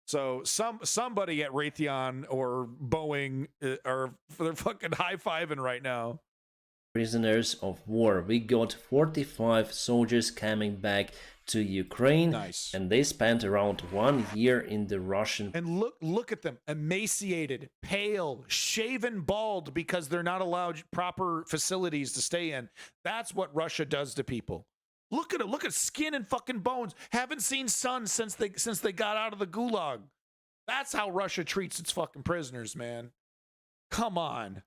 So somebody at Raytheon or Boeing they're fucking high-fiving right now. Prisoners of war. We got 45 soldiers coming back to Ukraine. Nice. And they spent around 1 year in the Russian. And look at them, emaciated, pale, shaven bald because they're not allowed proper facilities to stay in. That's what Russia does to people. Look at it. Look at skin and fucking bones. Haven't seen sun since they got out of the gulag. That's how Russia treats its fucking prisoners, man. Come on.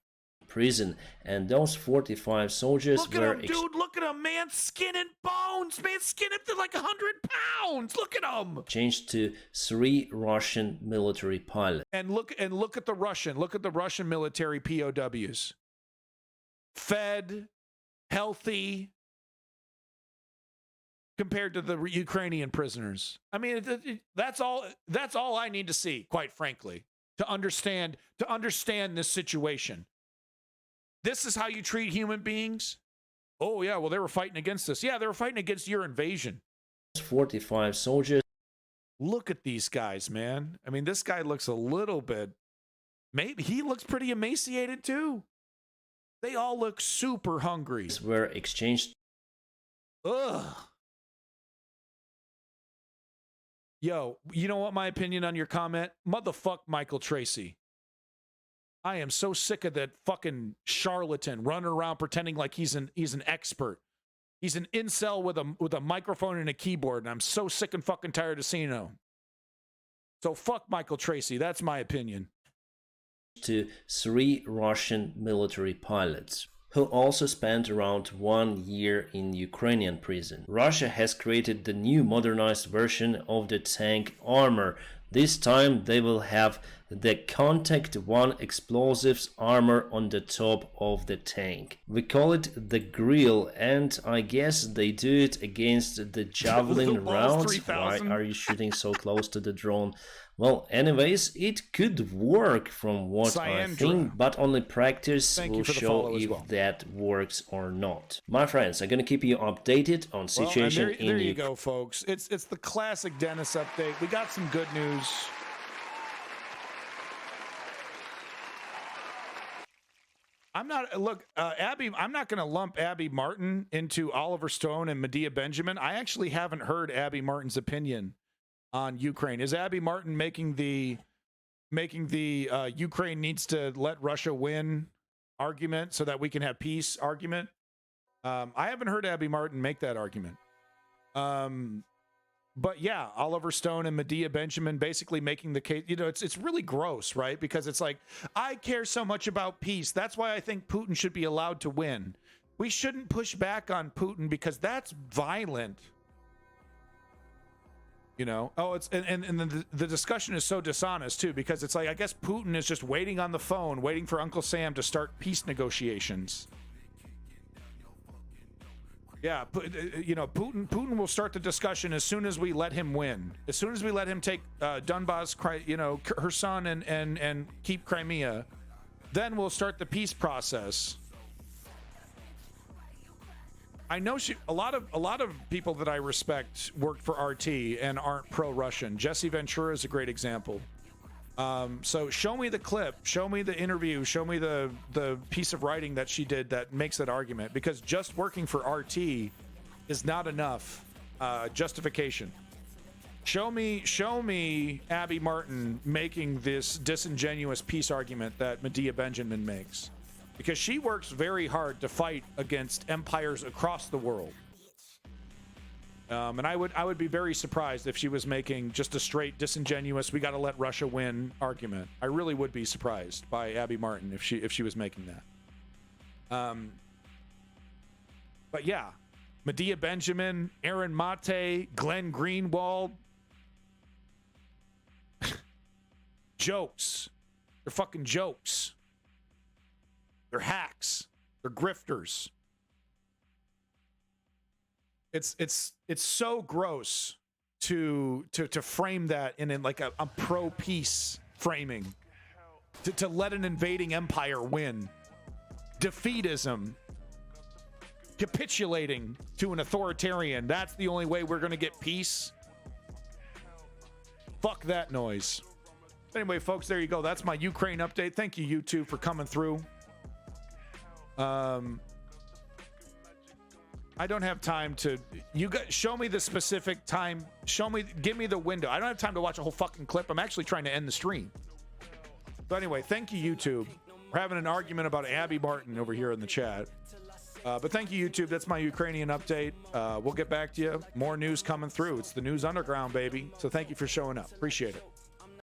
Prison, and those 45 soldiers look were. At him, dude. Look at him, man. Skin and bones, man. Skin up to like 100 pounds. Look at him. Changed to 3 Russian military pilots. And look at the Russian. Look at the Russian military POWs. Fed, healthy. Compared to the Ukrainian prisoners. I mean, that's all I need to see, quite frankly, to understand this situation. This is how you treat human beings? Oh, yeah, well, they were fighting against us. Yeah, they were fighting against your invasion. 45 soldiers. Look at these guys, man. I mean, this guy looks a little bit, maybe he looks pretty emaciated too. They all look super hungry. Were exchanged. Ugh. Yo, you know what my opinion on your comment? Motherfuck Michael Tracy. I am so sick of that fucking charlatan running around pretending like he's an expert. He's an incel with a microphone and a keyboard, and I'm so sick and fucking tired of seeing him. So fuck Michael Tracy. That's my opinion. To 3 Russian military pilots, who also spent around 1 year in Ukrainian prison. Russia has created the new modernized version of the tank armor. This time they will have the Contact 1 explosives armor on the top of the tank. We call it the Grill, and I guess they do it against the javelin rounds. Why are you shooting so close to the drone? Well, anyways, it could work from what I think, but only practice will show if that works or not. My friends, I'm gonna keep you updated on situation in Ukraine. There you go, folks. It's the classic Dennis update. We got some good news. I'm not gonna lump Abby Martin into Oliver Stone and Medea Benjamin. I actually haven't heard Abby Martin's opinion on Ukraine. Is Abby Martin making the Ukraine needs to let Russia win argument so that we can have peace argument? I haven't heard Abby Martin make that argument. But yeah, Oliver Stone and Medea Benjamin basically making the case. You know, it's really gross, right? Because it's like, I care so much about peace. That's why I think Putin should be allowed to win. We shouldn't push back on Putin because that's violent. You know, and the discussion is so dishonest too, because it's like, I guess Putin is just waiting on the phone, waiting for Uncle Sam to start peace negotiations. Yeah, you know, Putin will start the discussion as soon as we let him win. As soon as we let him take Donbas, you know, Kherson and keep Crimea, then we'll start the peace process. I know a lot of people that I respect worked for RT and aren't pro-Russian. Jesse Ventura is a great example. So show me the clip, show me the interview, show me the piece of writing that she did that makes that argument, because just working for RT is not enough justification. Show me Abby Martin making this disingenuous peace argument that Medea Benjamin makes, because she works very hard to fight against empires across the world. And I would be very surprised if she was making just a straight disingenuous, we got to let Russia win argument. I really would be surprised by Abby Martin if she was making that. But yeah, Medea Benjamin, Aaron Mate, Glenn Greenwald, jokes. They're fucking jokes. They're hacks. They're grifters. It's so gross to frame that in like a pro-peace framing, to let an invading empire win. Defeatism, capitulating to an authoritarian, that's the only way we're gonna get peace. Fuck that noise. Anyway, folks, there you go. That's my Ukraine update. Thank you, YouTube, for coming through. I don't have time to, show me the specific time, give me the window. I don't have time to watch a whole fucking clip. I'm actually trying to end the stream. So anyway, thank you, YouTube. We're having an argument about Abby Martin over here in the chat. But thank you, YouTube. That's my Ukrainian update. We'll get back to you. More news coming through. It's the News Underground, baby. So thank you for showing up. Appreciate it.